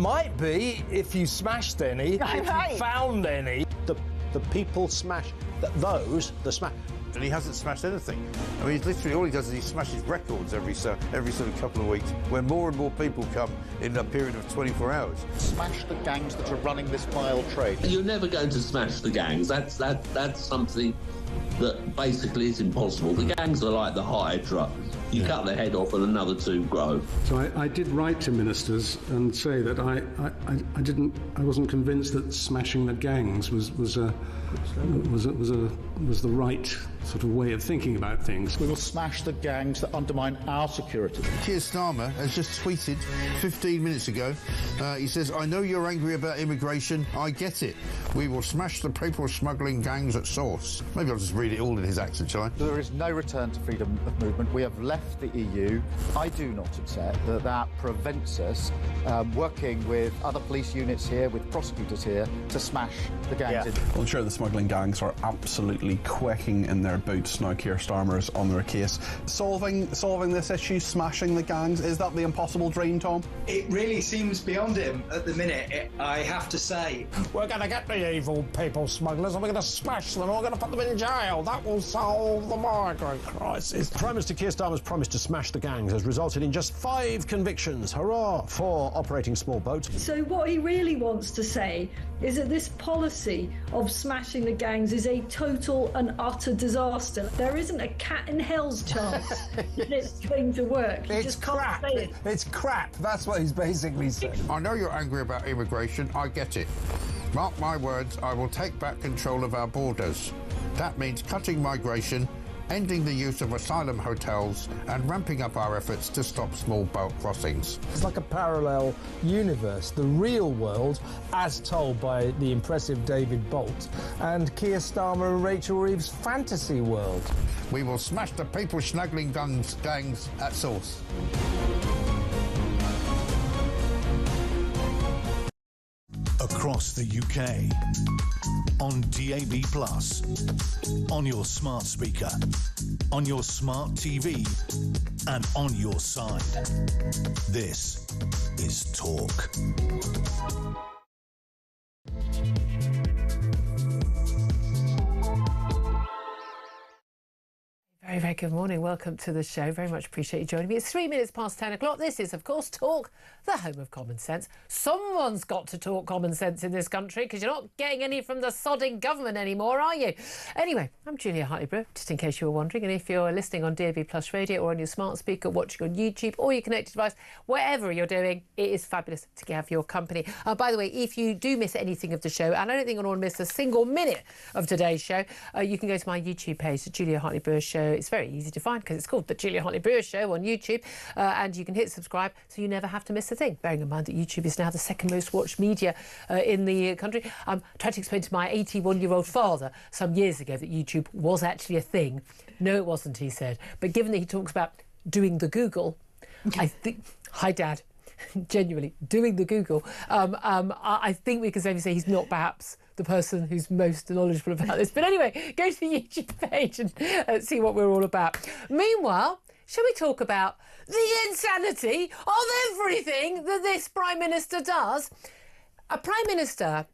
might be if you smashed any, if you found any. The people smash those. The smash. And he hasn't smashed anything. I mean, literally all he does is he smashes records every sort of couple of weeks, when more and more people come in a period of 24 hours. Smash the gangs that are running this vile trade. You're never going to smash the gangs. That's something that basically is impossible. The gangs are like the Hydra. You cut the head off and another two grow. So I did write to ministers and say that I wasn't convinced that smashing the gangs was the right sort of way of thinking about things. We will smash the gangs that undermine our security. Keir Starmer has just tweeted 15 minutes ago. He says, "I know you're angry about immigration. I get it. We will smash the people smuggling gangs at source." Maybe I'll just read it all in his accent, shall I? There is no return to freedom of movement. We have left the EU. I do not accept that prevents us working with other police units here, with prosecutors here, to smash the gangs. Well, I'm sure the smuggling gangs are absolutely quaking in their boots now. Keir Starmer is on their case. Solving this issue, smashing the gangs, is that the impossible dream, Tom? It really seems beyond him at the minute, I have to say. We're going to get the evil people smugglers and we're going to smash them and we're going to put them in jail. That will solve the migrant crisis. Prime Minister Keir Starmer's promise to smash the gangs has resulted in just 5 convictions. Hurrah for operating small boats. So what he really wants to say is that this policy of smashing the gangs is a total and utter disaster. There isn't a cat in hell's chance that it's going to work. You just can't say it. It's crap. That's what he's basically saying. I know you're angry about immigration. I get it. Mark my words, I will take back control of our borders. That means cutting migration, ending the use of asylum hotels and ramping up our efforts to stop small boat crossings. It's like a parallel universe, the real world, as told by the impressive David Bolt, and Keir Starmer and Rachel Reeves' fantasy world. We will smash the people smuggling gangs at source. Across the UK, on DAB+, on your smart speaker, on your smart TV, and on your side. This is Talk. Very, very good morning. Welcome to the show. Very much appreciate you joining me. It's 3 minutes past 10 o'clock. This is, of course, Talk, the home of common sense. Someone's got to talk common sense in this country because you're not getting any from the sodding government anymore, are you? Anyway, I'm Julia Hartley-Brewer, just in case you were wondering. And if you're listening on DAB+ radio or on your smart speaker, watching on YouTube or your connected device, whatever you're doing, it is fabulous to have your company. By the way, if you do miss anything of the show, and I don't think I want to miss a single minute of today's show, you can go to my YouTube page, the Julia Hartley-Brewer Show. It's very easy to find because it's called the Julia Hartley-Brewer Show on YouTube, and you can hit subscribe so you never have to miss a thing. Bearing in mind that YouTube is now the second most watched media in the country. I tried to explain to my 81-year-old father some years ago that YouTube was actually a thing. No, it wasn't, he said. But given that he talks about doing the Google, I think... Hi, Dad. Genuinely, doing the Google. I think we can safely say he's not perhaps the person who's most knowledgeable about this. But anyway, go to the YouTube page and see what we're all about. Meanwhile, shall we talk about the insanity of everything that this Prime Minister does? A Prime Minister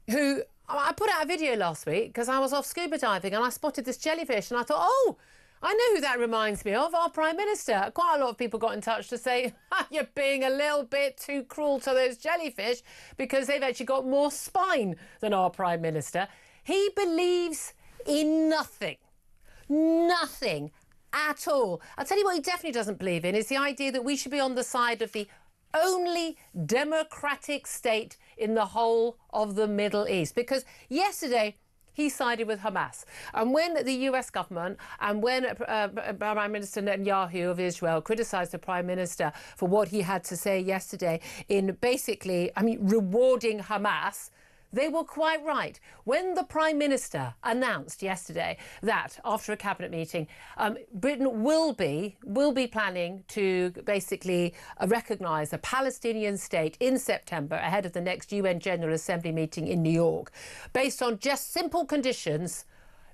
who... I put out a video last week because I was off scuba diving and I spotted this jellyfish and I thought, oh, I know who that reminds me of, our Prime Minister. Quite a lot of people got in touch to say, you're being a little bit too cruel to those jellyfish because they've actually got more spine than our Prime Minister. He believes in nothing. Nothing at all. I'll tell you what he definitely doesn't believe in is the idea that we should be on the side of the only democratic state in the whole of the Middle East. Because yesterday, he sided with Hamas. And when the US government and when Prime Minister Netanyahu of Israel criticised the Prime Minister for what he had to say yesterday in basically, rewarding Hamas, they were quite right. When the Prime Minister announced yesterday that, after a cabinet meeting, Britain will be planning to basically recognise a Palestinian state in September ahead of the next UN General Assembly meeting in New York, based on just simple conditions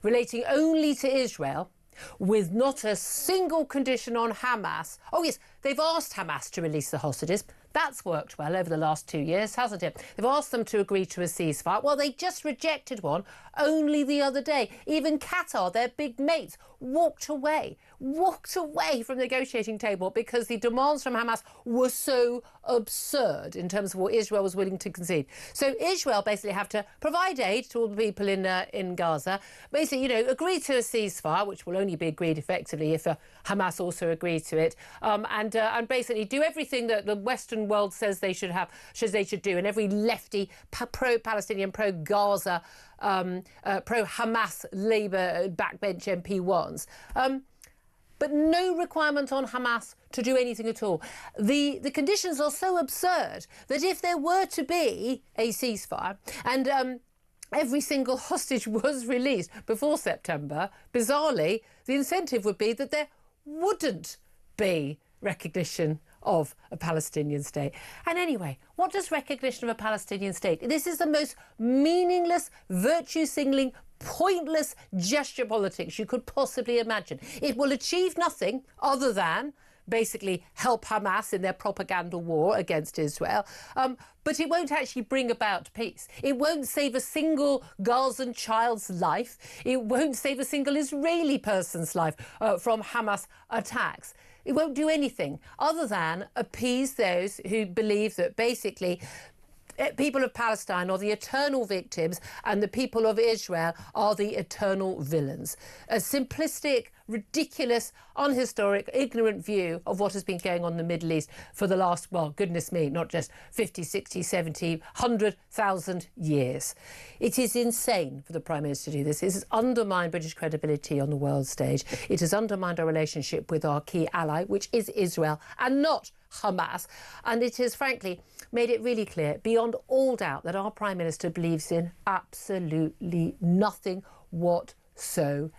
relating only to Israel, with not a single condition on Hamas. Oh yes, they've asked Hamas to release the hostages. That's worked well over the last 2 years, hasn't it? They've asked them to agree to a ceasefire. Well, they just rejected one only the other day. Even Qatar, their big mates, walked away from the negotiating table because the demands from Hamas were so absurd in terms of what Israel was willing to concede. So Israel basically have to provide aid to all the people in Gaza, basically, agree to a ceasefire, which will only be agreed effectively if Hamas also agree to it, and basically do everything that the Western world says they should do, and every lefty, pro-Palestinian, pro-Gaza, pro-Hamas Labour backbench MP wants. But no requirement on Hamas to do anything at all. The conditions are so absurd that if there were to be a ceasefire and every single hostage was released before September, bizarrely, the incentive would be that there wouldn't be recognition of a Palestinian state. And anyway, what does recognition of a Palestinian state? This is the most meaningless, virtue-singling, pointless gesture politics you could possibly imagine. It will achieve nothing other than basically help Hamas in their propaganda war against Israel, but it won't actually bring about peace. It won't save a single Gazan child's life. It won't save a single Israeli person's life from Hamas attacks. It won't do anything other than appease those who believe that basically people of Palestine are the eternal victims and the people of Israel are the eternal villains. A simplistic, ridiculous, unhistoric, ignorant view of what has been going on in the Middle East for the last, well, goodness me, not just 50, 60, 70, 100,000 years. It is insane for the Prime Minister to do this. It has undermined British credibility on the world stage. It has undermined our relationship with our key ally, which is Israel, and not Hamas. And it has, frankly, made it really clear, beyond all doubt, that our Prime Minister believes in absolutely nothing whatsoever.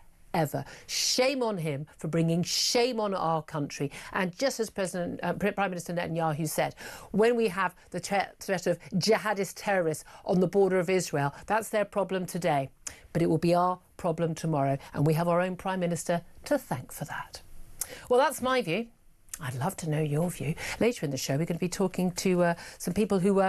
Shame on him for bringing shame on our country. And just as Prime Minister Netanyahu said, when we have the threat of jihadist terrorists on the border of Israel, that's their problem today. But it will be our problem tomorrow. And we have our own Prime Minister to thank for that. Well, that's my view. I'd love to know your view. Later in the show, we're going to be talking to some people who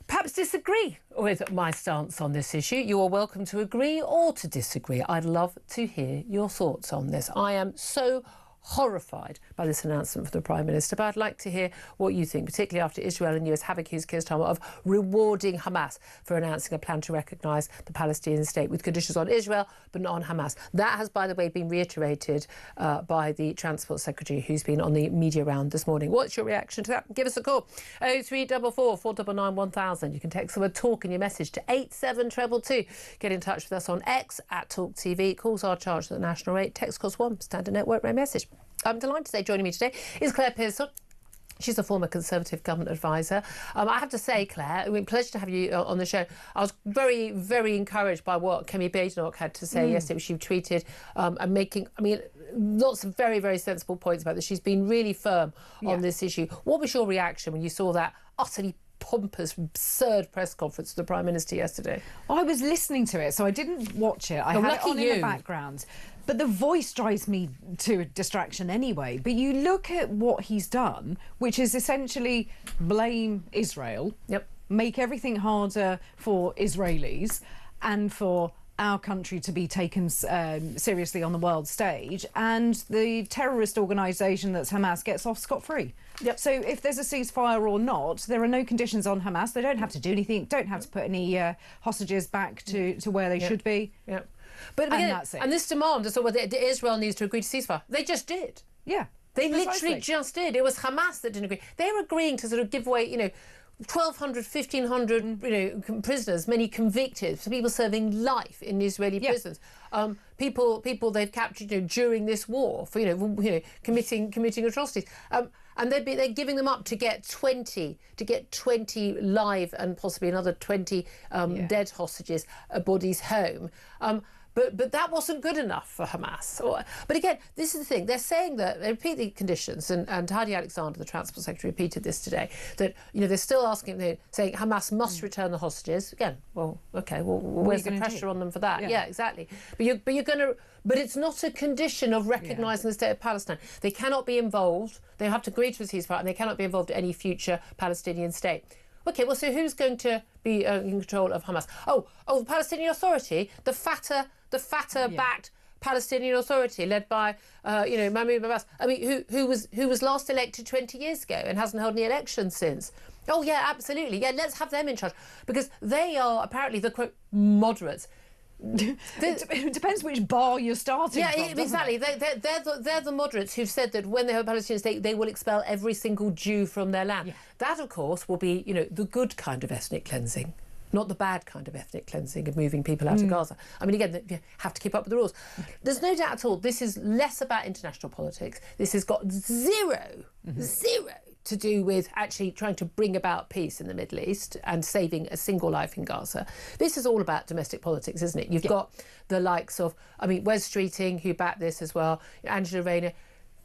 perhaps disagree with my stance on this issue. You are welcome to agree or to disagree. I'd love to hear your thoughts on this. I am so horrified by this announcement from the Prime Minister, but I'd like to hear what you think, particularly after Israel and US have accused Keir Starmer of rewarding Hamas for announcing a plan to recognise the Palestinian state with conditions on Israel but not on Hamas. That has, by the way, been reiterated by the Transport Secretary, who's been on the media round this morning. What's your reaction to that? Give us a call. 0344 499 1000. You can text the word talk in your message to 87222. Get in touch with us on X at talkTV. Calls are charged at the national rate. Text costs £1. Standard network rate message. I'm delighted to say joining me today is Claire Pearson. She's a former Conservative government advisor. I have to say, Claire, pleasure to have you on the show. I was very, very encouraged by what Kemi Badenoch had to say yesterday. She tweeted and making, lots of very, very sensible points about this. She's been really firm on this issue. What was your reaction when you saw that utterly pompous, absurd press conference of the Prime Minister yesterday? I was listening to it, so I didn't watch it. I had it on in the background. But the voice drives me to a distraction anyway. But you look at what he's done, which is essentially blame Israel, make everything harder for Israelis and for our country to be taken seriously on the world stage, and the terrorist organisation that's Hamas gets off scot-free. So if there's a ceasefire or not, there are no conditions on Hamas. They don't have to do anything, don't have to put any hostages back to where they should be. But and that's it. And this demand is whether Israel needs to agree to ceasefire. They just did. They literally just did. It was Hamas that didn't agree. They were agreeing to sort of give away, 1,200, 1,500, prisoners, many convicted, people serving life in Israeli prisons. People they've captured, during this war for, committing atrocities. And they're giving them up to get 20 live and possibly another 20 dead hostages, bodies home. But that wasn't good enough for Hamas. But again, this is the thing. They're saying that, they repeat the conditions, and Heidi Alexander, the Transport Secretary, repeated this today, that, they're still asking, saying Hamas must return the hostages. Again, well, OK, well, where's the pressure on them for that? Yeah, exactly. But you're going to... But it's not a condition of recognising the state of Palestine. They cannot be involved. They have to agree to a ceasefire, and they cannot be involved in any future Palestinian state. OK, well, so who's going to be in control of Hamas? Oh, the Palestinian Authority, the Fatah-backed Palestinian Authority led by, Mahmoud Abbas. I mean, who was last elected 20 years ago and hasn't held any elections since. Oh, yeah, absolutely. Yeah, let's have them in charge. Because they are apparently the, quote, moderates. It depends which bar you're starting from. Yeah, exactly. They're the moderates who've said that when they have a Palestinian state, they will expel every single Jew from their land. Yeah. That, of course, will be, the good kind of ethnic cleansing, not the bad kind of ethnic cleansing of moving people out of Gaza. I mean, again, you have to keep up with the rules. There's no doubt at all, this is less about international politics. This has got zero to do with actually trying to bring about peace in the Middle East and saving a single life in Gaza. This is all about domestic politics, isn't it? You've got the likes of, Wes Streeting, who backed this as well, Angela Rayner,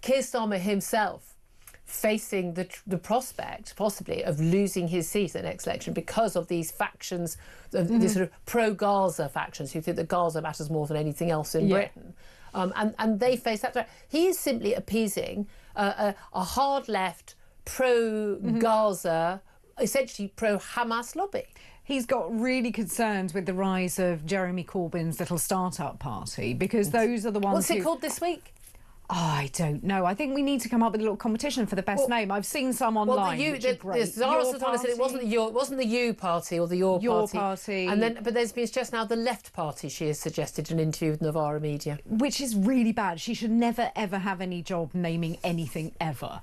Keir Starmer himself, facing the prospect, possibly, of losing his seat at the next election because of these factions, these sort of pro-Gaza factions who think that Gaza matters more than anything else in Britain. And they face that threat. He is simply appeasing a hard left, pro-Gaza, essentially pro-Hamas lobby. He's got really concerned with the rise of Jeremy Corbyn's little start-up party, because those are the ones What's it called this week? Oh, I don't know. I think we need to come up with a little competition for the best name. I've seen some online. Zara Sultana said it wasn't the You Party or the Your Party. But there's been just now the Left Party. She has suggested in an interview with Novara Media, which is really bad. She should never ever have any job naming anything ever.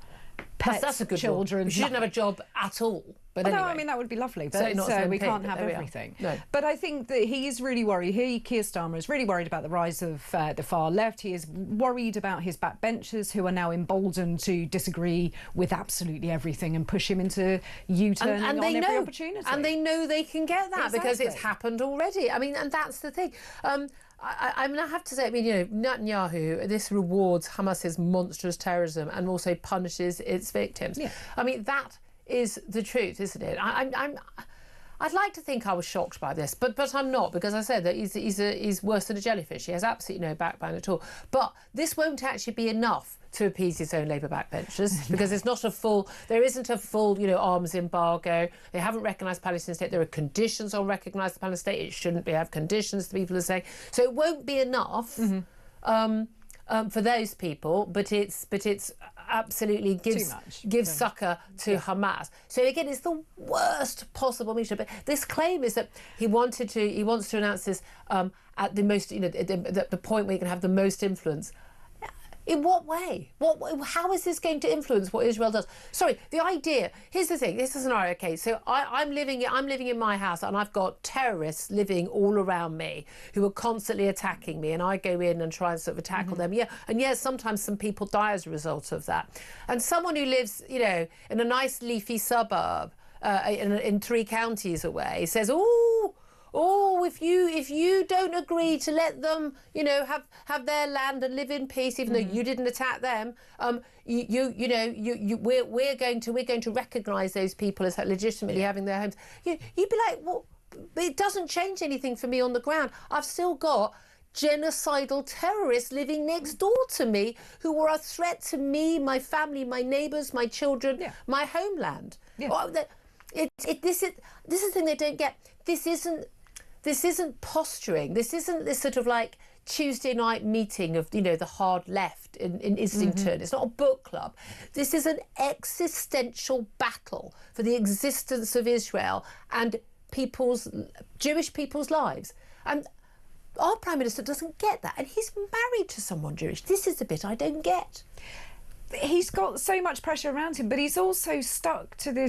Pets, that's a good children. She shouldn't have a job at all. But anyway. No, I mean, that would be lovely. But so we can't have everything. No. But I think that he is really worried. Keir Starmer is really worried about the rise of the far left. He is worried about his backbenchers who are now emboldened to disagree with absolutely everything and push him into U-turning on every opportunity. And they know they can get that because it's happened already. I mean, and that's the thing. I have to say, Netanyahu, this rewards Hamas's monstrous terrorism and also punishes its victims. Yeah. I mean, that is the truth, isn't it? I'd like to think I was shocked by this, but I'm not, because I said that he's worse than a jellyfish. He has absolutely no backbone at all. But this won't actually be enough to appease his own Labour backbenchers, because there isn't a full, arms embargo. They haven't recognised the Palestinian state. There are conditions on recognising the Palestinian state. It shouldn't have conditions, the people are saying. So it won't be enough for those people, but it's absolutely gives succour to Hamas. So again, it's the worst possible measure. But this claim is that he wants to announce this at the most, the point where he can have the most influence. In what way? How is this going to influence what Israel does? Sorry, the idea. Here's the thing. This is a scenario. Okay, so I'm living in my house, and I've got terrorists living all around me who are constantly attacking me, and I go in and try and sort of tackle them. Yeah, and yes, sometimes some people die as a result of that. And someone who lives, in a nice leafy suburb in 3 counties away says, if you don't agree to let them, have their land and live in peace, even though you didn't attack them, we're going to recognise those people as legitimately having their homes. You'd be like, well, it doesn't change anything for me on the ground. I've still got genocidal terrorists living next door to me who are a threat to me, my family, my neighbours, my children, my homeland. Yeah. This is the thing they don't get. This isn't posturing. This isn't this sort of like Tuesday night meeting of, the hard left in Islington. It's not a book club. This is an existential battle for the existence of Israel and Jewish people's lives. And our Prime Minister doesn't get that. And he's married to someone Jewish. This is the bit I don't get. He's got so much pressure around him, but he's also stuck to the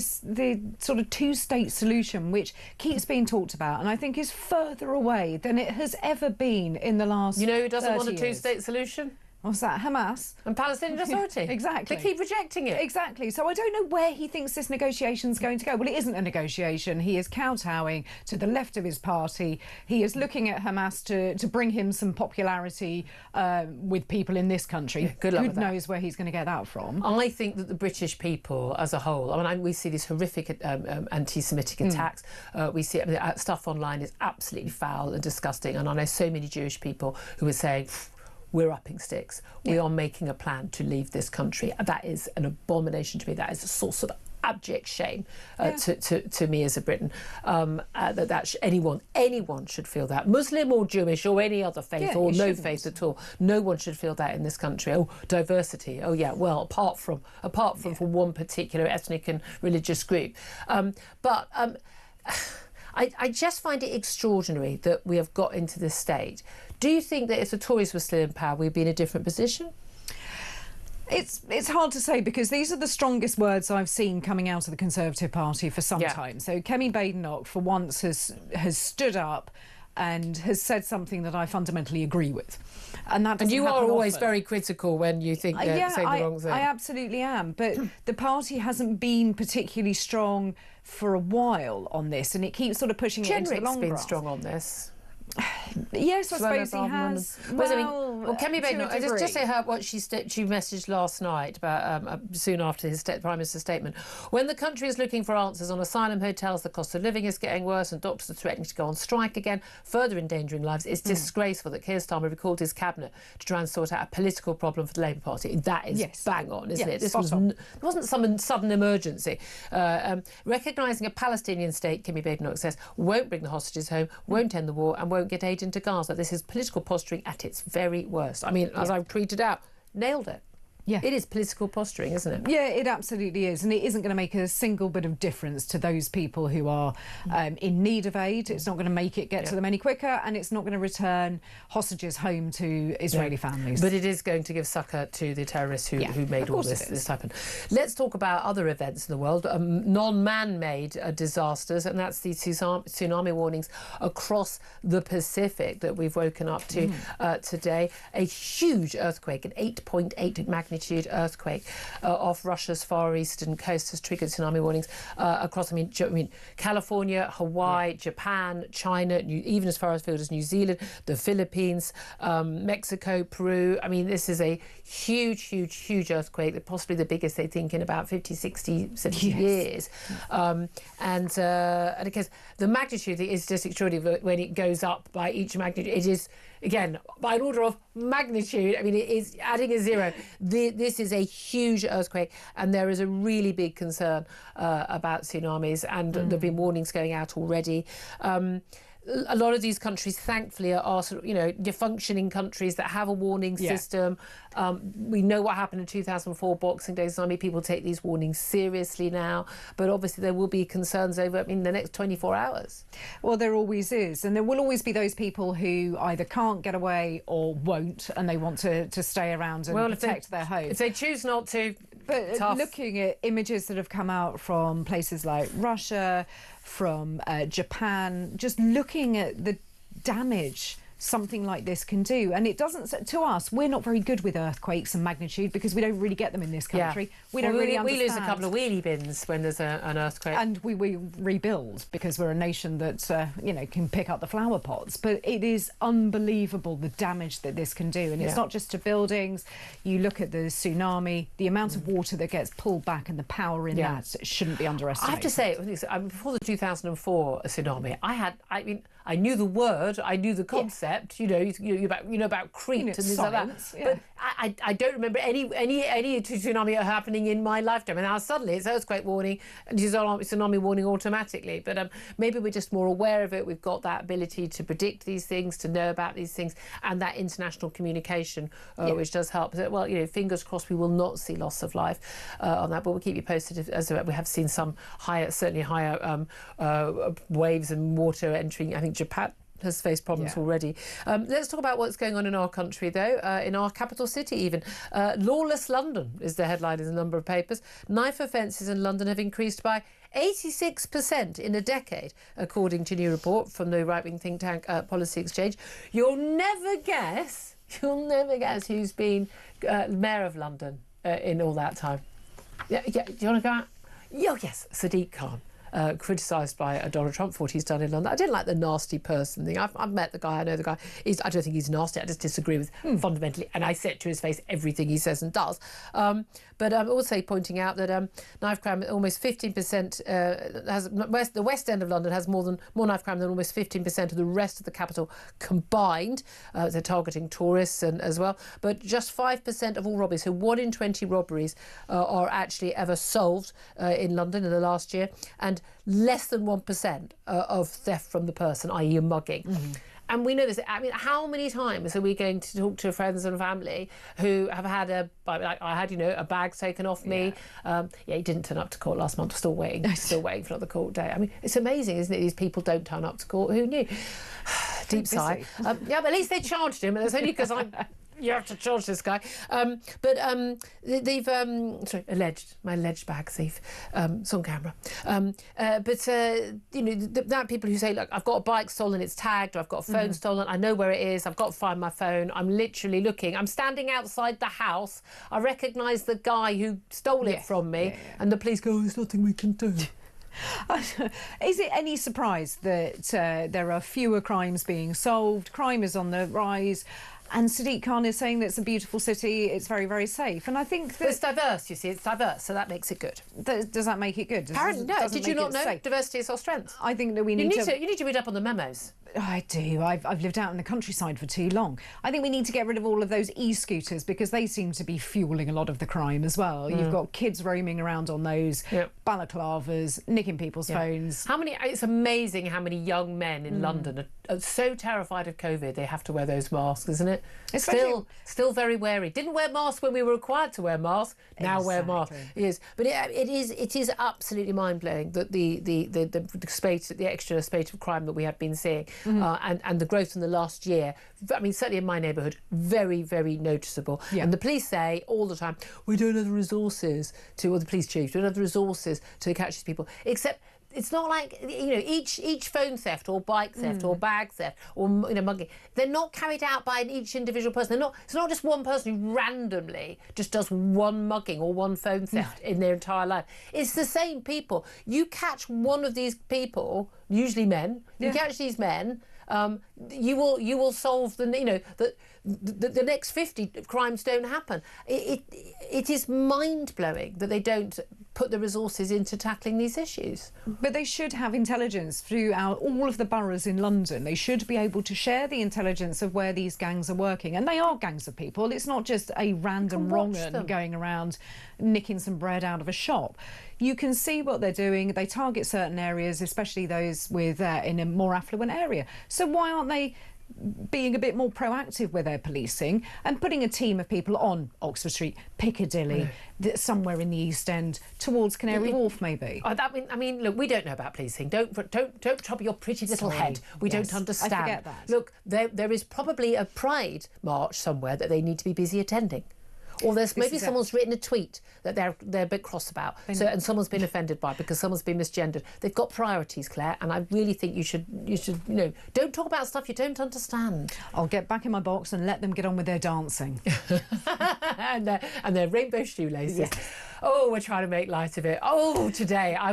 sort of 2-state solution, which keeps being talked about, and I think is further away than it has ever been in the last. Who doesn't want a 2-state solution? What's that? Hamas and Palestinian Authority. Exactly. They keep rejecting it. Exactly. So I don't know where he thinks this negotiation's going to go. Well, it isn't a negotiation. He is kowtowing to the left of his party. He is looking at Hamas to bring him some popularity with people in this country. Yeah, good luck with that. Who knows where he's going to get that from? I think that the British people as a whole, I mean, we see these horrific anti-Semitic attacks. We see stuff online is absolutely foul and disgusting. And I know so many Jewish people who are saying, we're upping sticks. We are making a plan to leave this country. That is an abomination to me. That is a source of abject shame to me as a Briton. Anyone should feel that. Muslim or Jewish or any other faith or no faith at all. No one should feel that in this country. Oh, diversity. Oh yeah. Well, apart from for one particular ethnic and religious group. I just find it extraordinary that we have got into this state. Do you think that if the Tories were still in power, we'd be in a different position? It's hard to say, because these are the strongest words I've seen coming out of the Conservative Party for some time. So Kemi Badenoch, for once, has stood up and has said something that I fundamentally agree with. And you are always very critical when you think they're saying the wrong thing. I absolutely am. But the party hasn't been particularly strong for a while on this, and it keeps sort of pushing it into the long been grass. strong on this. Yes, I suppose he has. Well, Kemi Badenoch, just say what she messaged last night about soon after his Prime Minister's statement. When the country is looking for answers on asylum hotels, the cost of living is getting worse and doctors are threatening to go on strike again, further endangering lives. It's disgraceful that Keir Starmer recalled his cabinet to try and sort out a political problem for the Labour Party. That is bang on, isn't it? This wasn't some sudden emergency. Recognising a Palestinian state, Kemi Badenoch says, won't bring the hostages home, won't end the war and won't get aid into Gaza. This is political posturing at its very worst. I mean, as I've tweeted out, nailed it. Yeah. It is political posturing, isn't it? Yeah, it absolutely is. And it isn't going to make a single bit of difference to those people who are in need of aid. It's not going to make it get to them any quicker, and it's not going to return hostages home to Israeli families. But it is going to give succour to the terrorists who made all this happen. Let's talk about other events in the world, non-man-made disasters, and that's the tsunami warnings across the Pacific that we've woken up to today. A huge earthquake, an 8.8 magnitude earthquake off Russia's far eastern coast has triggered tsunami warnings across, California, Hawaii, Japan, China, even as far afield as New Zealand, the Philippines, Mexico, Peru. I mean, this is a huge earthquake, possibly the biggest, they think, in about 50, 60, 70 years. And because the magnitude is just extraordinary when it goes up by each magnitude. It is, again, by an order of magnitude. I mean, it is adding a zero. This is a huge earthquake, and there is a really big concern about tsunamis, and there have been warnings going out already. A lot of these countries, thankfully, are sort of, functioning countries that have a warning system. We know what happened in 2004 Boxing Day tsunami. People take these warnings seriously now, but obviously there will be concerns over the next 24 hours. Well, there always is, and there will always be those people who either can't get away or won't, and they want to stay around and protect their home. If they choose not to, but tough. Looking at images that have come out from places like Russia, from Japan, just looking at the damage something like this can do. And it doesn't, to us, we're not very good with earthquakes and magnitude because we don't really get them in this country. We don't really understand. We lose a couple of wheelie bins when there's an earthquake. And we rebuild because we're a nation that, can pick up the flower pots. But it is unbelievable the damage that this can do. And it's not just to buildings. You look at the tsunami, the amount of water that gets pulled back and the power in that shouldn't be underestimated. I have to say, before the 2004 tsunami, I knew the word, I knew the concept, about Crete and things like that. But I don't remember any tsunami happening in my lifetime. And now suddenly it's earthquake warning and tsunami warning automatically. But maybe we're just more aware of it. We've got that ability to predict these things, to know about these things, and that international communication, which does help. Well, fingers crossed we will not see loss of life on that. But we'll keep you posted as we have seen some higher waves and water entering. I think Japan has faced problems already. Let's talk about what's going on in our country, though, in our capital city even. Lawless London is the headline in a number of papers. Knife offences in London have increased by 86% in a decade, according to a new report from the right-wing think tank Policy Exchange. You'll never guess You'll never guess who's been Mayor of London in all that time. Yeah, do you want to go out? Oh, yes, Sadiq Khan. Criticised by Donald Trump for what he's done in London. I didn't like the nasty person thing. I've met the guy, I know the guy. I don't think he's nasty, I just disagree with fundamentally, and I say it to his face everything he says and does. But I'm also pointing out that knife crime, almost 15%, the West End of London has more knife crime than almost 15% of the rest of the capital combined. They're targeting tourists and as well. But just 5% of all robberies, so 1 in 20 robberies are actually ever solved in London in the last year, and less than 1% of theft from the person, i.e. a mugging. And we know this. I mean, how many times are we going to talk to friends and family who have had I had a bag taken off me. He didn't turn up to court last month. Still waiting for another court day. I mean, it's amazing, isn't it? These people don't turn up to court. Who knew? Deep sigh. But at least they charged him, and it's only because you have to charge this guy. They've alleged, my alleged bag thief, it's on camera. That people who say, look, I've got a bike stolen, it's tagged, or I've got a phone stolen, I know where it is, I've got to find my phone, I'm literally looking, I'm standing outside the house, I recognise the guy who stole it from me, and the police go, there's nothing we can do. Is it any surprise that there are fewer crimes being solved? Crime is on the rise. And Sadiq Khan is saying that it's a beautiful city, it's very, very safe. And I think that... It's diverse, you see, it's diverse, so that makes it good. Does that make it good? Apparently, no. Did you not know? Safe? Diversity is our strength. I think that we need to... You need to read up on the memos. I do. I've lived out in the countryside for too long. I think we need to get rid of all of those e-scooters because they seem to be fuelling a lot of the crime as well. You've got kids roaming around on those, balaclavas, nicking people's phones. It's amazing how many young men in London are so terrified of COVID they have to wear those masks, isn't it? Still very wary. Didn't wear masks when we were required to wear masks. Now wear masks. Yes, but it is absolutely mind blowing that the extra spate of crime that we have been seeing. And the growth in the last year, I mean, certainly in my neighbourhood, very, very noticeable. And the police say all the time, we don't have the resources or the police chief, we don't have the resources to catch these people. Except it's not like, each phone theft or bike theft or bag theft or, mugging, they're not carried out by each individual person. It's not just one person who randomly just does one mugging or one phone theft in their entire life. It's the same people. You catch one of these people, usually men, you catch these men, you will solve the next 50 crimes don't happen. It is mind-blowing that they don't put the resources into tackling these issues. But they should have intelligence throughout all of the boroughs in London. They should be able to share the intelligence of where these gangs are working. And they are gangs of people. It's not just a random wrong-un going around nicking some bread out of a shop. You can see what they're doing. They target certain areas, especially those in a more affluent area. So why aren't they being a bit more proactive with their policing and putting a team of people on Oxford Street, Piccadilly, somewhere in the East End, towards Canary Wharf, maybe? I mean, look, we don't know about policing. Don't trouble your pretty little head. We don't understand. I forget that. Look, there is probably a Pride march somewhere that they need to be busy attending. Or maybe someone's written a tweet that they're a bit cross about, and someone's been offended by it because someone's been misgendered. They've got priorities, Claire, and I really think you should don't talk about stuff you don't understand. I'll get back in my box and let them get on with their dancing and their rainbow shoelaces. Yes. Oh, we're trying to make light of it. Oh, today I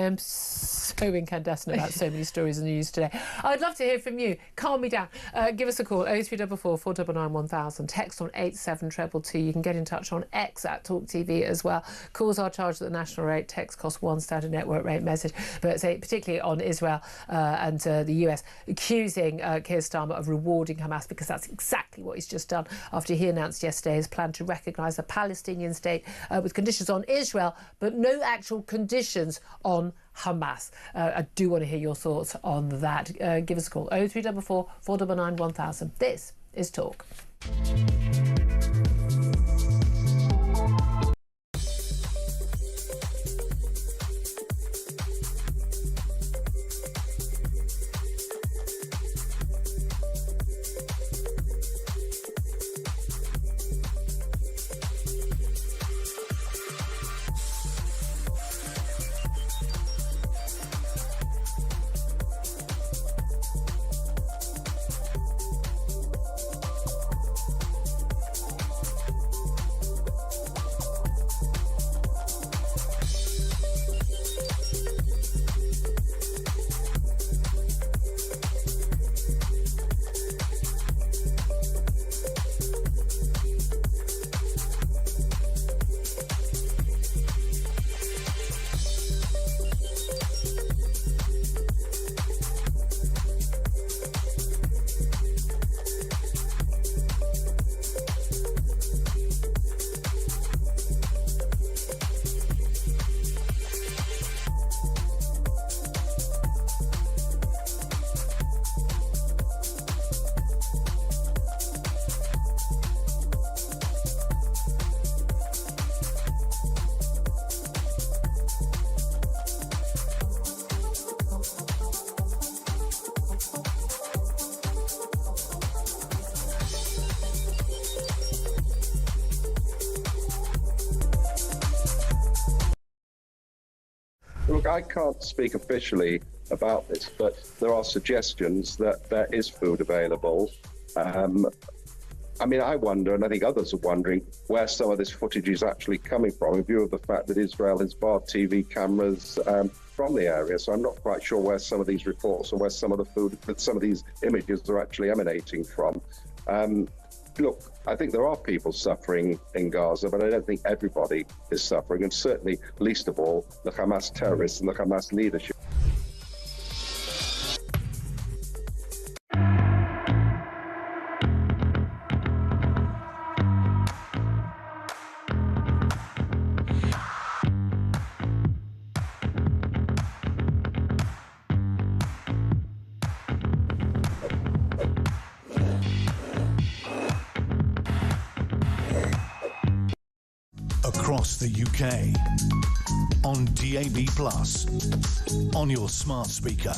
am so incandescent about so many stories in the news today. I'd love to hear from you. Calm me down. Give us a call, 0344 499 1000. Text on 87222. You can get in touch on X at talkTV as well. Calls are charged at the national rate. Text costs one standard network rate message. But particularly on Israel and the US, accusing Keir Starmer of rewarding Hamas, because that's exactly what he's just done after he announced yesterday his plan to recognise a Palestinian state with conditions on Israel, but no actual conditions on Hamas. I do want to hear your thoughts on that. Give us a call, 0344 499 1000. This is Talk. Look, I can't speak officially about this, but there are suggestions that there is food available. I mean, I wonder, and I think others are wondering, where some of this footage is actually coming from, in view of the fact that Israel has barred TV cameras from the area. So I'm not quite sure where some of these reports or where some of the food, that some of these images are actually emanating from. Look, I think there are people suffering in Gaza, but I don't think everybody is suffering, and certainly, least of all, the Hamas terrorists and the Hamas leadership. Across the UK, on DAB+, on your smart speaker,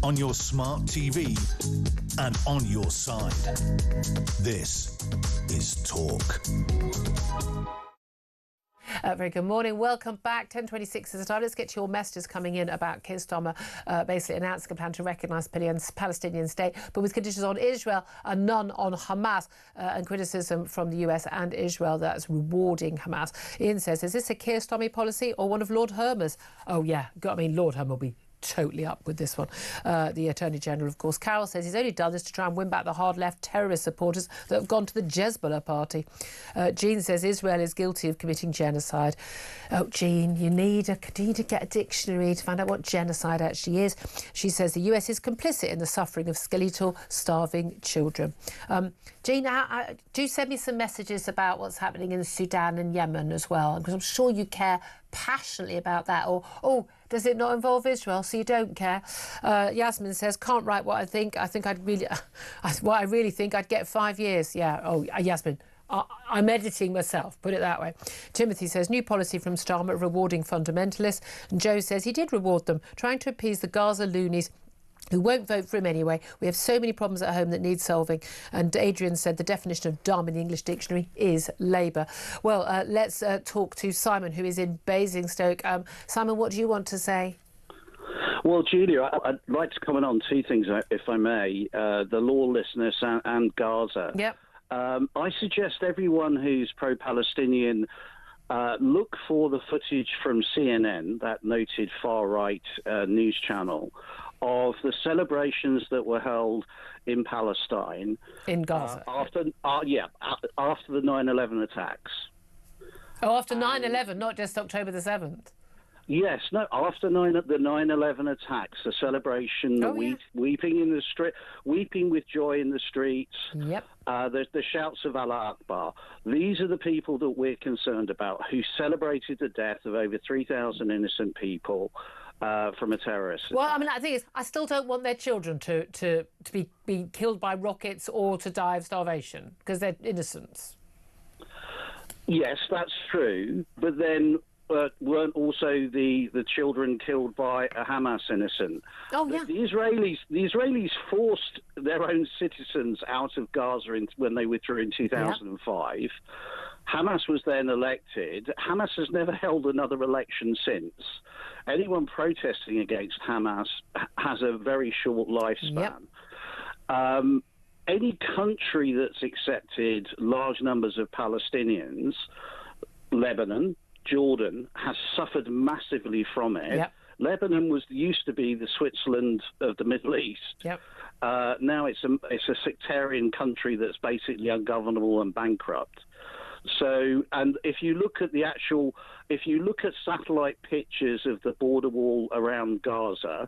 on your smart TV, and on your side. This is Talk. Very good morning. Welcome back. 10:26 is the time. Let's get to your messages coming in about Keir Starmer basically announcing a plan to recognise Palestinian state, but with conditions on Israel and none on Hamas, and criticism from the US and Israel that's rewarding Hamas. Ian says, is this a Keir Starmer policy or one of Lord Hermer's? Oh, yeah. I mean, Lord Hermer will be totally up with this one. The Attorney General, of course. Carol says he's only done this to try and win back the hard-left terrorist supporters that have gone to the Hezbollah party. Jean says Israel is guilty of committing genocide. Oh, Jean, you need to get a dictionary to find out what genocide actually is. She says the US is complicit in the suffering of skeletal, starving children. Jean, do send me some messages about what's happening in Sudan and Yemen as well, because I'm sure you care passionately about that. Or, oh, does it not involve Israel, so you don't care? Yasmin says, can't write what I think. I think what I really think, I'd get 5 years. Yeah, oh, Yasmin, I'm editing myself, put it that way. Timothy says, new policy from Starmer rewarding fundamentalists. And Joe says he did reward them, trying to appease the Gaza loonies who won't vote for him anyway. We have so many problems at home that need solving. And Adrian said the definition of dumb in the English dictionary is Labour. Well, let's talk to Simon, who is in Basingstoke. Simon, what do you want to say? Well, Julia, I'd like to comment on two things, if I may. The lawlessness and Gaza. Yep. I suggest everyone who's pro-Palestinian look for the footage from CNN, that noted far-right news channel, of the celebrations that were held in Palestine. In Gaza? After the 9/11 attacks. Oh, after 9/11, not just October the 7th? Yes, no, after the 9/11 attacks, the celebration, weeping in the street, weeping with joy in the streets, yep. The shouts of Allah Akbar. These are the people that we're concerned about, who celebrated the death of over 3,000 innocent people from a terrorist attack. Well, I mean, the thing is, I still don't want their children to be killed by rockets or to die of starvation, because they're innocents. Yes, that's true, but then weren't also the children killed by a Hamas innocent? Oh, yeah. The Israelis forced their own citizens out of Gaza when they withdrew in 2005. Yeah. Hamas was then elected. Hamas has never held another election since. Anyone protesting against Hamas has a very short lifespan. Yep. Any country that's accepted large numbers of Palestinians, Lebanon, Jordan, has suffered massively from it. Yep. Lebanon used to be the Switzerland of the Middle East. Yep. Now it's a sectarian country that's basically ungovernable and bankrupt. So, and if you look at satellite pictures of the border wall around Gaza,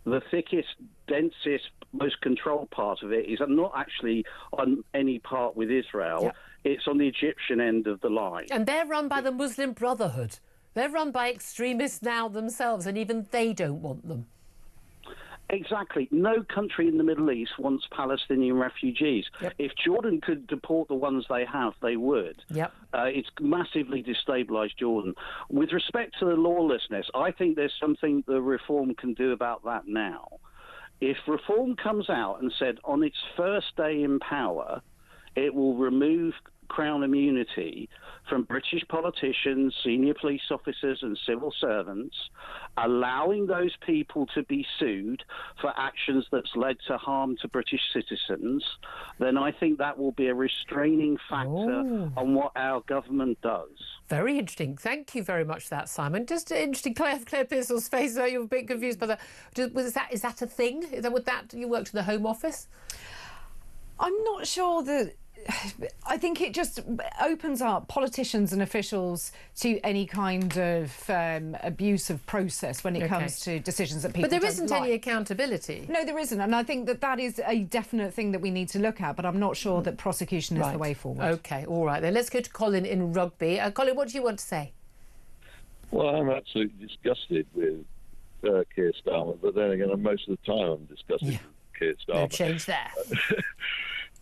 the thickest, densest, most controlled part of it is not actually on any part with Israel. Yep. It's on the Egyptian end of the line. And they're run by the Muslim Brotherhood. They're run by extremists now themselves, and even they don't want them. Exactly. No country in the Middle East wants Palestinian refugees. Yep. If Jordan could deport the ones they have, they would. Yep. It's massively destabilised Jordan. With respect to the lawlessness, I think there's something the Reform can do about that now. If Reform comes out and said on its first day in power, it will remove Crown immunity from British politicians, senior police officers and civil servants, allowing those people to be sued for actions that's led to harm to British citizens, then I think that will be a restraining factor on what our government does. Very interesting. Thank you very much for that, Simon. Just interesting. Claire Pearsall's face, you're a bit confused by that. Is that a thing? Would that you worked in the Home Office? I'm not sure that... I think it just opens up politicians and officials to any kind of abuse of process when it comes to decisions that people But there don't isn't like. any accountability. No, there isn't. And I think that that is a definite thing that we need to look at, but I'm not sure that prosecution is the way forward. OK, all right. Then let's go to Colin in Rugby. Colin, what do you want to say? Well, I'm absolutely disgusted with Keir Starmer, but then again, most of the time I'm disgusted with Keir Starmer. No change there.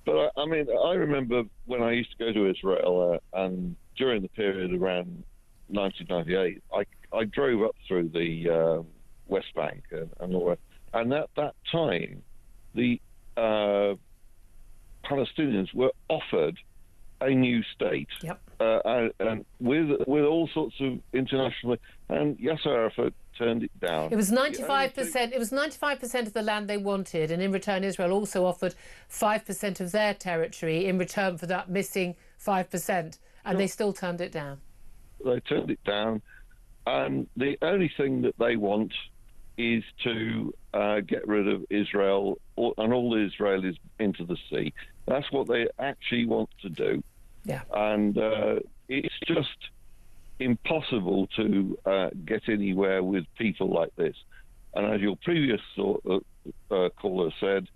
But I mean, I remember when I used to go to Israel, and during the period around 1998, I drove up through the West Bank and all that. And at that time, the Palestinians were offered a new state, and with all sorts of international, and Yasser Arafat turned it down. It was 95%. It was 95% of the land they wanted, and in return, Israel also offered 5% of their territory in return for that missing 5%, and they still turned it down. They turned it down, and the only thing that they want is to get rid of Israel and all the Israelis into the sea. That's what they actually want to do. Yeah. And it's just impossible to get anywhere with people like this. And as your previous caller said,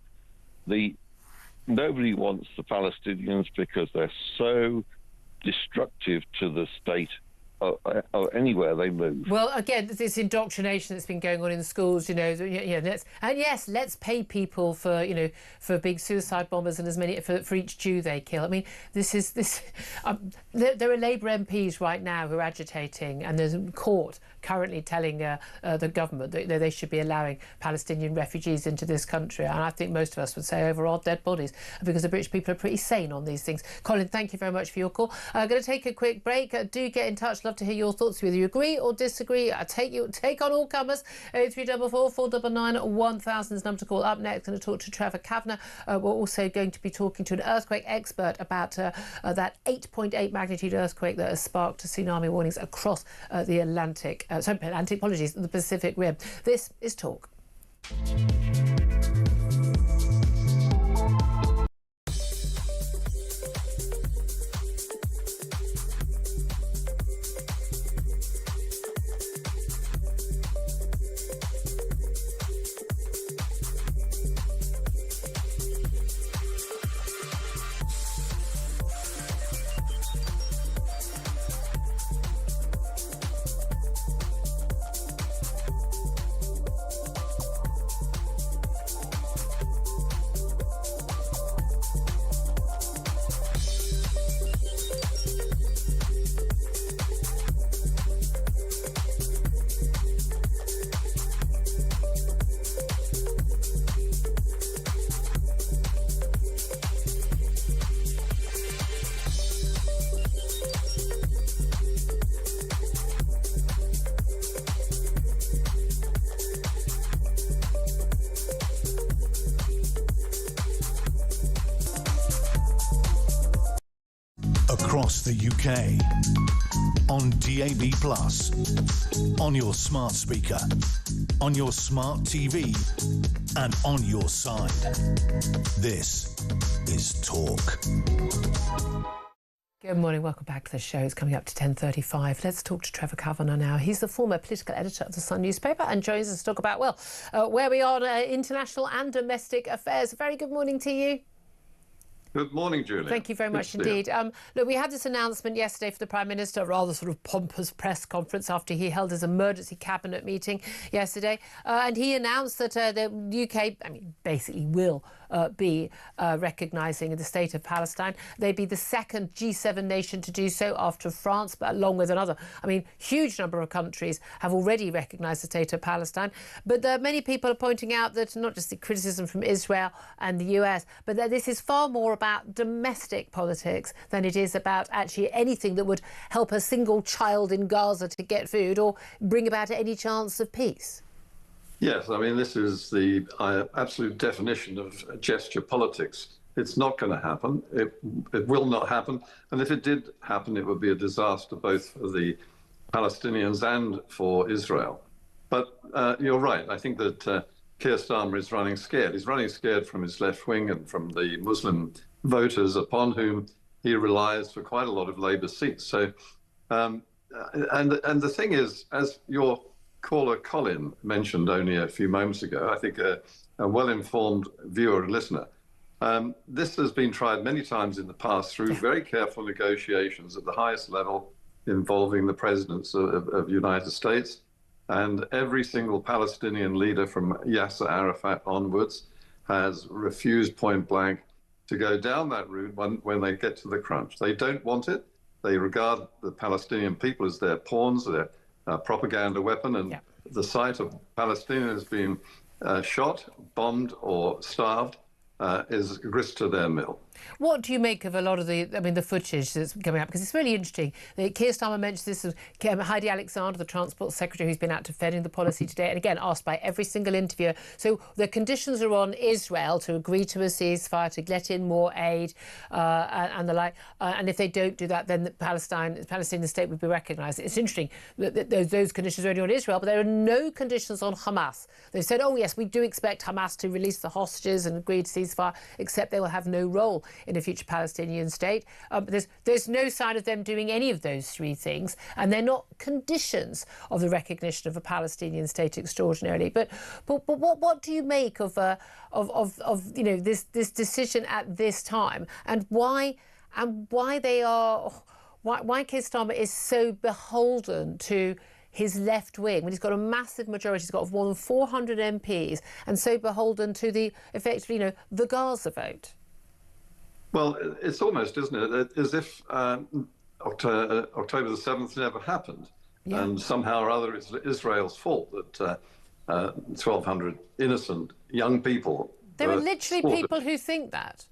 nobody wants the Palestinians because they're so destructive to the state or anywhere they move. Well, again, this indoctrination that's been going on in schools, let's pay people for, for big suicide bombers and as many for each Jew they kill. I mean, there are Labour MPs right now who are agitating, and there's a court currently telling the government that they should be allowing Palestinian refugees into this country. And I think most of us would say over our dead bodies, because the British people are pretty sane on these things. Colin, thank you very much for your call. I'm going to take a quick break. Do get in touch. Love to hear your thoughts, whether you agree or disagree. Take on all comers. 0344 499 1000 is the number to call. Up next, going to talk to Trevor Kavanagh. We're also going to be talking to an earthquake expert about that 8.8 magnitude earthquake that has sparked tsunami warnings across the Atlantic. The Pacific Rim. This is Talk. Across the UK, on DAB+, on your smart speaker, on your smart TV, and on your side. This is Talk. Good morning, welcome back to the show. It's coming up to 10:35. Let's talk to Trevor Kavanagh now. He's the former political editor of the Sun newspaper and joins us to talk about, where we are on international and domestic affairs. Very good morning to you. Good morning, Julia. Thank you very much indeed. Look, we had this announcement yesterday for the Prime Minister, a rather sort of pompous press conference after he held his emergency cabinet meeting yesterday. And he announced that the UK, basically will be recognising the state of Palestine. They'd be the second G7 nation to do so after France, but along with another. Huge number of countries have already recognised the state of Palestine. But many people are pointing out that not just the criticism from Israel and the US, but that this is far more about domestic politics than it is about actually anything that would help a single child in Gaza to get food or bring about any chance of peace? Yes, I mean, this is the absolute definition of gesture politics. It's not going to happen. It will not happen. And if it did happen, it would be a disaster both for the Palestinians and for Israel. But you're right. I think that Keir Starmer is running scared. He's running scared from his left wing and from the Muslim voters upon whom he relies for quite a lot of Labour seats. So, and the thing is, as your caller Colin mentioned only a few moments ago, I think a well-informed viewer and listener, this has been tried many times in the past through very careful negotiations at the highest level involving the presidents of the United States. And every single Palestinian leader from Yasser Arafat onwards has refused point blank to go down that route when they get to the crunch. They don't want it. They regard the Palestinian people as their pawns, their propaganda weapon, and the sight of Palestinians being shot, bombed, or starved is grist to their mill. What do you make of a lot of the footage that's coming up? Because it's really interesting. Keir Starmer mentioned this of Heidi Alexander, the Transport Secretary, who's been out defending the policy today, and again asked by every single interviewer. So the conditions are on Israel to agree to a ceasefire, to let in more aid and the like. And if they don't do that, then the Palestinian state would be recognised. It's interesting that those conditions are only on Israel, but there are no conditions on Hamas. They said, oh yes, we do expect Hamas to release the hostages and agree to ceasefire, except they will have no role in a future Palestinian state. There's no sign of them doing any of those three things, and they're not conditions of the recognition of a Palestinian state extraordinarily. But what do you make of this decision at this time, and why Keir Starmer is so beholden to his left wing when he's got a massive majority, he's got more than 400 MPs, and so beholden to the effectively, the Gaza vote? Well, it's almost, isn't it, as if October the 7th never happened. Yeah. And somehow or other it's Israel's fault that 1,200 innocent young people. There are literally people who think that.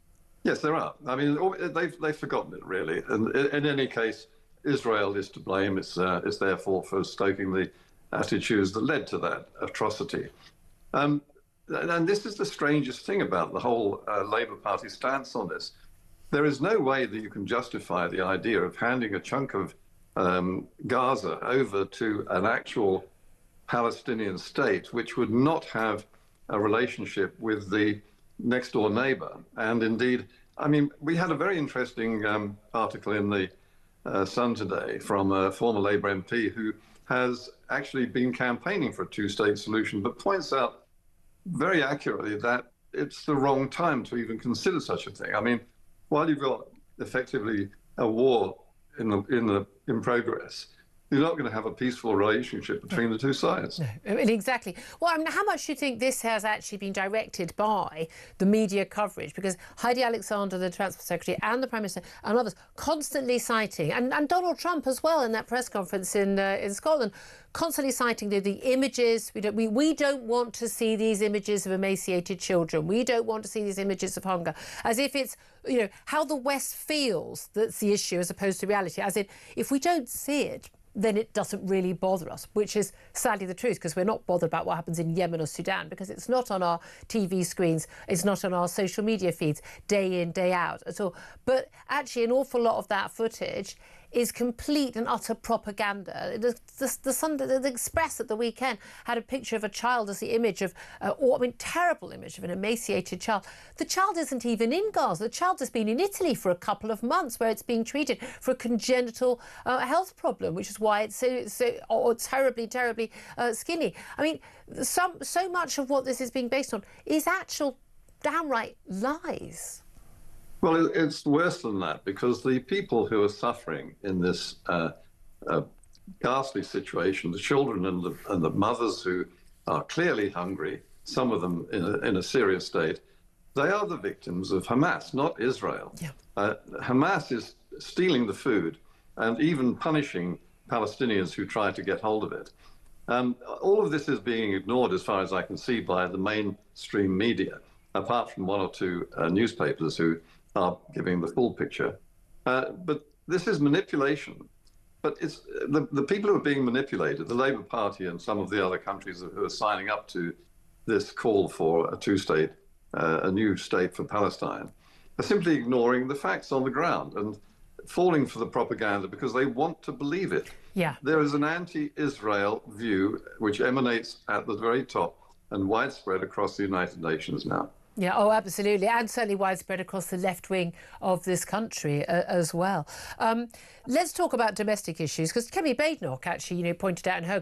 Yes, there are. I mean, they've forgotten it, really. And in any case, Israel is to blame. It's their fault for stoking the attitudes that led to that atrocity. And this is the strangest thing about the whole Labour Party stance on this. There is no way that you can justify the idea of handing a chunk of Gaza over to an actual Palestinian state, which would not have a relationship with the next door neighbour. And indeed, I mean, we had a very interesting article in the Sun today from a former Labour MP who has actually been campaigning for a two-state solution, but points out very accurately that it's the wrong time to even consider such a thing. I mean, while you've got effectively a war in progress, you're not going to have a peaceful relationship between the two sides. No, exactly. Well, I mean, how much do you think this has actually been directed by the media coverage? Because Heidi Alexander, the Transport Secretary, and the Prime Minister and others constantly citing, and Donald Trump as well in that press conference in Scotland, constantly citing the images. We don't want to see these images of emaciated children. We don't want to see these images of hunger. As if it's, how the West feels that's the issue as opposed to reality. As in, if we don't see it, then it doesn't really bother us, which is sadly the truth, because we're not bothered about what happens in Yemen or Sudan, because it's not on our TV screens, it's not on our social media feeds day in, day out at all. But actually an awful lot of that footage is complete and utter propaganda. The Express at the weekend had a picture of a child as the image of, terrible image of an emaciated child. The child isn't even in Gaza. The child has been in Italy for a couple of months where it's being treated for a congenital health problem, which is why it's so terribly skinny. I mean, so much of what this is being based on is actual downright lies. Well, it's worse than that, because the people who are suffering in this ghastly situation, the children and the mothers who are clearly hungry, some of them in a serious state, they are the victims of Hamas, not Israel. Yeah. Hamas is stealing the food and even punishing Palestinians who try to get hold of it. All of this is being ignored, as far as I can see, by the mainstream media, apart from one or two newspapers who are giving the full picture. But this is manipulation. But it's the people who are being manipulated, the Labour Party and some of the other countries who are signing up to this call for a two-state, a new state for Palestine, are simply ignoring the facts on the ground and falling for the propaganda because they want to believe it. Yeah. There is an anti-Israel view which emanates at the very top and widespread across the United Nations now. Yeah, oh, absolutely, and certainly widespread across the left wing of this country as well. Let's talk about domestic issues, because Kemi Badenoch actually, pointed out in her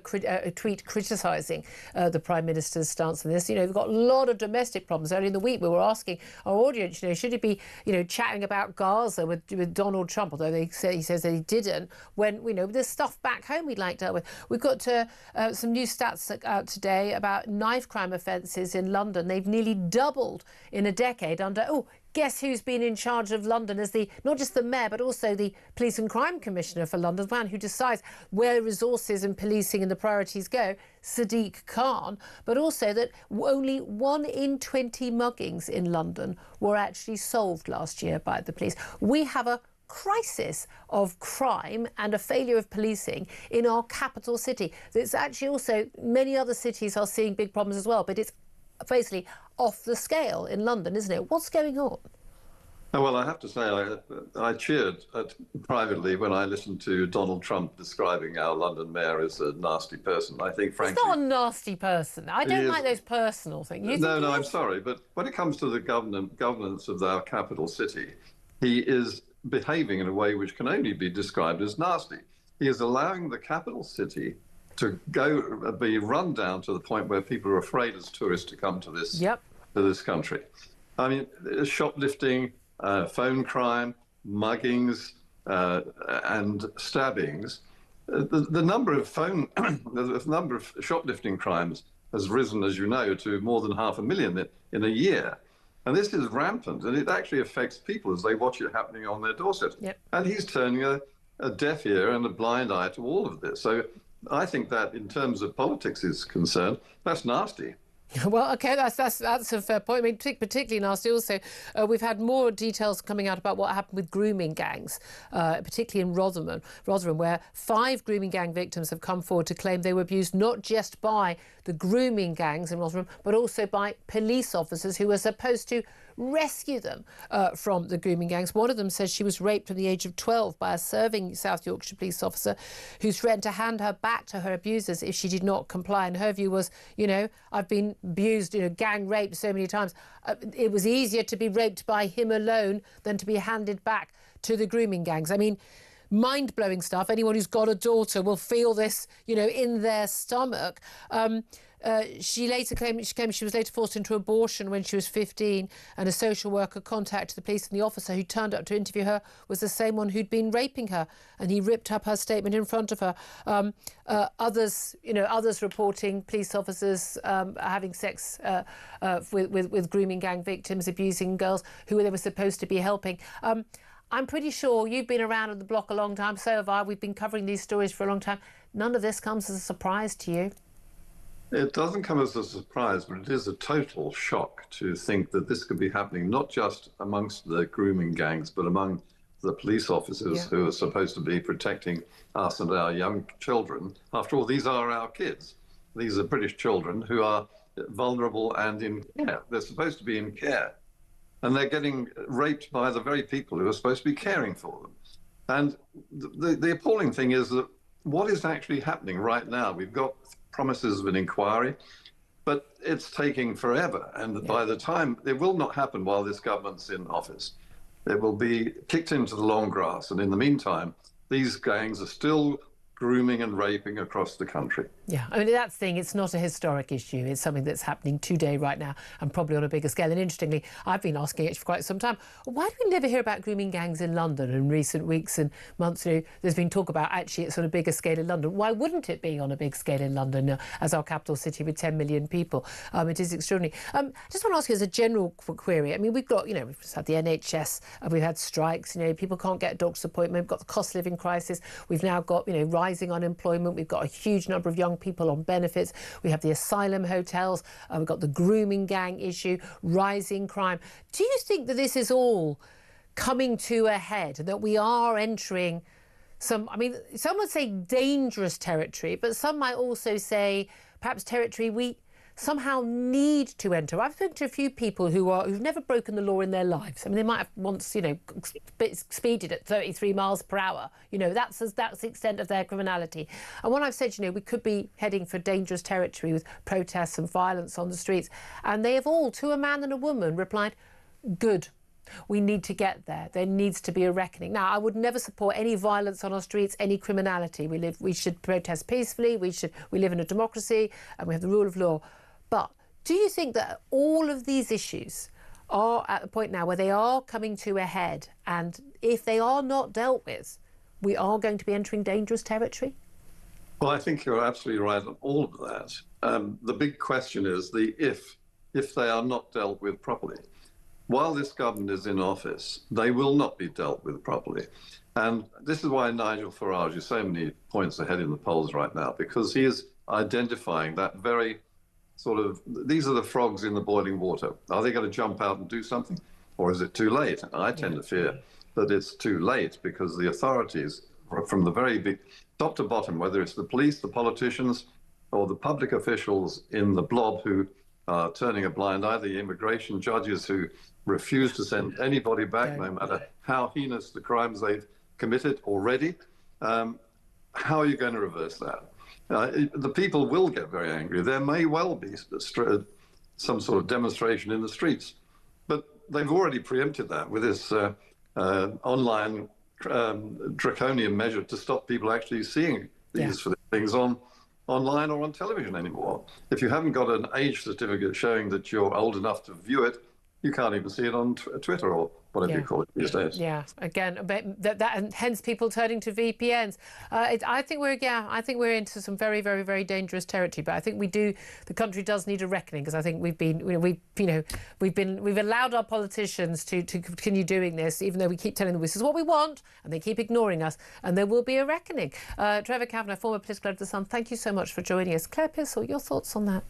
tweet criticising the Prime Minister's stance on this. We've got a lot of domestic problems. Earlier in the week, we were asking our audience, should he be, chatting about Gaza with Donald Trump, although he says that he didn't, when, there's stuff back home we'd like to deal with. We've got some new stats out today about knife crime offences in London. They've nearly doubled in a decade under, guess who's been in charge of London as not just the mayor, but also the Police and Crime Commissioner for London, the man who decides where resources and policing and the priorities go, Sadiq Khan, but also that only 1 in 20 muggings in London were actually solved last year by the police. We have a crisis of crime and a failure of policing in our capital city. It's actually also, many other cities are seeing big problems as well, but it's basically off the scale in London, isn't it? What's going on? Well, I have to say, I cheered privately when I listened to Donald Trump describing our London mayor as a nasty person. I think, frankly... He's not a nasty person. I don't like those personal things. No, I'm sorry. But when it comes to the governance of our capital city, he is behaving in a way which can only be described as nasty. He is allowing the capital city to be run down to the point where people are afraid as tourists to come to this country. I mean, shoplifting, phone crime, muggings, and stabbings. The number of shoplifting crimes has risen, as you know, to more than 500,000 in a year. And this is rampant, and it actually affects people as they watch it happening on their doorsteps. And he's turning a deaf ear and a blind eye to all of this. So I think that in terms of politics is concerned, that's nasty. Well, OK, that's a fair point. I mean, particularly nasty. Also, we've had more details coming out about what happened with grooming gangs, particularly in Rotherham, where 5 grooming gang victims have come forward to claim they were abused not just by the grooming gangs in Rotherham, but also by police officers who were supposed to rescue them from the grooming gangs. One of them says she was raped from the age of 12 by a serving South Yorkshire police officer who threatened to hand her back to her abusers if she did not comply. And her view was, I've been abused, gang raped so many times. It was easier to be raped by him alone than to be handed back to the grooming gangs. I mean, mind-blowing stuff. Anyone who's got a daughter will feel this, in their stomach. She later claimed she was later forced into abortion when she was 15, and a social worker contacted the police, and the officer who turned up to interview her was the same one who'd been raping her, and he ripped up her statement in front of her. Others reporting police officers having sex with grooming gang victims, abusing girls who they were supposed to be helping. I'm pretty sure you've been around the block a long time, so have I. We've been covering these stories for a long time. None of this comes as a surprise to you. It doesn't come as a surprise, but it is a total shock to think that this could be happening not just amongst the grooming gangs, but among the police officers who are supposed to be protecting us and our young children. After all, these are our kids. These are British children who are vulnerable and in care. They're supposed to be in care. And they're getting raped by the very people who are supposed to be caring for them. And the appalling thing is that what is actually happening right now? We've got promises of an inquiry, but it's taking forever. And by the time, it will not happen while this government's in office. It will be kicked into the long grass. And in the meantime, these gangs are still grooming and raping across the country. Yeah, I mean, that's the thing. It's not a historic issue. It's something that's happening today, right now, and probably on a bigger scale. And interestingly, I've been asking it for quite some time, why do we never hear about grooming gangs in London in recent weeks and months? There's been talk about actually it's on a bigger scale in London. Why wouldn't it be on a big scale in London as our capital city with 10 million people? It is extraordinary. I just want to ask you as a general query. I mean, we've got, we've just had the NHS, we've had strikes, people can't get a doctor's appointment, we've got the cost of living crisis, we've now got, rising unemployment, we've got a huge number of young people on benefits, we have the asylum hotels, we've got the grooming gang issue, rising crime. Do you think that this is all coming to a head, that we are entering some would say dangerous territory, but some might also say perhaps territory we somehow need to enter. I've spoken to a few people who've never broken the law in their lives. I mean, they might have once, speeded at 33 miles per hour. That's the extent of their criminality. And when I've said, we could be heading for dangerous territory with protests and violence on the streets, and they have all, to a man and a woman, replied, good. We need to get there. There needs to be a reckoning. Now, I would never support any violence on our streets, any criminality. We should protest peacefully. We live in a democracy and we have the rule of law. But do you think that all of these issues are at the point now where they are coming to a head, and if they are not dealt with, we are going to be entering dangerous territory? Well, I think you're absolutely right on all of that. The big question is if they are not dealt with properly. While this government is in office, they will not be dealt with properly. And this is why Nigel Farage is so many points ahead in the polls right now, because he is identifying that very sort of, these are the frogs in the boiling water. Are they going to jump out and do something? Or is it too late? I tend to fear that it's too late, because the authorities, from the very big top to bottom, whether it's the police, the politicians, or the public officials in the blob who are turning a blind eye, the immigration judges who refuse to send anybody back, no matter how heinous the crimes they've committed already. How are you going to reverse that? The people will get very angry. There may well be some sort of demonstration in the streets, but they've already preempted that with this online draconian measure to stop people actually seeing these things online or on television anymore. If you haven't got an age certificate showing that you're old enough to view it, you can't even see it on Twitter or whatever you call it these days. Yeah, again, and hence people turning to VPNs. I think we're into some very, very, very dangerous territory. But I think the country does need a reckoning, because I think we've allowed our politicians to continue doing this, even though we keep telling them this is what we want, and they keep ignoring us. And there will be a reckoning. Trevor Kavanagh, former political editor of The Sun, thank you so much for joining us. Claire Pissell, your thoughts on that?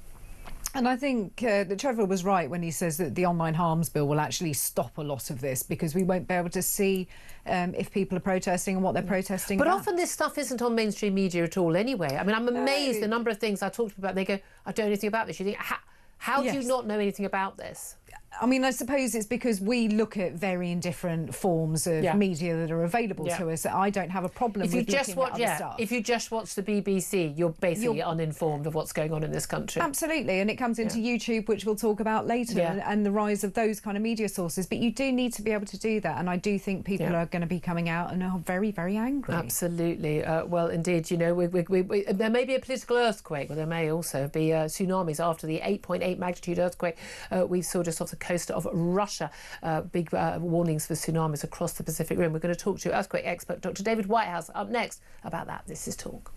And I think that Trevor was right when he says that the online harms bill will actually stop a lot of this, because we won't be able to see if people are protesting and what they're protesting But about. often this stuff isn't on mainstream media at all anyway. I mean, I'm amazed the number of things I talked about. They go, I don't know anything about this. You think, how do you not know anything about this? I mean, I suppose it's because we look at varying different forms of media that are available to us. I don't have a problem with looking at other stuff. If you just watch the BBC, you're basically uninformed of what's going on in this country. Absolutely, and it comes into YouTube, which we'll talk about later, and the rise of those kind of media sources. But you do need to be able to do that, and I do think people are going to be coming out and are very, very angry. Absolutely. Well, indeed, there may be a political earthquake, but there may also be tsunamis after the 8.8 magnitude earthquake we saw just off the coast of Russia. Big warnings for tsunamis across the Pacific Rim. We're going to talk to earthquake expert Dr. David Whitehouse up next about that. This is Talk.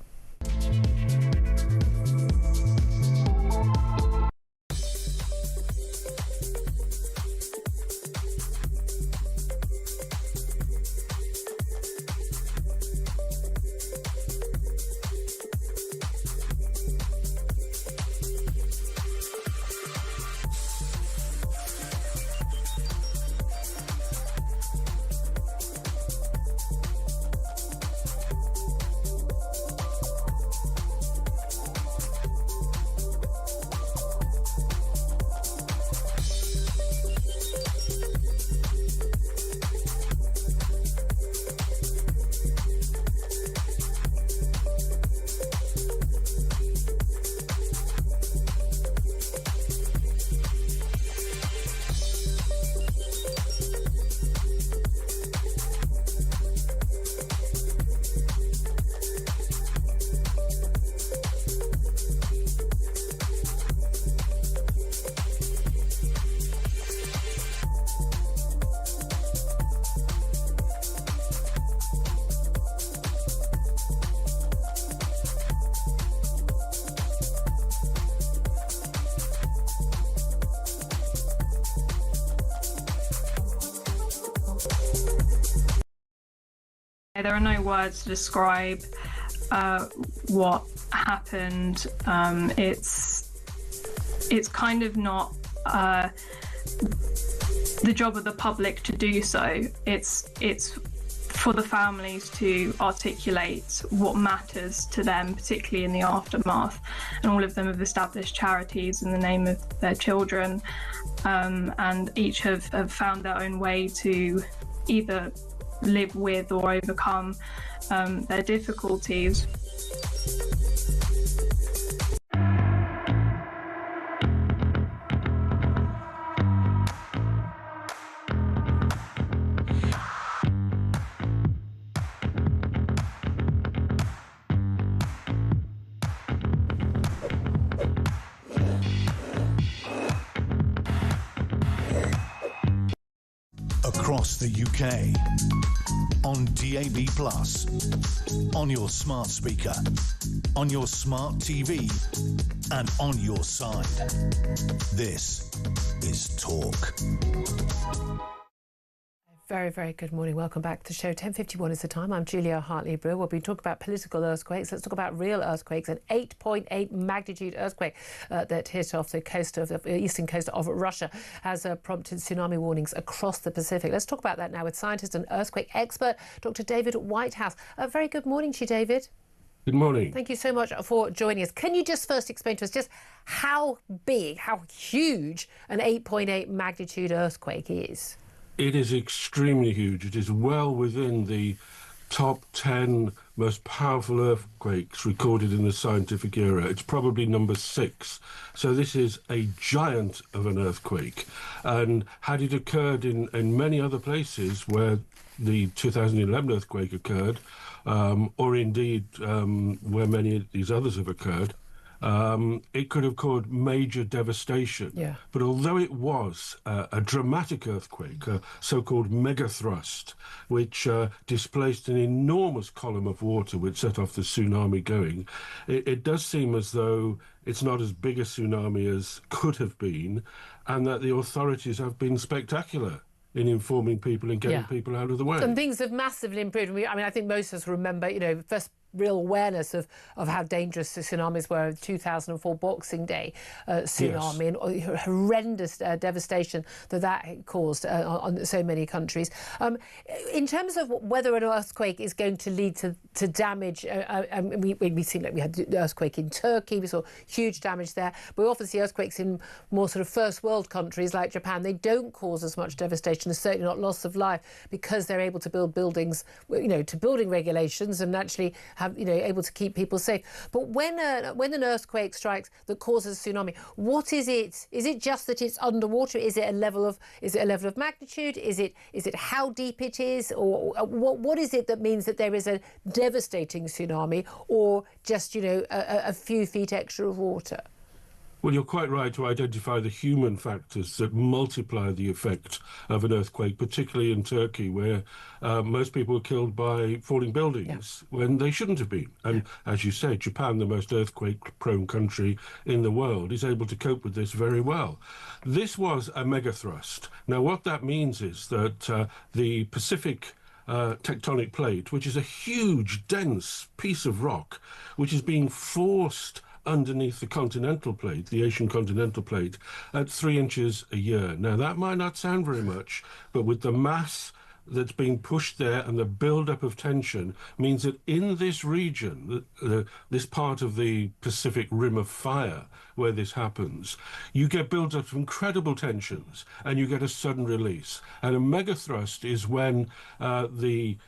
There are no words to describe what happened. It's kind of not the job of the public to do so. It's for the families to articulate what matters to them, particularly in the aftermath. And all of them have established charities in the name of their children, and each have found their own way to either live with or overcome their difficulties. Across the UK, on DAB+, on your smart speaker, on your smart TV, and on your side. This is Talk. Very, very good morning. Welcome back to the show. 10:51 is the time. I'm Julia Hartley-Brewer. We'll be talking about political earthquakes. Let's talk about real earthquakes. An 8.8 magnitude earthquake that hit off the coast of the eastern coast of Russia has prompted tsunami warnings across the Pacific. Let's talk about that now with scientist and earthquake expert, Dr. David Whitehouse. A very good morning to you, David. Good morning. Thank you so much for joining us. Can you just first explain to us just how big, how huge an 8.8 magnitude earthquake is? It is extremely huge. It is well within the top 10 most powerful earthquakes recorded in the scientific era. It's probably number 6. So this is a giant of an earthquake. And had it occurred in many other places where the 2011 earthquake occurred, or indeed where many of these others have occurred, it could have caused major devastation. Yeah. But although it was a dramatic earthquake, a so-called megathrust, which displaced an enormous column of water which set off the tsunami going, it does seem as though it's not as big a tsunami as could have been, and that the authorities have been spectacular in informing people and getting people out of the way. And things have massively improved. I think most of us remember, first real awareness of how dangerous the tsunamis were. 2004 Boxing Day tsunami, and horrendous devastation that caused on so many countries. In terms of whether an earthquake is going to lead to damage, we seem like we had the earthquake in Turkey, we saw huge damage there. But we often see earthquakes in more sort of first world countries like Japan. They don't cause as much devastation, and certainly not loss of life, because they're able to build buildings, to building regulations and actually have, able to keep people safe. But when an earthquake strikes that causes a tsunami, what is it? Is it just that it's underwater? Is it a level of magnitude? Is it how deep it is? Or what is it that means that there is a devastating tsunami, or just, a few feet extra of water? Well, you're quite right to identify the human factors that multiply the effect of an earthquake, particularly in Turkey, where most people were killed by falling buildings when they shouldn't have been. And as you say, Japan, the most earthquake-prone country in the world, is able to cope with this very well. This was a megathrust. Now, what that means is that the Pacific tectonic plate, which is a huge, dense piece of rock, which is being forced underneath the continental plate, the Asian continental plate, at 3 inches a year. Now, that might not sound very much, but with the mass that's being pushed there and the build-up of tension means that in this region, this part of the Pacific Rim of Fire where this happens, you get build-up of incredible tensions and you get a sudden release. And a megathrust is when the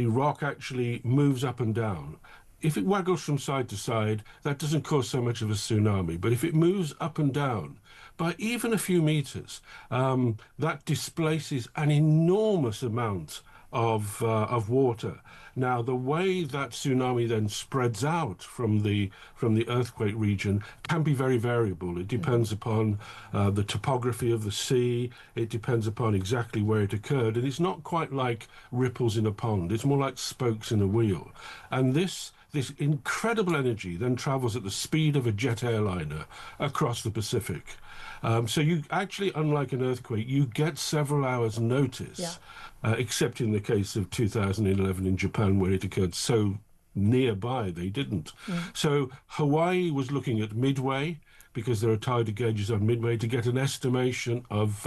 rock actually moves up and down. If it waggles from side to side, that doesn't cause so much of a tsunami. But if it moves up and down by even a few meters, that displaces an enormous amount of water. Now, the way that tsunami then spreads out from the earthquake region can be very variable. It depends upon the topography of the sea. It depends upon exactly where it occurred. And it's not quite like ripples in a pond. It's more like spokes in a wheel. And this incredible energy then travels at the speed of a jet airliner across the Pacific. So you actually, unlike an earthquake, you get several hours notice, except in the case of 2011 in Japan, where it occurred so nearby they didn't. So Hawaii was looking at midway, because there are tidal gauges on Midway, to get an estimation of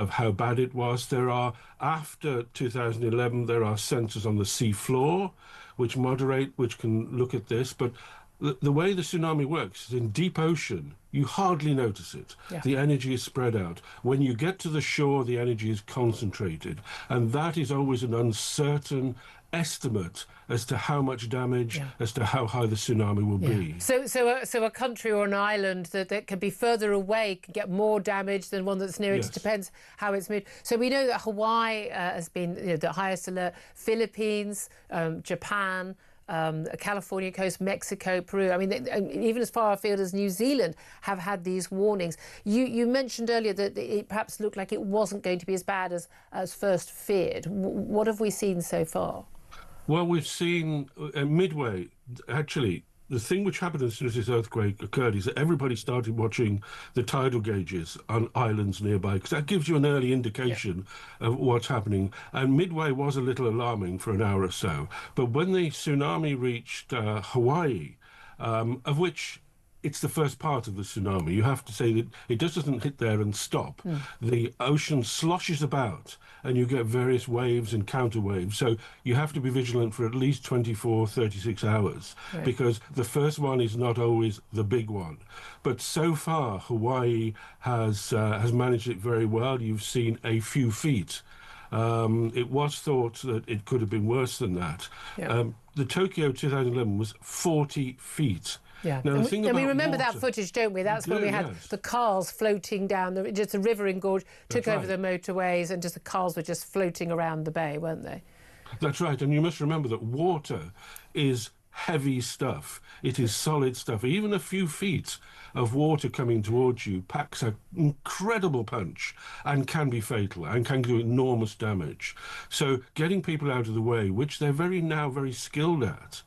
how bad it was. There are, after 2011, there are sensors on the sea floor which can look at this, but the way the tsunami works is in deep ocean, you hardly notice it. Yeah. The energy is spread out. When you get to the shore, the energy is concentrated, and that is always an uncertain estimate as to how much damage, as to how high the tsunami will be. So a country or an island that can be further away can get more damage than one that's near. It just depends how it's moved. So we know that Hawaii has been the highest alert, Philippines, Japan, California coast, Mexico, Peru. I mean, even as far afield as New Zealand have had these warnings. You mentioned earlier that it perhaps looked like it wasn't going to be as bad as first feared. What have we seen so far? Well, we've seen Midway, actually, the thing which happened as soon as this earthquake occurred is that everybody started watching the tidal gauges on islands nearby, because that gives you an early indication of what's happening. And Midway was a little alarming for an hour or so. But when the tsunami reached Hawaii, of which it's the first part of the tsunami, you have to say that it just doesn't hit there and stop. The ocean sloshes about, and you get various waves and counter waves. So you have to be vigilant for at least 24, 36 hours, because the first one is not always the big one. But so far, Hawaii has managed it very well. You've seen a few feet. It was thought that it could have been worse than that. The Tokyo 2011 was 40 feet. Yeah, now, and we remember that footage, don't we? That's when we had the cars floating down, just the river in gorge took over the motorways, and just the cars were just floating around the bay, weren't they? That's right, and you must remember that water is heavy stuff. It is solid stuff. Even a few feet of water coming towards you packs an incredible punch and can be fatal and can do enormous damage. So getting people out of the way, which they're very skilled at,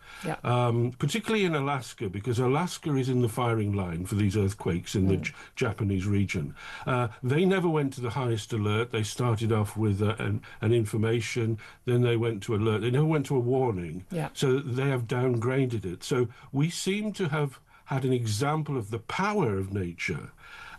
particularly in Alaska, because Alaska is in the firing line for these earthquakes in the Japanese region. They never went to the highest alert. They started off with an information, then they went to alert. They never went to a warning. So they have downgraded it. So we seem to have had an example of the power of nature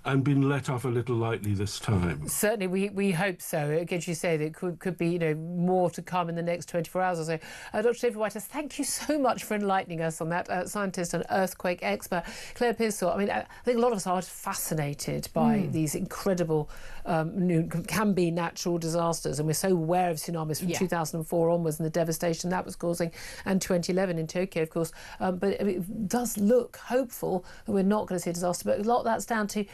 and been let off a little lightly this time. Certainly, we hope so. Again, you say that could be more to come in the next 24 hours or so. Dr. David Whitehouse, thank you so much for enlightening us on that. Scientist and earthquake expert. Claire Pearsall, I mean, I think a lot of us are fascinated by these incredible, can be natural disasters, and we're so aware of tsunamis from 2004 onwards and the devastation that was causing, and 2011 in Tokyo, of course. But it does look hopeful that we're not going to see a disaster, but a lot of that's down to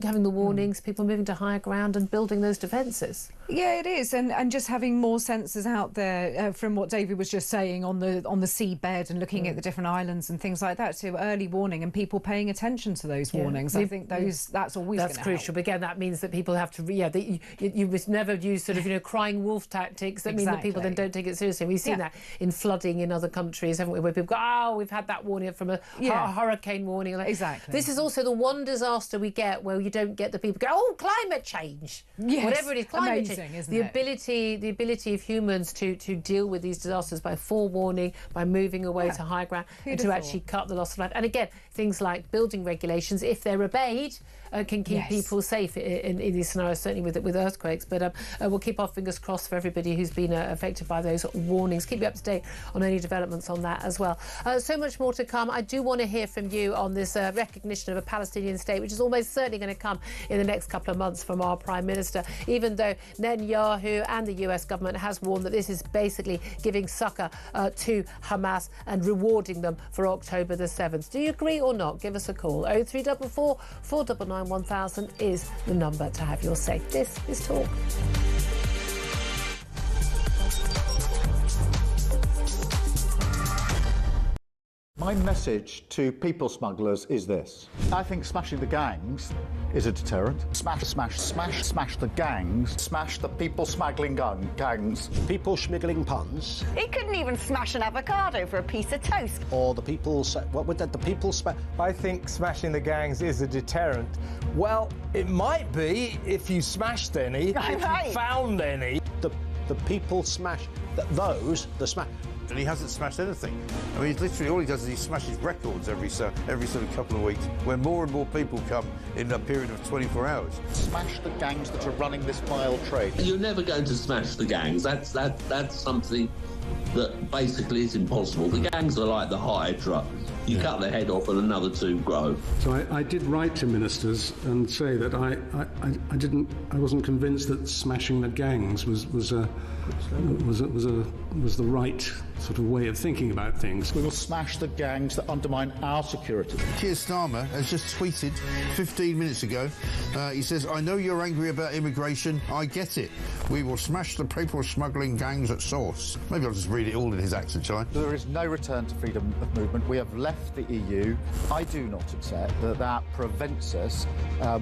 having the warnings, people moving to higher ground and building those defences. Yeah, it is, and just having more sensors out there, from what David was just saying on the seabed and looking at the different islands and things like that, to early warning and people paying attention to those warnings. I think that's always that's crucial. But again, that means that people have to you must never use sort of crying wolf tactics that mean that people then don't take it seriously. We've seen that in flooding in other countries, haven't we, where people go, we've had that warning from a hurricane warning. Exactly. This is also the one disaster we get where you don't get the people go, climate change, whatever it is, climate change. Isn't the ability of humans to deal with these disasters by forewarning, by moving away to high ground, and to actually cut the loss of life. And again, things like building regulations, if they're obeyed, can keep people safe in these scenarios, certainly with earthquakes. But we'll keep our fingers crossed for everybody who's been affected by those warnings. Keep you up to date on any developments on that as well. So much more to come. I do want to hear from you on this recognition of a Palestinian state, which is almost certainly going to come in the next couple of months from our Prime Minister, even though Netanyahu and the US government has warned that this is basically giving succor to Hamas and rewarding them for October the 7th. Do you agree or not? Give us a call. 0344 499 1000 is the number to have your say. This is Talk. My message to people smugglers is this. I think smashing the gangs is a deterrent. Smash the gangs. Smash the people smuggling gangs. People smuggling puns. He couldn't even smash an avocado for a piece of toast. Or the people... What would that... The people... I think smashing the gangs is a deterrent. Well, it might be if you smashed any, if you found any. The people smash... The and he hasn't smashed anything. I mean, literally all he does is he smashes records every sort of couple of weeks, when more and more people come in a period of 24 hours. Smash the gangs that are running this vile trade. You're never going to smash the gangs. That's something that basically is impossible. The gangs are like the Hydra. You cut the head off and another two grow. So I did write to ministers and say that I wasn't convinced that smashing the gangs was the right sort of way of thinking about things. We will smash the gangs that undermine our security. Keir Starmer has just tweeted 15 minutes ago. He says, "I know you're angry about immigration. I get it. We will smash the people smuggling gangs at source." Maybe I'll just read it all in his accent, shall I? There is no return to freedom of movement. We have left the EU. I do not accept that prevents us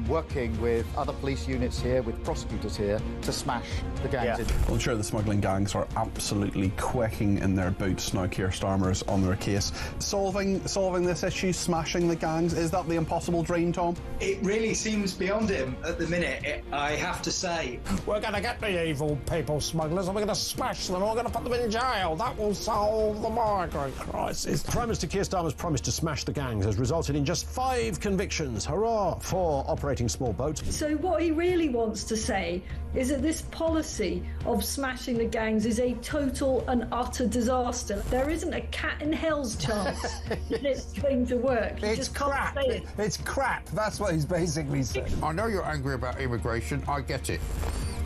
working with other police units here, with prosecutors here, to smash the gangs. Well, I'm sure the smuggling gangs are absolutely quaking in their boots now. Keir Starmer's on their case. Solving this issue, smashing the gangs, is that the impossible dream, Tom? It really seems beyond him at the minute, I have to say. We're going to get the evil people smugglers and we're going to smash them and we're going to put them in jail. That will solve the migrant crisis. Prime Minister Keir Starmer's promise to smash the gangs has resulted in just 5 convictions. Hurrah for operating small boats. So what he really wants to say is that this policy of smashing the gangs is a total and utter disaster. There isn't a cat in hell's chance that it's going to work. It's crap. It's crap. That's what he's basically saying. I know you're angry about immigration. I get it.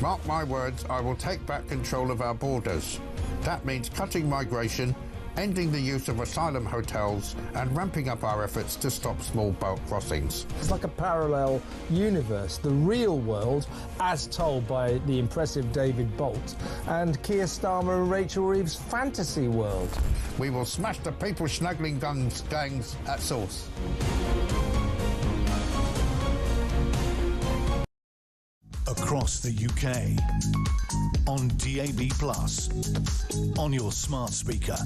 Mark my words, I will take back control of our borders. That means cutting migration, ending the use of asylum hotels, and ramping up our efforts to stop small boat crossings. It's like a parallel universe, the real world, as told by the impressive David Bolt, and Keir Starmer and Rachel Reeves' fantasy world. We will smash the people smuggling gangs at source. Across the UK, on DAB+, on your smart speaker,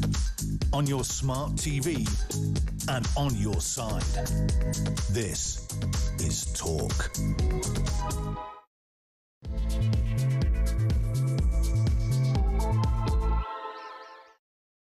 on your smart TV, and on your side. This is Talk.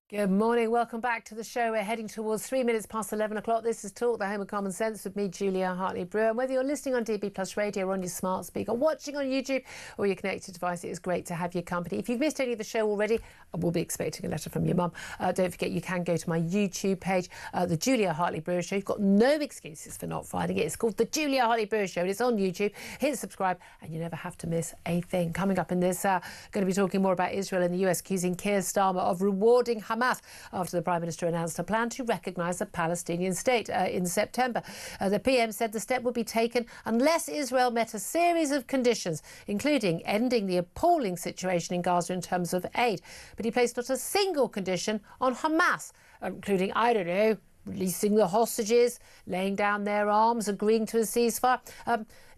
Good morning, welcome back to the show. We're heading towards 3 minutes past 11 o'clock. This is Talk, the home of common sense, with me, Julia Hartley-Brewer. And whether you're listening on DB Plus Radio or on your smart speaker, watching on YouTube or your connected device, it is great to have your company. If you've missed any of the show already, I will be expecting a letter from your mum. Don't forget, you can go to my YouTube page, the Julia Hartley-Brewer Show. You've got no excuses for not finding it. It's called the Julia Hartley-Brewer Show. It's on YouTube. Hit subscribe and you never have to miss a thing. Coming up in this, going to be talking more about Israel and the US accusing Keir Starmer of rewarding Hamas after the Prime Minister announced a plan to recognise a Palestinian state in September. The PM said the step would be taken unless Israel met a series of conditions, including ending the appalling situation in Gaza in terms of aid. But he placed not a single condition on Hamas, including, I don't know, releasing the hostages, laying down their arms, agreeing to a ceasefire.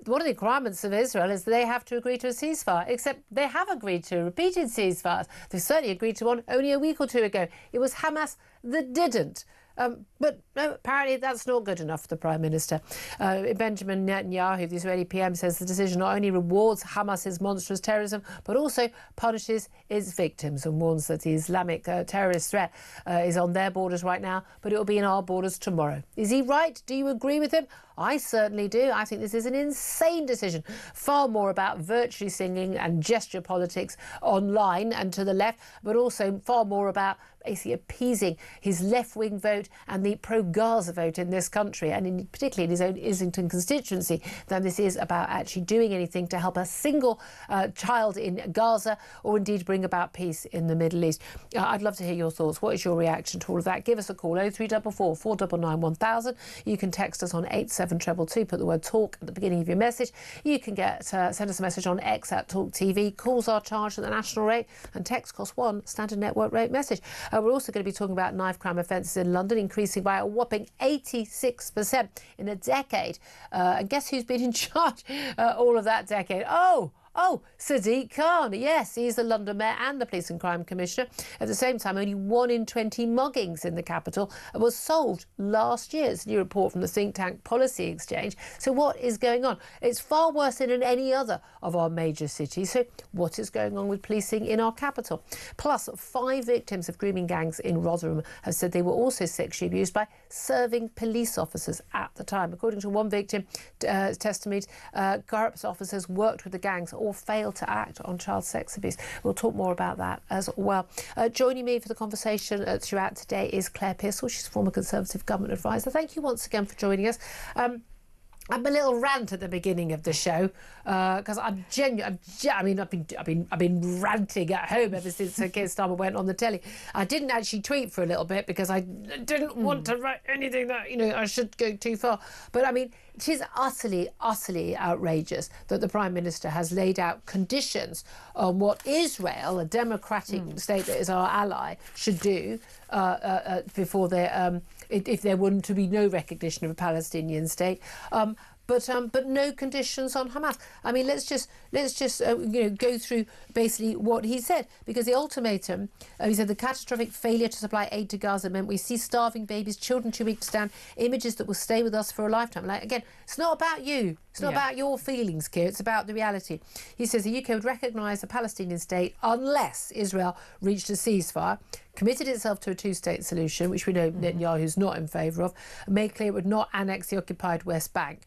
One of the requirements of Israel is that they have to agree to a ceasefire, except they have agreed to repeated ceasefires. They certainly agreed to one only a week or two ago. It was Hamas that didn't. But no, apparently that's not good enough for the Prime Minister. Benjamin Netanyahu, the Israeli PM, says the decision not only rewards Hamas's monstrous terrorism, but also punishes its victims, and warns that the Islamic terrorist threat is on their borders right now, but it will be in our borders tomorrow. Is he right? Do you agree with him? I certainly do. I think this is an insane decision. Far more about virtue singing and gesture politics online and to the left, but also far more about basically appeasing his left-wing vote and the pro-Gaza vote in this country, and particularly in his own Islington constituency, than this is about actually doing anything to help a single child in Gaza or indeed bring about peace in the Middle East. I'd love to hear your thoughts. What is your reaction to all of that? Give us a call, 0344 499 1000. You can text us on 87222, put the word talk at the beginning of your message. You can send us a message on X at talkTV. Calls are charged at the national rate and text costs £1 standard network rate message. We're also going to be talking about knife crime offences in London, increasing by a whopping 86% in a decade. And guess who's been in charge all of that decade? Oh, Oh, Sadiq Khan, yes, he's the London Mayor and the Police and Crime Commissioner. At the same time, only 1 in 20 muggings in the capital was solved last year. It's a new report from the think tank Policy Exchange. So what is going on? It's far worse than in any other of our major cities. So what is going on with policing in our capital? Plus, 5 victims of grooming gangs in Rotherham have said they were also sexually abused by serving police officers at the time. According to one victim testimony, corrupt officers worked with the gangs or failed to act on child sex abuse. We'll talk more about that as well. Joining me for the conversation throughout today is Claire Pearsall. She's former Conservative government advisor. Thank you once again for joining us. I'm a little rant at the beginning of the show because I'm genuine. I mean, I've been ranting at home ever since Keir Starmer went on the telly. I didn't actually tweet for a little bit because I didn't want to write anything that I should go too far. But I mean, it is utterly outrageous that the Prime Minister has laid out conditions on what Israel, a democratic state that is our ally, should do before they. If there were to be no recognition of a Palestinian state, but no conditions on Hamas. I mean, let's just go through basically what he said, because the ultimatum, he said the catastrophic failure to supply aid to Gaza meant we see starving babies, children too weak to stand, images that will stay with us for a lifetime. Like, again, it's not about you. It's not about your feelings, Keir. It's about the reality. He says the UK would recognise a Palestinian state unless Israel reached a ceasefire, committed itself to a two-state solution, which we know Netanyahu's not in favour of, and made clear it would not annex the occupied West Bank.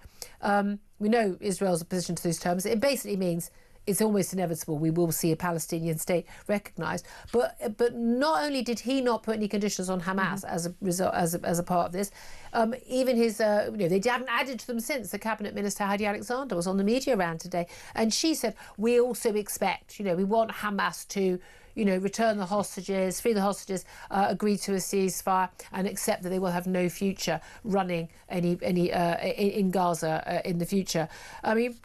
We know Israel's opposition to those terms. It basically means it's almost inevitable we will see a Palestinian state recognised. But not only did he not put any conditions on Hamas as a result, as a part of this, even his they haven't added to them since. The Cabinet Minister Heidi Alexander was on the media round today, and she said we also expect, we want Hamas to return the hostages, free the hostages, agree to a ceasefire, and accept that they will have no future running any in Gaza in the future. I mean,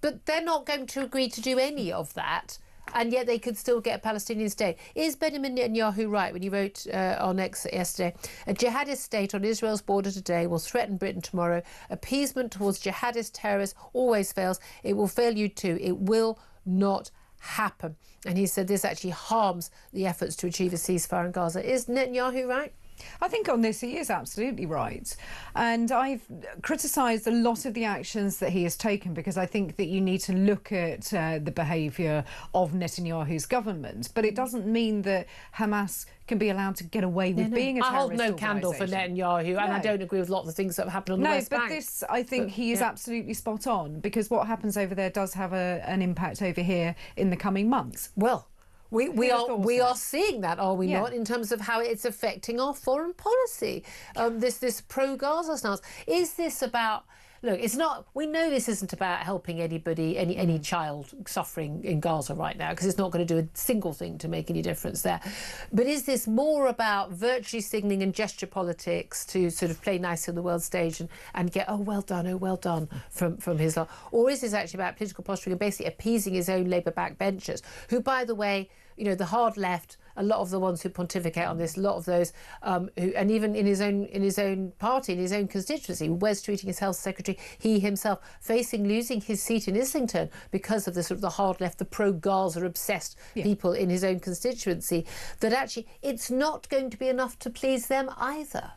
but they're not going to agree to do any of that, and yet they could still get a Palestinian state. Is Benjamin Netanyahu right when he wrote on X yesterday, a jihadist state on Israel's border today will threaten Britain tomorrow. Appeasement towards jihadist terrorists always fails. It will fail you too. It will not happen. And he said this actually harms the efforts to achieve a ceasefire in Gaza. Is Netanyahu right? I think on this he is absolutely right. And I've criticised a lot of the actions that he has taken because I think that you need to look at the behaviour of Netanyahu's government. But it doesn't mean that Hamas can be allowed to get away with being a terrorist organisation. I hold no candle for Netanyahu, and I don't agree with a lot of the things that have happened on the West Bank. No, but this, I think he is absolutely spot on, because what happens over there does have an impact over here in the coming months. Well, we are seeing that, are we not, in terms of how it's affecting our foreign policy? This pro-Gaza stance. Is this about... Look, it's not. We know this isn't about helping anybody, any child suffering in Gaza right now, because it's not going to do a single thing to make any difference there. But is this more about virtue signalling and gesture politics to sort of play nice on the world stage and get oh well done from his lot, or is this actually about political posturing and basically appeasing his own Labour backbenchers, who, by the way, the hard left, a lot of the ones who pontificate on this, a lot of those who, and even in his own party, in his own constituency, Wes tweeting his health secretary, he himself facing losing his seat in Islington because of the sort of the hard left, the pro-Gaza obsessed people in his own constituency, that actually it's not going to be enough to please them either.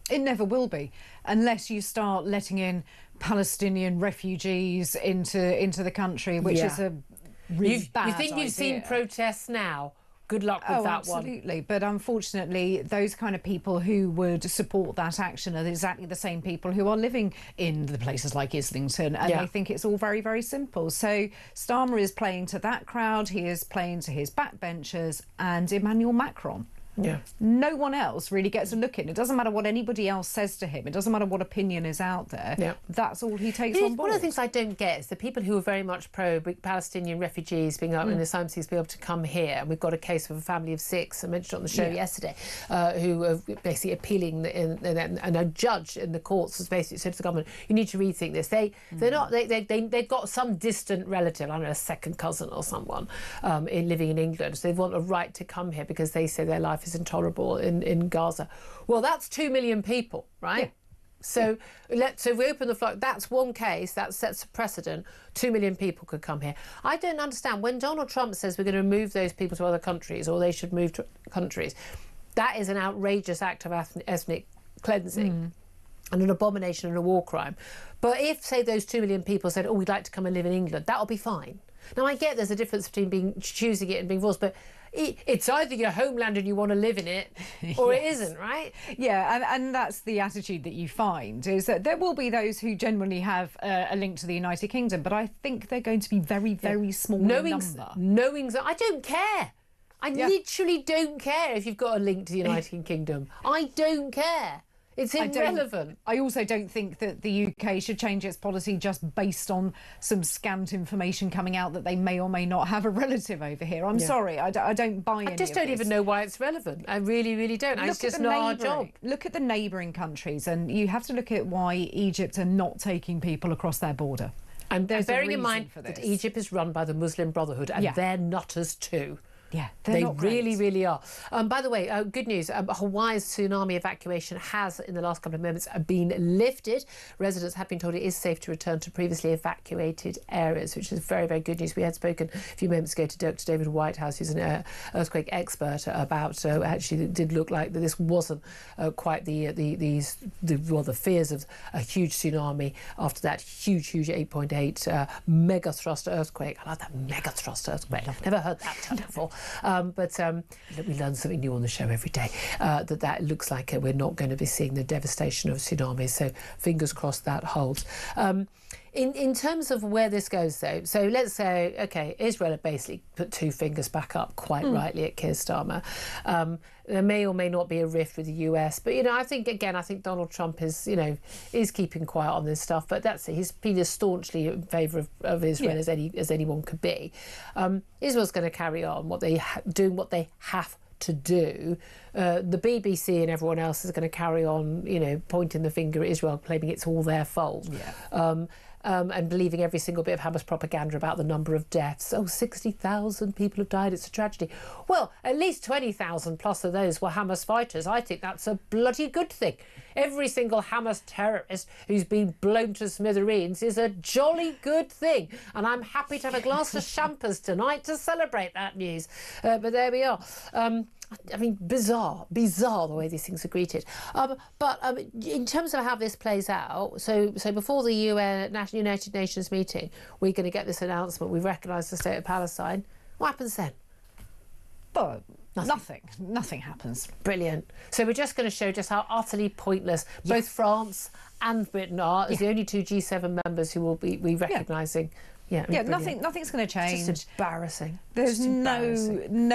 It never will be, unless you start letting in Palestinian refugees into the country, which is a really bad idea. You think you've seen protests now? Good luck with that one. Absolutely. But unfortunately, those kind of people who would support that action are exactly the same people who are living in the places like Islington, and they think it's all very, very simple. So Starmer is playing to that crowd, he is playing to his backbenchers and Emmanuel Macron. Yeah. No one else really gets a look in. It doesn't matter what anybody else says to him. It doesn't matter what opinion is out there. Yeah. That's all he takes on board. One of the things I don't get is the people who are very much pro-Palestinian refugees being able, and asylum seekers being able to come here. And we've got a case of a family of 6, I mentioned on the show yesterday, who are basically appealing, and a judge in the courts has basically said to the government, you need to rethink this. They've got some distant relative, I don't know, a second cousin or someone living in England. So they want a right to come here because they say their life is intolerable in Gaza. Well, that's 2 million people, right? So if we open the floodgates, that's one case, that sets a precedent. 2 million people could come here. I don't understand, when Donald Trump says we're going to move those people to other countries, or they should move to countries, that is an outrageous act of ethnic cleansing and an abomination and a war crime. But if, say, those 2 million people said, oh, we'd like to come and live in England, that'll be fine. Now, I get there's a difference between choosing it and being forced, but it's either your homeland and you want to live in it, or it isn't, right? Yeah, and that's the attitude that you find, is that there will be those who genuinely have a link to the United Kingdom, but I think they're going to be very, very small number. Knowing that, I don't care. I literally don't care if you've got a link to the United Kingdom. I don't care. It's irrelevant. I also don't think that the UK should change its policy just based on some scant information coming out that they may or may not have a relative over here. I'm sorry, I don't buy any of this. I just don't even know why it's relevant. I really, really don't. It's just not our job. Look at the neighbouring countries, and you have to look at why Egypt are not taking people across their border. And bearing in mind that Egypt is run by the Muslim Brotherhood, and they're nutters too. Yeah, they really, really are. By the way, good news. Hawaii's tsunami evacuation has, in the last couple of moments, been lifted. Residents have been told it is safe to return to previously evacuated areas, which is very, very good news. We had spoken a few moments ago to Dr. David Whitehouse, who's an earthquake expert, about actually it did look like that this wasn't quite the fears of a huge tsunami after that huge 8.8 mega thrust earthquake. I like that mega thrust earthquake. Never heard that term before. But we learn something new on the show every day. That looks like we're not going to be seeing the devastation of tsunamis. So fingers crossed that holds. In terms of where this goes, though, so let's say, OK, Israel have basically put two fingers back up quite rightly at Keir Starmer. There may or may not be a rift with the US, but I think Donald Trump is keeping quiet on this stuff. But that's it. He's been as staunchly in favour of Israel as anyone could be. Israel's going to carry on doing what they have to do. The BBC and everyone else is going to carry on, pointing the finger at Israel, claiming it's all their fault. And believing every single bit of Hamas propaganda about the number of deaths. 60,000 people have died. It's a tragedy. Well, at least 20,000 plus of those were Hamas fighters. I think that's a bloody good thing. Every single Hamas terrorist who's been blown to smithereens is a jolly good thing. And I'm happy to have a glass of champers tonight to celebrate that news. But there we are. Bizarre the way these things are greeted. But in terms of how this plays out, so before the United Nations meeting, we're going to get this announcement. We've recognised the state of Palestine. What happens then? But nothing happens. Brilliant. So we're just going to show just how utterly pointless both France and Britain are as the only two G7 members who will be recognising. Nothing's going to change. Just embarrassing. There's no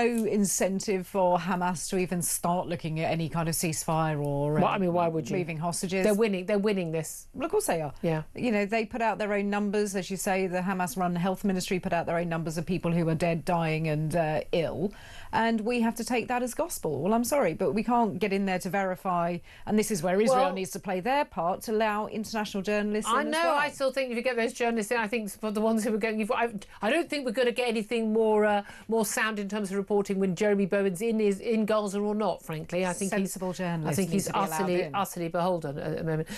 incentive for Hamas to even start looking at any kind of ceasefire or why would you? Moving hostages. They're winning this. Well, of course they are. Yeah. They put out their own numbers, as you say. The Hamas-run health ministry put out their own numbers of people who are dead, dying, and ill, and we have to take that as gospel. Well, I'm sorry, but we can't get in there to verify. And this is where Israel needs to play their part to allow international journalists. I know. I still think if you get those journalists in, I think for the ones who are going, I don't think we're going to get anything more sound in terms of reporting when Jeremy Bowen's in Gaza or not. Frankly, I think sensible journalists. I think he's utterly beholden at the moment.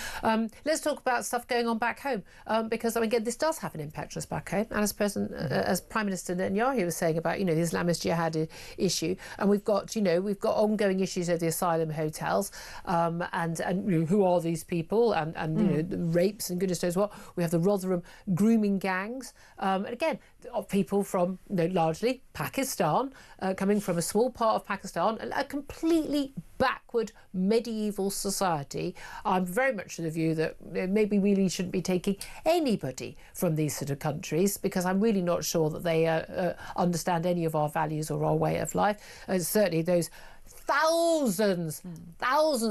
Let's talk about stuff going on back home, because again, this does have an impact on us back home. And as Prime Minister Netanyahu was saying about the Islamist jihad issue, and we've got ongoing issues of the asylum hotels, and who are these people, and rapes and goodness knows what. We have the Rotherham grooming gangs. And again, people from largely Pakistan, coming from a small part of Pakistan, a completely backward medieval society. I'm very much of the view that maybe we really shouldn't be taking anybody from these sort of countries, because I'm really not sure that they understand any of our values or our way of life. And certainly those thousands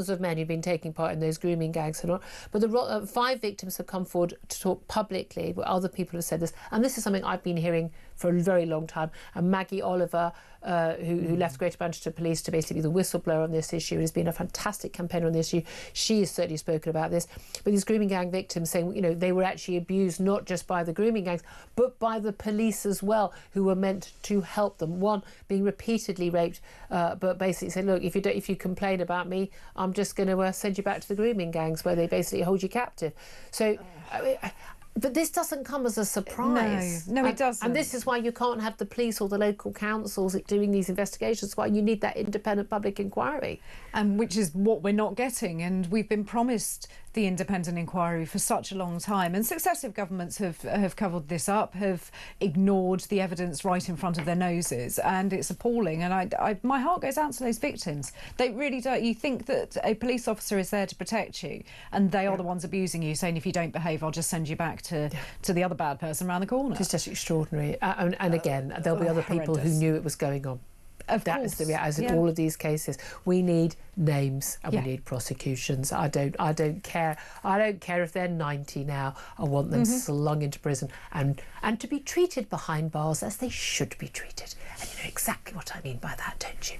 of men who've been taking part in those grooming gangs and all. But the 5 victims have come forward to talk publicly, where other people have said this, and this is something I've been hearing for a very long time. And Maggie Oliver, who left Greater Manchester Police to basically be the whistleblower on this issue, and has been a fantastic campaigner on the issue. She has certainly spoken about this. But these grooming gang victims saying, they were actually abused not just by the grooming gangs, but by the police as well, who were meant to help them. One being repeatedly raped, but basically saying, look, if you complain about me, I'm just going to send you back to the grooming gangs where they basically hold you captive. So. But this doesn't come as a surprise. No, it doesn't. And this is why you can't have the police or the local councils doing these investigations. Why you need that independent public inquiry. Which is what we're not getting. And we've been promised the independent inquiry for such a long time. And successive governments have covered this up, have ignored the evidence right in front of their noses. And it's appalling. And my heart goes out to those victims. They really do. You think that a police officer is there to protect you, and they are the ones abusing you, saying, if you don't behave, I'll just send you back to the other bad person around the corner. It's just extraordinary. And again, there'll be other people who knew it was going on. That is the reality. As in all of these cases, we need names and we need prosecutions. I don't care. I don't care if they're 90 now. I want them slung into prison and to be treated behind bars as they should be treated. And you know exactly what I mean by that, don't you?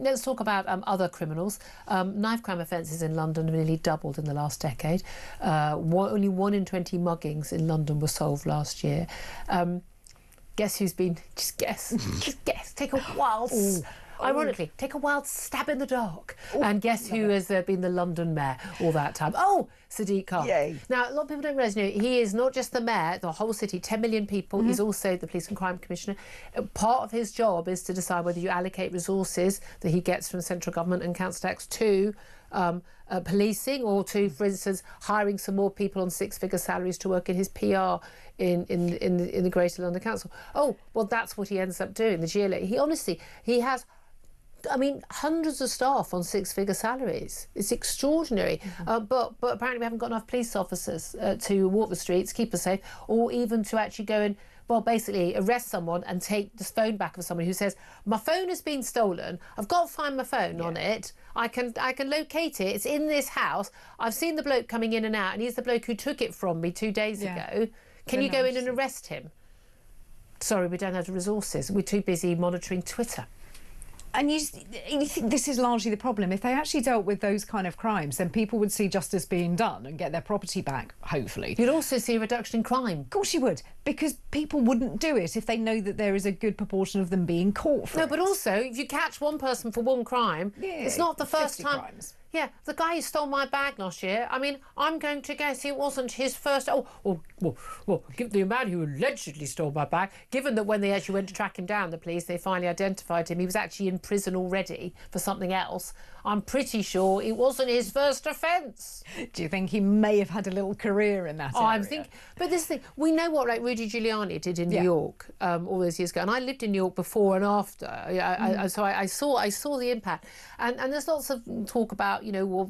Let's talk about other criminals. Knife crime offences in London have nearly doubled in the last decade. Only 1 in 20 muggings in London were solved last year. Guess who's been... Just guess. Just guess. Take a wild... Ironically, take a wild stab in the dark. And guess who has been the London mayor all that time? Oh, Sadiq Khan. Yay. Now, a lot of people don't realise, he is not just the mayor, the whole city, 10 million people. He's also the police and crime commissioner. Part of his job is to decide whether you allocate resources that he gets from central government and council tax to policing, or to, for instance, hiring some more people on 6-figure salaries to work in his PR in the Greater London Council. Oh, well, that's what he ends up doing, the GLA. He has, I mean, hundreds of staff on 6-figure salaries. It's extraordinary. But apparently we haven't got enough police officers to walk the streets, keep us safe, or even to actually go and, well, basically arrest someone and take the phone back of someone who says, my phone has been stolen, I've got to find my phone on it, I can locate it, it's in this house, I've seen the bloke coming in and out, and he's the bloke who took it from me 2 days ago. Can you go in and arrest him? Sorry, we don't have the resources. We're too busy monitoring Twitter. And you think this is largely the problem. If they actually dealt with those kind of crimes, then people would see justice being done and get their property back, hopefully. You'd also see a reduction in crime. Of course you would, because people wouldn't do it if they know that there is a good proportion of them being caught for it. No, but also, if you catch one person for one crime, it's not the first time... crimes. Yeah, the guy who stole my bag last year, I mean, I'm going to guess it wasn't his first... Well, the man who allegedly stole my bag, given that when they actually went to track him down, the police, they finally identified him, he was actually in prison already for something else, I'm pretty sure it wasn't his first offence. Do you think he may have had a little career in that area? But this thing, we know what Rudy Giuliani did in New York all those years ago, and I lived in New York before and after, so I saw the impact. And there's lots of talk about, did other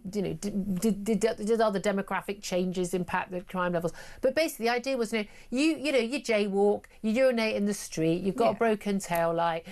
demographic changes impact the crime levels? But basically, the idea was, you jaywalk, you urinate in the street, you've got a broken tail light,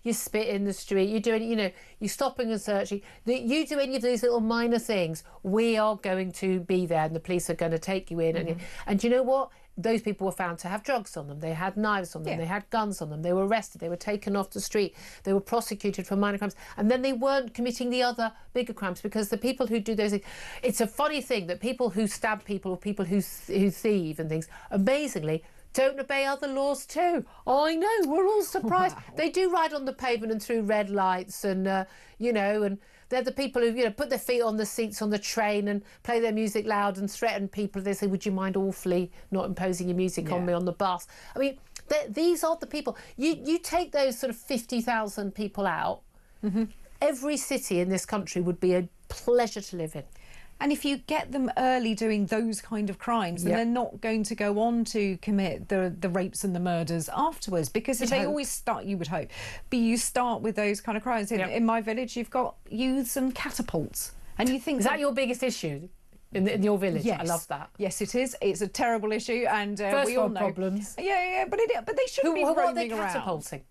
you spit in the street, you're doing, you're stopping and searching. You do any of these little minor things, we are going to be there, and the police are going to take you in. And you know what? Those people were found to have drugs on them, they had knives on them, they had guns on them, they were arrested, they were taken off the street, they were prosecuted for minor crimes, and then they weren't committing the other bigger crimes, because the people who do those things, it's a funny thing that people who stab people or people who thieve and things, amazingly, don't obey other laws too. I know, we're all surprised. They do ride on the pavement and through red lights and, and they're the people who, put their feet on the seats on the train and play their music loud and threaten people. They say, would you mind awfully not imposing your music on me on the bus? I mean, these are the people. You take those sort of 50,000 people out, every city in this country would be a pleasure to live in. And if you get them early doing those kind of crimes, then they're not going to go on to commit the rapes and the murders afterwards, because if they always start, you would hope, but you start with those kind of crimes. In my village, you've got youths and catapults. And you think... Is that your biggest issue in your village? Yes. I love that. Yes, it is. It's a terrible issue, and we all know... problems. Yeah, but they shouldn't be roaming around. What are they around. catapulting?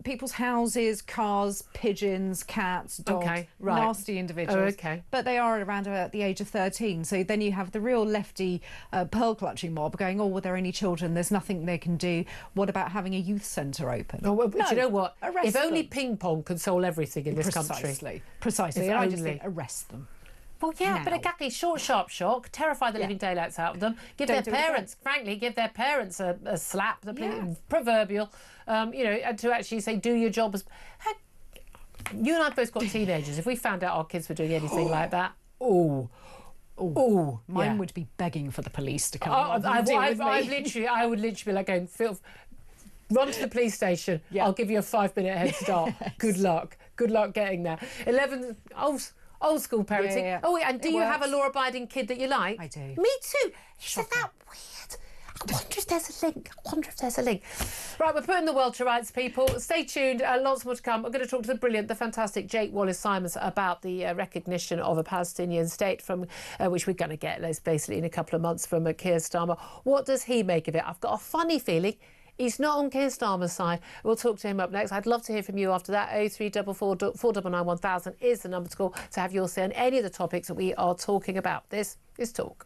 People's houses, cars, pigeons, cats, dogs, nasty individuals. But they are around about the age of 13. So then you have the real lefty pearl-clutching mob going, oh, well, they're only children, there's nothing they can do. What about having a youth centre open? Oh, well, but you know what? Arrest if only them. ping pong could solve everything in this country. Precisely. And I just think, arrest them. Well, yeah, but exactly, short, sharp shock, terrify the living daylights out of them, give their parents a slap, the proverbial, and to actually say, do your job as... you and I both got teenagers. If we found out our kids were doing anything like that, mine would be begging for the police to come. I would literally be like going, Phil, run to the police station. I'll give you a 5-minute head start. Good luck. Good luck getting there. 11 old school parenting. Yeah. Oh, and do you have a law-abiding kid that you like? I do. Me too. Isn't that weird? I wonder if there's a link. Right, we're putting the world to rights, people. Stay tuned. Lots more to come. We're going to talk to the brilliant, the fantastic Jake Wallace-Simons about the recognition of a Palestinian state, from which we're going to get, basically, in a couple of months from Keir Starmer. What does he make of it? I've got a funny feeling he's not on Keir Starmer's side. We'll talk to him up next. I'd love to hear from you after that. 0344 499 1000 is the number to call to have your say on any of the topics that we are talking about. This is Talk.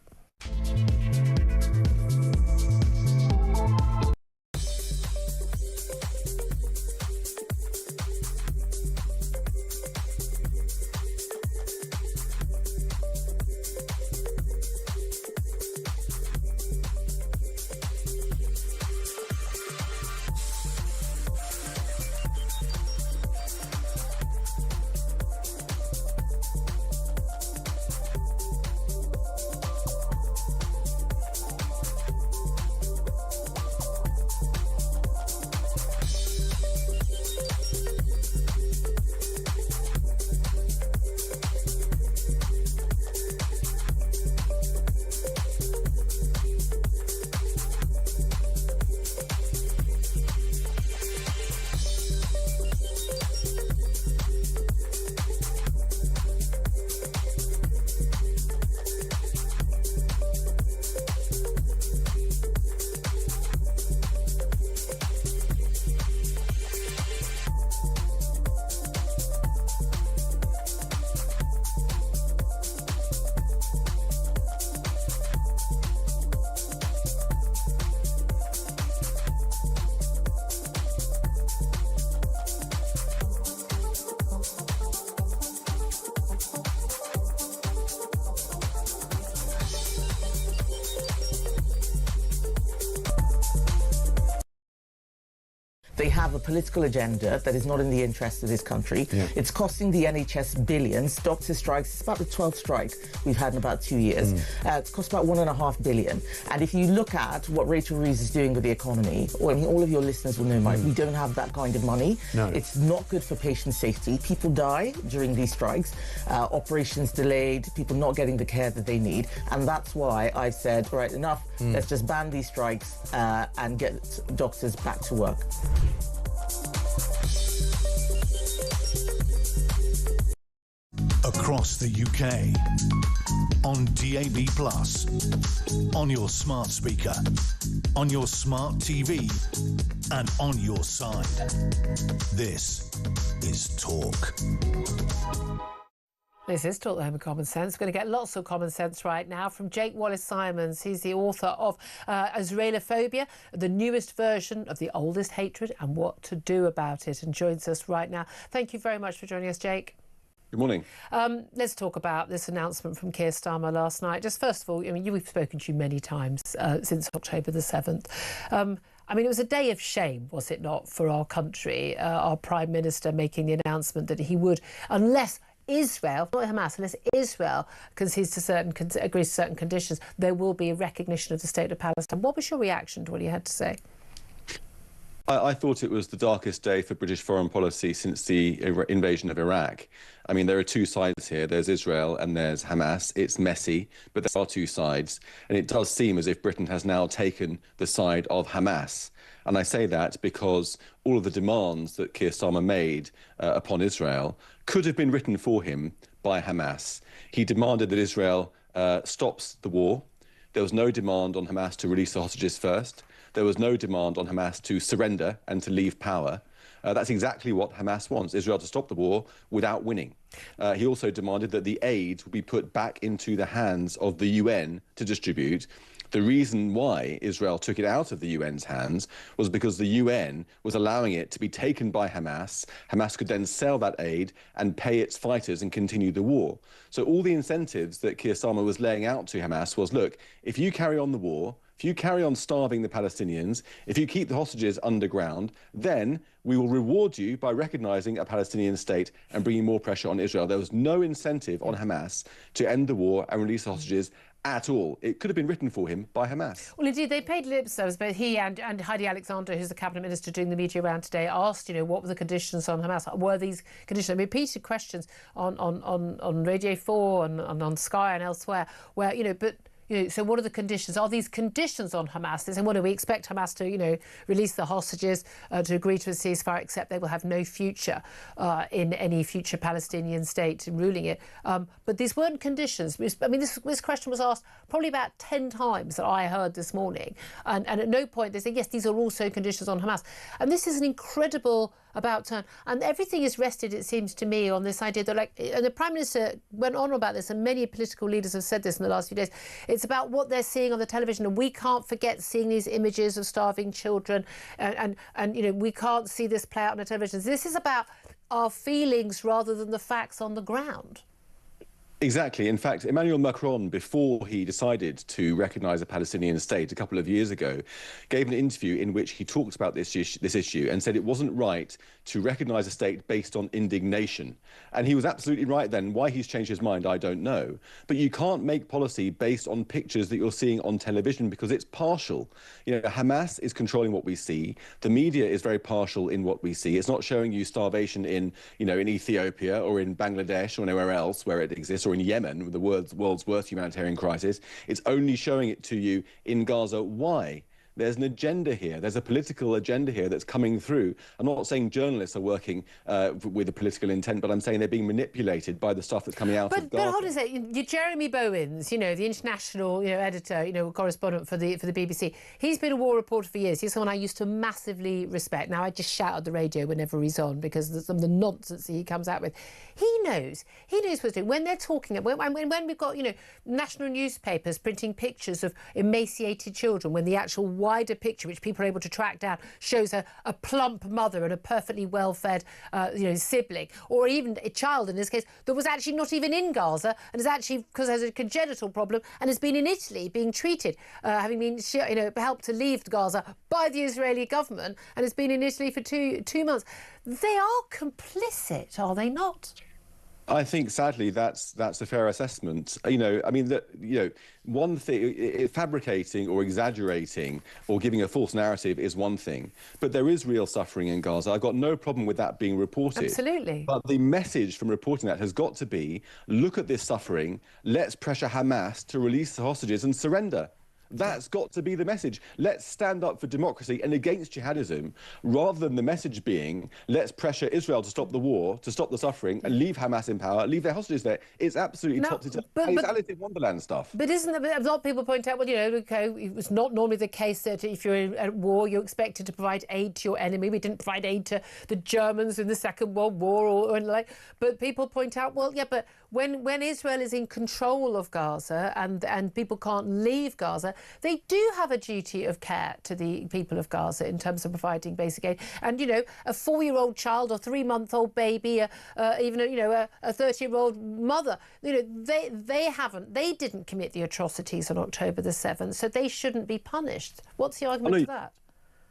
They have a political agenda that is not in the interest of this country. It's costing the NHS billions. Doctor strikes, it's about the 12th strike we've had in about 2 years. It's cost about $1.5 billion. And if you look at what Rachel Reeves is doing with the economy, well, I mean, all of your listeners will know, Mike, we don't have that kind of money. It's not good for patient safety. People die during these strikes, operations delayed, people not getting the care that they need. And that's why I've said, right, enough, let's just ban these strikes and get doctors back to work. Across the UK, on DAB+, on your smart speaker, on your smart TV, and on your side. This is Talk. This is Talk, the Home of Common Sense. We're going to get lots of common sense right now from Jake Wallace-Simons. He's the author of Israelophobia, the newest version of the oldest hatred and what to do about it, and joins us right now. Thank you very much for joining us, Jake. Good morning. Let's talk about this announcement from Keir Starmer last night. Just first of all, I mean, we've spoken to you many times since October the 7th. I mean, it was a day of shame, was it not, for our country? Our Prime Minister making the announcement that he would, unless Israel, not Hamas, unless Israel agrees to certain conditions, there will be a recognition of the state of Palestine. What was your reaction to what he had to say? I thought it was the darkest day for British foreign policy since the invasion of Iraq. I mean, there are two sides here. There's Israel and there's Hamas. It's messy, but there are two sides. And it does seem as if Britain has now taken the side of Hamas. And I say that because all of the demands that Keir Starmer made upon Israel could have been written for him by Hamas. He demanded that Israel stops the war. There was no demand on Hamas to release the hostages first. There was no demand on Hamas to surrender and to leave power. That's exactly what Hamas wants, Israel to stop the war without winning. He also demanded that the aid would be put back into the hands of the UN to distribute. The reason why Israel took it out of the UN's hands was because the UN was allowing it to be taken by Hamas. Hamas could then sell that aid and pay its fighters and continue the war. So all the incentives that Keir Starmer was laying out to Hamas was, look, if you carry on the war, if you carry on starving the Palestinians, if you keep the hostages underground, then we will reward you by recognising a Palestinian state and bringing more pressure on Israel. There was no incentive on Hamas to end the war and release the hostages at all. It could have been written for him by Hamas. Well, indeed, they paid lip service, but he and Heidi Alexander, who's the cabinet minister doing the media round today, asked, what were the conditions on Hamas? Were these conditions? I mean, repeated questions on Radio 4 and on Sky and elsewhere, where, so what are the conditions? Are these conditions on Hamas? They say, well, do we expect Hamas to, release the hostages, to agree to a ceasefire, except they will have no future in any future Palestinian state ruling it. But these weren't conditions. I mean, this question was asked probably about 10 times that I heard this morning. And at no point they say, yes, these are also conditions on Hamas. And this is an incredible about turn, and everything is rested, it seems to me, on this idea that, and the Prime Minister went on about this, and many political leaders have said this in the last few days. It's about what they're seeing on the television, and we can't forget seeing these images of starving children, and we can't see this play out on the television. This is about our feelings rather than the facts on the ground. Exactly. In fact, Emmanuel Macron, before he decided to recognise a Palestinian state a couple of years ago, gave an interview in which he talked about this issue and said it wasn't right to recognise a state based on indignation. And he was absolutely right then. Why he's changed his mind, I don't know. But you can't make policy based on pictures that you're seeing on television because it's partial. Hamas is controlling what we see. The media is very partial in what we see. It's not showing you starvation in Ethiopia or in Bangladesh or anywhere else where it exists, or in Yemen, the world's worst humanitarian crisis. It's only showing it to you in Gaza. Why? There's an agenda here. There's a political agenda here that's coming through. I'm not saying journalists are working with a political intent, but I'm saying they're being manipulated by the stuff that's coming out of Gaza. But hold on a second. Jeremy Bowens, the international editor, correspondent for the BBC, he's been a war reporter for years. He's someone I used to massively respect. Now, I just shout at the radio whenever he's on because of some of the nonsense he comes out with. He knows what he's doing. When they're talking, when we've got, national newspapers printing pictures of emaciated children, when the actual wider picture, which people are able to track down, shows a plump mother and a perfectly well-fed, sibling, or even a child in this case that was actually not even in Gaza and is actually because has a congenital problem and has been in Italy being treated, having been helped to leave Gaza by the Israeli government, and has been in Italy for two months. They are complicit, are they not? I think, sadly, that's a fair assessment. One thing, fabricating or exaggerating or giving a false narrative is one thing, but there is real suffering in Gaza. I've got no problem with that being reported. Absolutely. But the message from reporting that has got to be, look at this suffering, let's pressure Hamas to release the hostages and surrender. That's got to be the message. Let's stand up for democracy and against jihadism, rather than the message being, let's pressure Israel to stop the war, to stop the suffering, and leave Hamas in power, leave their hostages there. It's absolutely topsy-turvy. It's Alice in Wonderland stuff. But isn't there, a lot of people point out, well, it was not normally the case that if you're at war, you're expected to provide aid to your enemy. We didn't provide aid to the Germans in the Second World War or like. But people point out, well, yeah, but when Israel is in control of Gaza and people can't leave Gaza, they do have a duty of care to the people of Gaza in terms of providing basic aid. And, a 4-year-old child or 3-month-old baby, even, a 30-year-old mother, they didn't commit the atrocities on October the 7th, so they shouldn't be punished. What's the argument for that?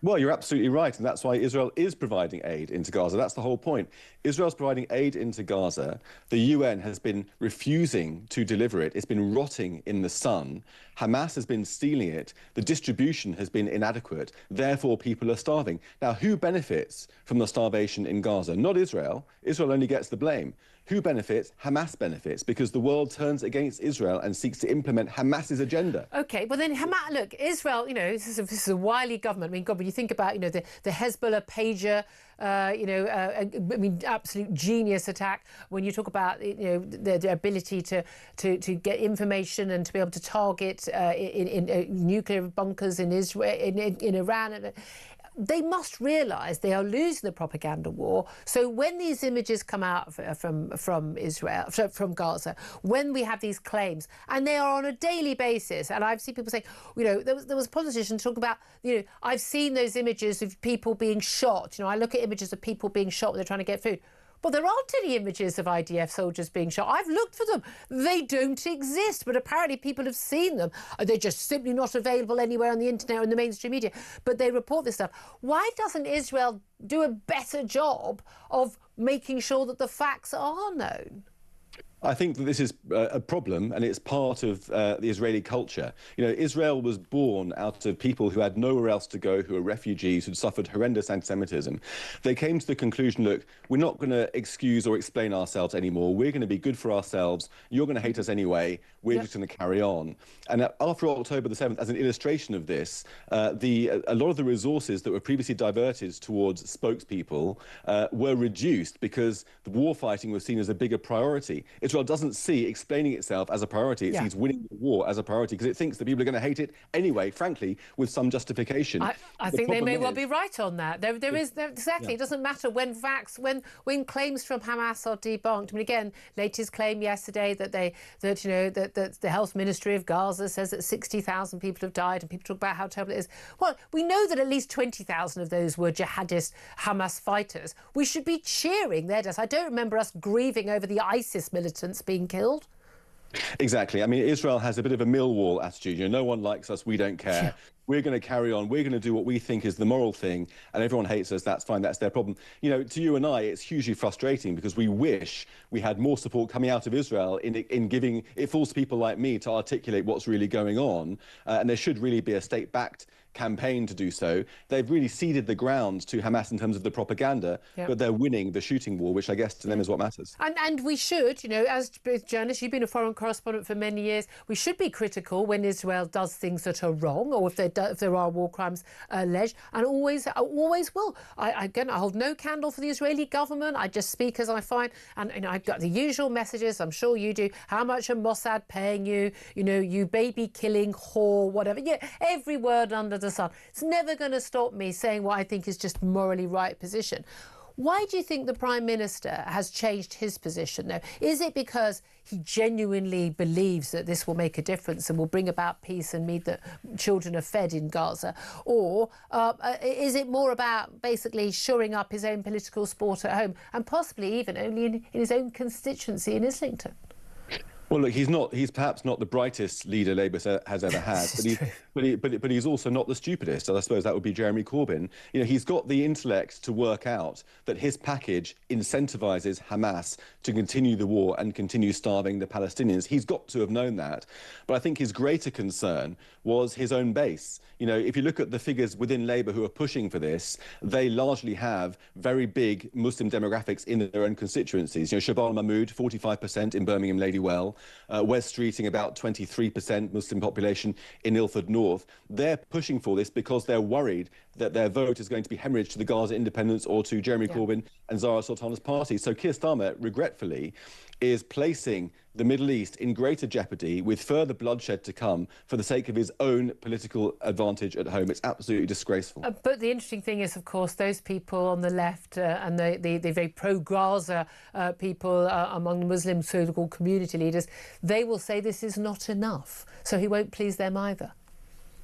Well, you're absolutely right, and that's why Israel is providing aid into Gaza. That's the whole point. Israel's providing aid into Gaza. The UN has been refusing to deliver it. It's been rotting in the sun. Hamas has been stealing it. The distribution has been inadequate. Therefore, people are starving. Now, who benefits from the starvation in Gaza? Not Israel. Israel only gets the blame. Who benefits? Hamas benefits, because the world turns against Israel and seeks to implement Hamas's agenda. OK, well then, look, Israel, this is a wily government. I mean, God, when you think about, the Hezbollah pager, absolute genius attack. When you talk about, their ability to get information and to be able to target in nuclear bunkers in Israel, in Iran. They must realise they are losing the propaganda war. So when these images come out from Israel, from Gaza, when we have these claims, and they are on a daily basis, and I've seen people say, there was a politician talking about, I've seen those images of people being shot. I look at images of people being shot when they're trying to get food. Well, there aren't any images of IDF soldiers being shot. I've looked for them. They don't exist, but apparently people have seen them. They're just simply not available anywhere on the internet or in the mainstream media, but they report this stuff. Why doesn't Israel do a better job of making sure that the facts are known? I think that this is a problem, and it's part of the Israeli culture. You know, Israel was born out of people who had nowhere else to go, who were refugees, who'd suffered horrendous anti-Semitism. They came to the conclusion, look, we're not going to excuse or explain ourselves anymore. We're going to be good for ourselves. You're going to hate us anyway. We're just going to carry on. And after October the 7th, as an illustration of this, a lot of the resources that were previously diverted towards spokespeople were reduced because the war fighting was seen as a bigger priority. Israel doesn't see explaining itself as a priority. It sees winning the war as a priority because it thinks that people are going to hate it anyway, frankly, with some justification. I think they may well be right on that. There is exactly. It doesn't matter when facts, when claims from Hamas are debunked. I mean, again, latest claim yesterday that the health ministry of Gaza says that 60,000 people have died, and people talk about how terrible it is. Well, we know that at least 20,000 of those were jihadist Hamas fighters. We should be cheering their deaths. I don't remember us grieving over the ISIS militants being killed. Exactly. I mean, Israel has a bit of a Millwall attitude. You know, no one likes us, we don't care. Yeah. We're going to carry on. We're going to do what we think is the moral thing, and everyone hates us. That's fine. That's their problem. You know, to you and I, it's hugely frustrating because we wish we had more support coming out of Israel in giving it forced people like me to articulate what's really going on, and there should really be a state-backed campaign to do so. They've really ceded the ground to Hamas in terms of the propaganda, but they're winning the shooting war, which I guess to them is what matters. And we should, you know, as journalists, you've been a foreign correspondent for many years, we should be critical when Israel does things that are wrong, or if there are war crimes alleged, and always will. I hold no candle for the Israeli government. I just speak as I find, and you know, I've got the usual messages, I'm sure you do. How much are Mossad paying you? You know, you baby killing whore, whatever. Yeah, every word under the sun. It's never going to stop me saying what I think is just morally right position. Why do you think the Prime Minister has changed his position now? Is it because he genuinely believes that this will make a difference and will bring about peace and mean that children are fed in Gaza? Or is it more about basically shoring up his own political sport at home and possibly even only in his own constituency in Islington? Well, look, he's perhaps not the brightest leader Labour has ever had, but he's also not the stupidest. I suppose that would be Jeremy Corbyn. You know, he's got the intellect to work out that his package incentivises Hamas to continue the war and continue starving the Palestinians. He's got to have known that. But I think his greater concern was his own base. You know, if you look at the figures within Labour who are pushing for this, they largely have very big Muslim demographics in their own constituencies. You know, Shabal Mahmood, 45% in Birmingham Ladywell, West Streeting about 23% Muslim population in Ilford North. They're pushing for this because they're worried that their vote is going to be hemorrhaged to the Gaza independence or to Jeremy Corbyn and Zara Sultana's party. So Keir Starmer, regretfully, is placing the Middle East in greater jeopardy with further bloodshed to come for the sake of his own political advantage at home. It's absolutely disgraceful. But the interesting thing is, of course, those people on the left and the very pro-Gaza people among the Muslim so-called community leaders, they will say this is not enough. So he won't please them either.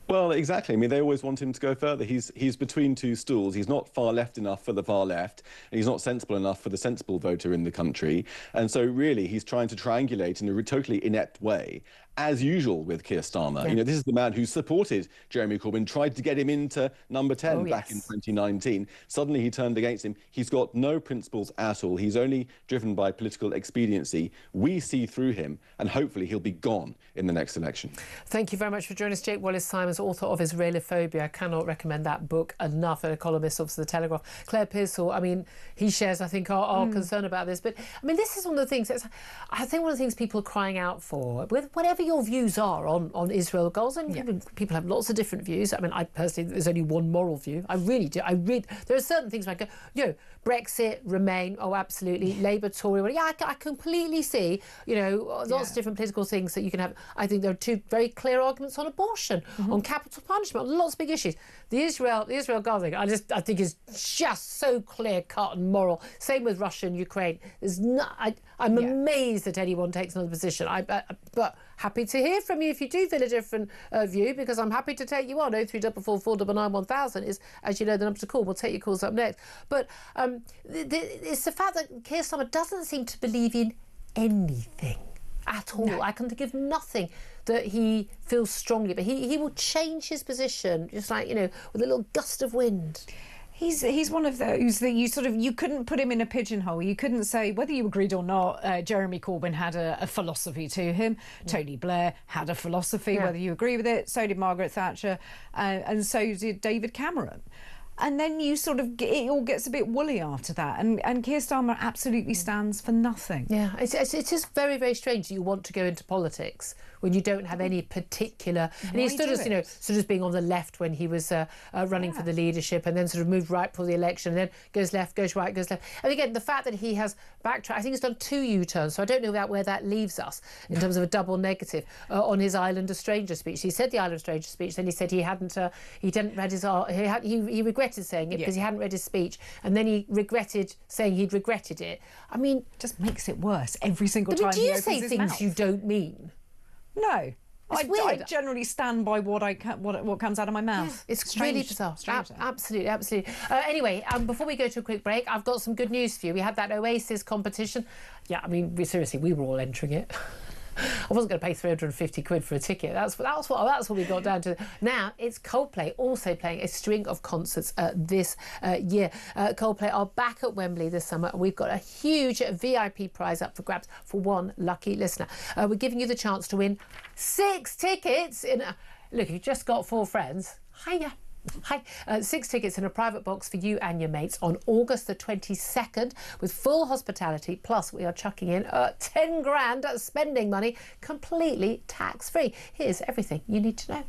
Well, exactly. I mean, they always want him to go further. He's between two stools. He's not far left enough for the far left, and he's not sensible enough for the sensible voter in the country. And so, really, he's trying to triangulate in a totally inept way, as usual with Keir Starmer. Yeah. You know, this is the man who supported Jeremy Corbyn, tried to get him into number 10 back in 2019. Suddenly he turned against him. He's got no principles at all. He's only driven by political expediency. We see through him, and hopefully he'll be gone in the next election. Thank you very much for joining us. Jake Wallace-Simons, author of Israelophobia. I cannot recommend that book enough, and a columnist of The Telegraph. Claire Pearsall, I mean, he shares, I think, our concern about this. But, I mean, this is one of the things, I think one of the things people are crying out for, with whatever your views are on Israel, Gaza, and people have lots of different views. I mean, I personally, there's only one moral view. I really do. There are certain things where I go, you know, Brexit, Remain, oh, absolutely. Labour, Tory, well, yeah, I completely see, you know, lots of different political things that you can have. I think there are two very clear arguments on abortion, on capital punishment, on lots of big issues. The Israel Gaza thing, I think is just so clear cut and moral. Same with Russia and Ukraine. There's not. I'm amazed that anyone takes another position. But happy to hear from you if you do feel a different view, because I'm happy to take you on. 0344 499 1000 is, as you know, the number to call. We'll take your calls up next. But it's the fact that Keir Starmer doesn't seem to believe in anything at all. No. I can think of nothing that he feels strongly, but he will change his position just like, you know, with a little gust of wind. He's one of those that you couldn't put him in a pigeonhole. You couldn't say, whether you agreed or not, Jeremy Corbyn had a philosophy to him. Tony Blair had a philosophy, whether you agree with it. So did Margaret Thatcher, and so did David Cameron. And then it all gets a bit woolly after that. And Keir Starmer absolutely stands for nothing. Yeah, it is very, very strange that you want to go into politics when you don't have any particular... And he stood as, sort of being on the left when he was running for the leadership, and then sort of moved right for the election, and then goes left, goes right, goes left. And again, the fact that he has backtracked, I think he's done 2 U-turns, so I don't know about where that leaves us in terms of a double negative on his Island of Strangers speech. He said the Island of Strangers speech, then he said he didn't read his... He regretted saying it because he hadn't read his speech, and then he regretted saying he'd regretted it. I mean... It just makes it worse every single time he opens his mouth. Do you say things you don't mean? No. I generally stand by what comes out of my mouth. Yeah, it's strange, really bizarre. Absolutely. Anyway, before we go to a quick break, I've got some good news for you. We had that Oasis competition. Yeah, I mean, seriously, we were all entering it. I wasn't going to pay 350 quid for a ticket. That's what we got down to. Now it's Coldplay also playing a string of concerts this year. Coldplay are back at Wembley this summer, and we've got a huge VIP prize up for grabs for one lucky listener. We're giving you the chance to win 6 tickets look, you've just got 4 friends. Hiya. Hi. 6 tickets in a private box for you and your mates on August the 22nd with full hospitality, plus we are chucking in 10 grand spending money completely tax-free. Here's everything you need to know.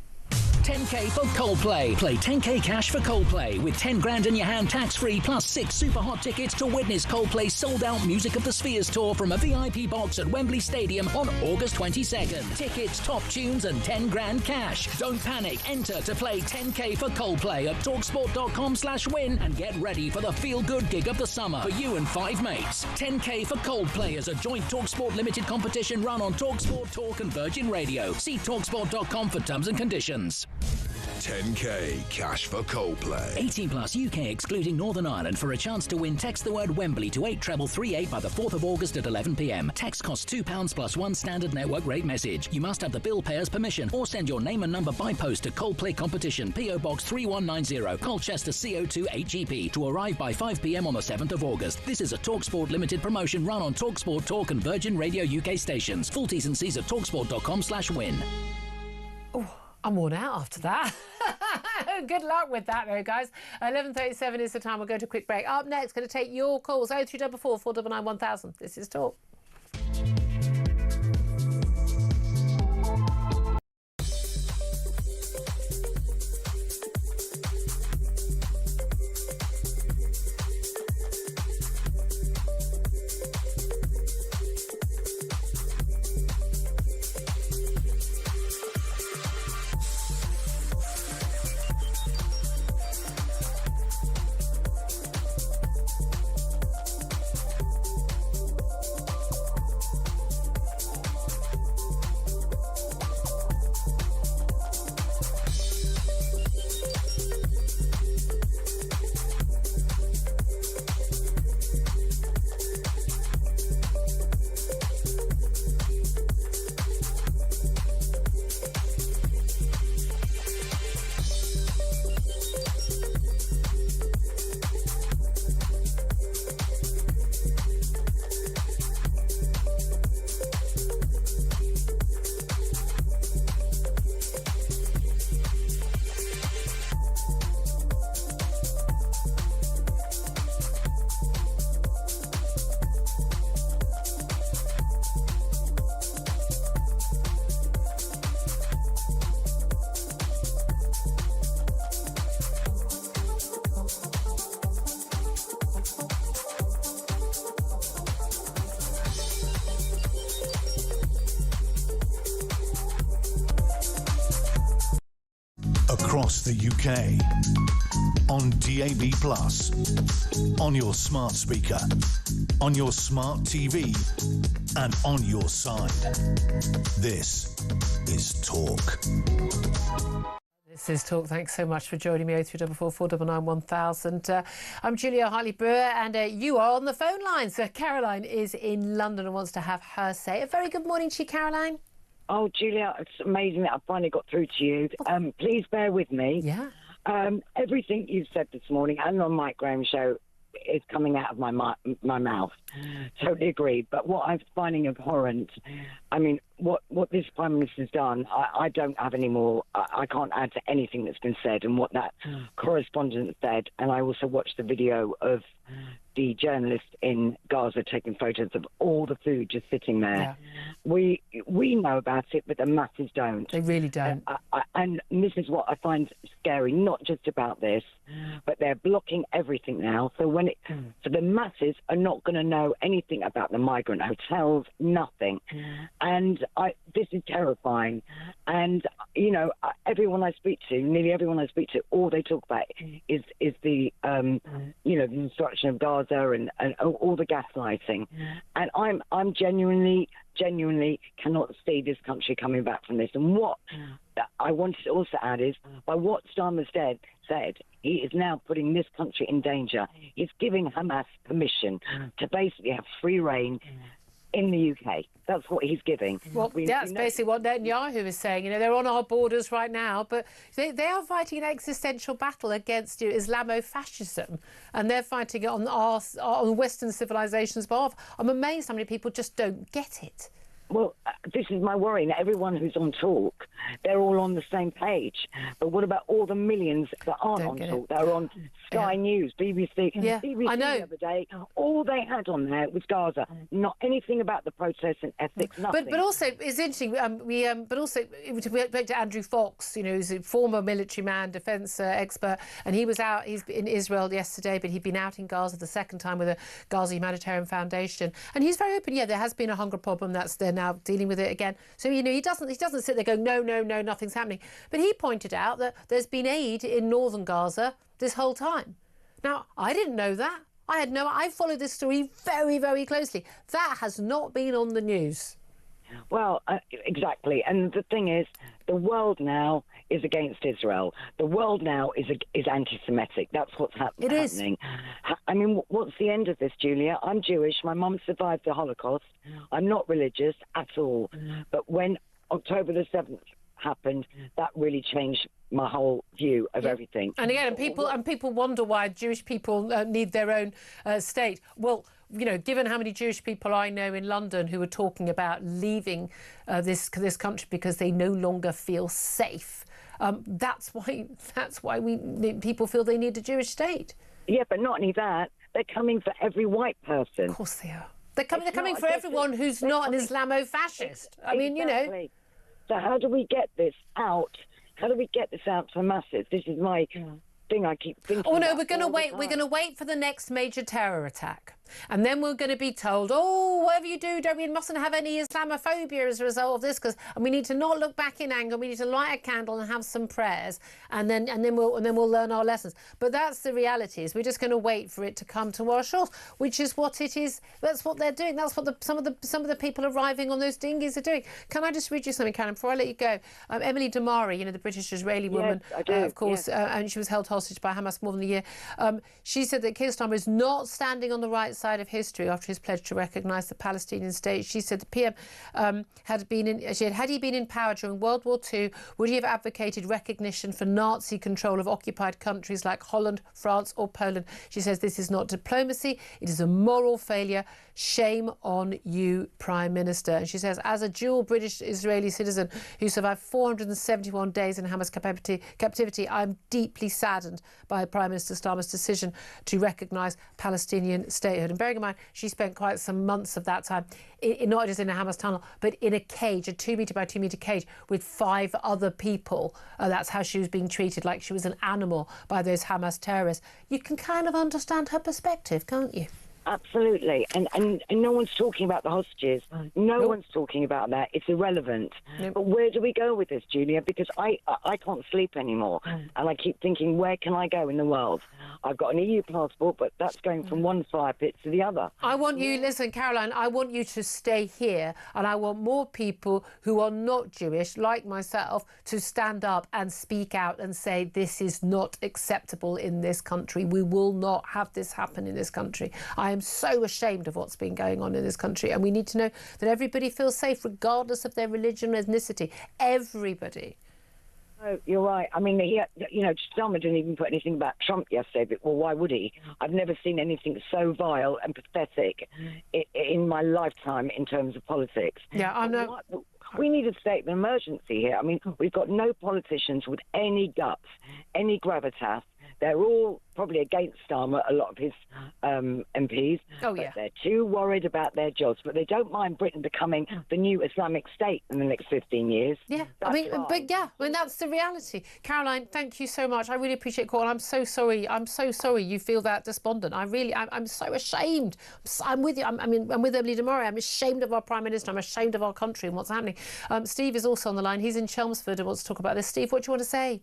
10k for Coldplay. Play 10k cash for Coldplay with 10 grand in your hand tax-free, plus 6 super hot tickets to witness Coldplay's sold-out Music of the Spheres tour from a VIP box at Wembley Stadium on August 22nd. Tickets, top tunes and 10 grand cash. Don't panic. Enter to play 10k for Coldplay at talksport.com/win and get ready for the feel-good gig of the summer for you and 5 mates. 10k for Coldplay is a joint TalkSport Limited competition run on TalkSport, Talk and Virgin Radio. See talksport.com for terms and conditions. 10k cash for Coldplay. 18 plus UK excluding Northern Ireland. For a chance to win, text the word Wembley to 83338 by the 4th of August at 11 p.m. Text costs £2 plus 1 standard network rate message. You must have the bill payer's permission or send your name and number by post to Coldplay Competition, PO Box 3190, Colchester CO2 8GP, to arrive by 5 p.m. on the 7th of August. This is a TalkSport Limited promotion run on TalkSport, Talk and Virgin Radio UK stations. Full T's and C's at talksport.com/win. I'm worn out after that. Good luck with that, though, guys. 11:37 is the time. We'll go to a quick break. Up next, going to take your calls. 0344 499 1000. This is Talk. across the UK, on DAB+, on your smart speaker, on your smart TV, and on your side. This is Talk. This is Talk. Thanks so much for joining me. 0344 499 1000. I'm Julia Hartley-Brewer, and you are on the phone line. So Caroline is in London and wants to have her say. A very good morning to you, Caroline. Oh, Julia, it's amazing that I finally got through to you. Please bear with me. Yeah. Everything you've said this morning and on Mike Graham's show is coming out of my mouth. Totally agree. But what I'm finding abhorrent, I mean, what this Prime Minister's done, I don't have any more. I can't add to anything that's been said and what that correspondent said. And I also watched the video of the journalist in Gaza taking photos of all the food just sitting there. Yeah. We know about it, but the masses don't. They really don't. And this is what I find scary, not just about this, but they're blocking everything now. So so the masses are not going to know anything about the migrant hotels, nothing. And this is terrifying. And, you know, everyone I speak to, nearly everyone I speak to, all they talk about is the, you know, the destruction of Gaza and all the gaslighting. And I'm genuinely cannot see this country coming back from this. And what I wanted to also add is, by what Starmer's said, he is now putting this country in danger. He's giving Hamas permission to basically have free reign in the UK. That's what he's giving. Well, that's basically what Netanyahu is saying. You know, they're on our borders right now, but they are fighting an existential battle against Islamofascism, and they're fighting it on Western civilization's behalf. I'm amazed how many people just don't get it. Well, this is my worry. That everyone who's on Talk, they're all on the same page. But what about all the millions that aren't on Talk? They're on Sky News, BBC. Yeah, BBC I know. The other day, all they had on there was Gaza. Not anything about the protests and ethics, nothing. But also, it's interesting, but also, we spoke to Andrew Fox, you know, who's a former military man, defence expert, and he was out, he's in Israel yesterday, but he'd been out in Gaza the second time with the Gaza Humanitarian Foundation. And he's very open, there has been a hunger problem, they're now dealing with it again. So, you know, he doesn't sit there going, no, nothing's happening. But he pointed out that there's been aid in northern Gaza this whole time. Now, I didn't know that. I followed this story very, very closely. That has not been on the news. Well, exactly. And the thing is, the world now is against Israel. The world now is anti-Semitic. That's what's happening. It is. I mean, what's the end of this, Julia? I'm Jewish. My mum survived the Holocaust. I'm not religious at all. But when October the 7th happened, that really changed my whole view of everything. And again, people wonder why Jewish people need their own state. Well, you know, given how many Jewish people I know in London who are talking about leaving this country because they no longer feel safe, that's why people feel they need a Jewish state. Yeah, but not only that, they're coming for every white person. Of course they are. They're coming for everyone who's not an Islamofascist. I mean, you know. So how do we get this out? How do we get this out to the masses? This is my thing I keep thinking. Oh no, we're going to wait. We're going to wait for the next major terror attack. And then we're going to be told, oh, whatever you do, we mustn't have any Islamophobia as a result of this, and we need to not look back in anger. We need to light a candle and have some prayers, and then we'll learn our lessons. But that's the reality. Is we're just going to wait for it to come to our shores, which is what it is. That's what they're doing. That's what some of the people arriving on those dinghies are doing. Can I just read you something, Karen, before I let you go? Emily Damari, you know, the British-Israeli woman, I do, of course, and she was held hostage by Hamas more than a year. She said that Keir Starmer is not standing on the right side of history after his pledge to recognise the Palestinian state. She said the PM had he been in power during World War II, would he have advocated recognition for Nazi control of occupied countries like Holland, France or Poland? She says this is not diplomacy, it is a moral failure. Shame on you, Prime Minister. And she says, as a dual British-Israeli citizen who survived 471 days in Hamas captivity, I'm deeply saddened by Prime Minister Starmer's decision to recognise Palestinian statehood. And bearing in mind, she spent quite some months of that time, not just in a Hamas tunnel, but in a cage, a 2-metre by 2-metre cage with 5 other people. That's how she was being treated, like she was an animal by those Hamas terrorists. You can kind of understand her perspective, can't you? Absolutely. And no one's talking about the hostages. No one's talking about that. It's irrelevant. But where do we go with this, Julia? Because I can't sleep anymore. And I keep thinking, where can I go in the world? I've got an EU passport, but that's going from one fire pit to the other. I want you, listen, Caroline, I want you to stay here, and I want more people who are not Jewish, like myself, to stand up and speak out and say this is not acceptable in this country. We will not have this happen in this country. I am so ashamed of what's been going on in this country, and we need to know that everybody feels safe regardless of their religion or ethnicity. Everybody. Oh, you're right. I mean, Starmer didn't even put anything about Trump yesterday, but well, why would he? I've never seen anything so vile and pathetic in my lifetime in terms of politics. Yeah, I know. We need a state of emergency here. I mean, we've got no politicians with any guts, any gravitas. They're all probably against Starmer, a lot of his MPs. Oh, yeah. But they're too worried about their jobs. But they don't mind Britain becoming the new Islamic State in the next 15 years. Yeah, That's that's the reality. Caroline, thank you so much. I really appreciate the call. I'm so sorry. I'm so sorry you feel that despondent. I'm so ashamed. I'm with you. I'm with Emily tomorrow. I'm ashamed of our Prime Minister. I'm ashamed of our country and what's happening. Steve is also on the line. He's in Chelmsford and wants to talk about this. Steve, what do you want to say?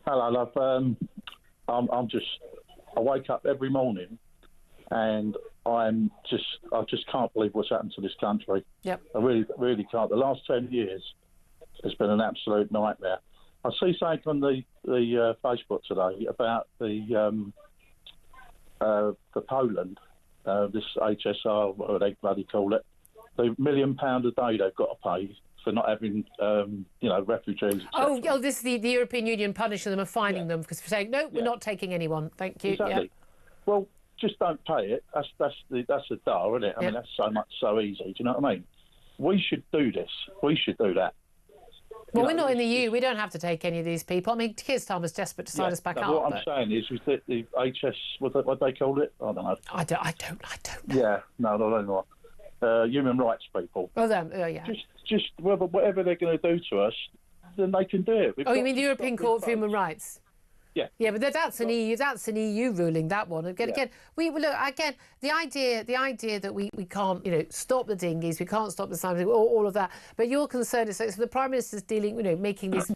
Hello, love. I wake up every morning and I just can't believe what's happened to this country. Yep. I really can't. The last 10 years has been an absolute nightmare. I see something on the Facebook today about the Poland, this HSR, whatever they bloody call it, the £1 million a day they've got to pay for not having, refugees. Oh, this is the European Union punishing them and fining them because for saying, no, we're not taking anyone. Thank you. Exactly. Yep. Well, just don't pay it. That's a dar, isn't it? I mean, that's so easy. Do you know what I mean? We should do this. We should do that. Well, we're not in the EU. We don't have to take any of these people. I mean, Keir Starmer's desperate to sign us back up. What I'm saying is that the HS, what they called it? I don't know. I don't know. Yeah, no, I don't know. Human rights people. Oh, them. Oh, yeah. Just whatever they're going to do to us, then they can do it. You mean the European Court for Human Rights? Yeah. Yeah, but that's an EU ruling, that one. Again, the idea that we can't, stop the dinghies, we can't stop the signs, all of that. But your concern is so the Prime Minister's dealing, making this,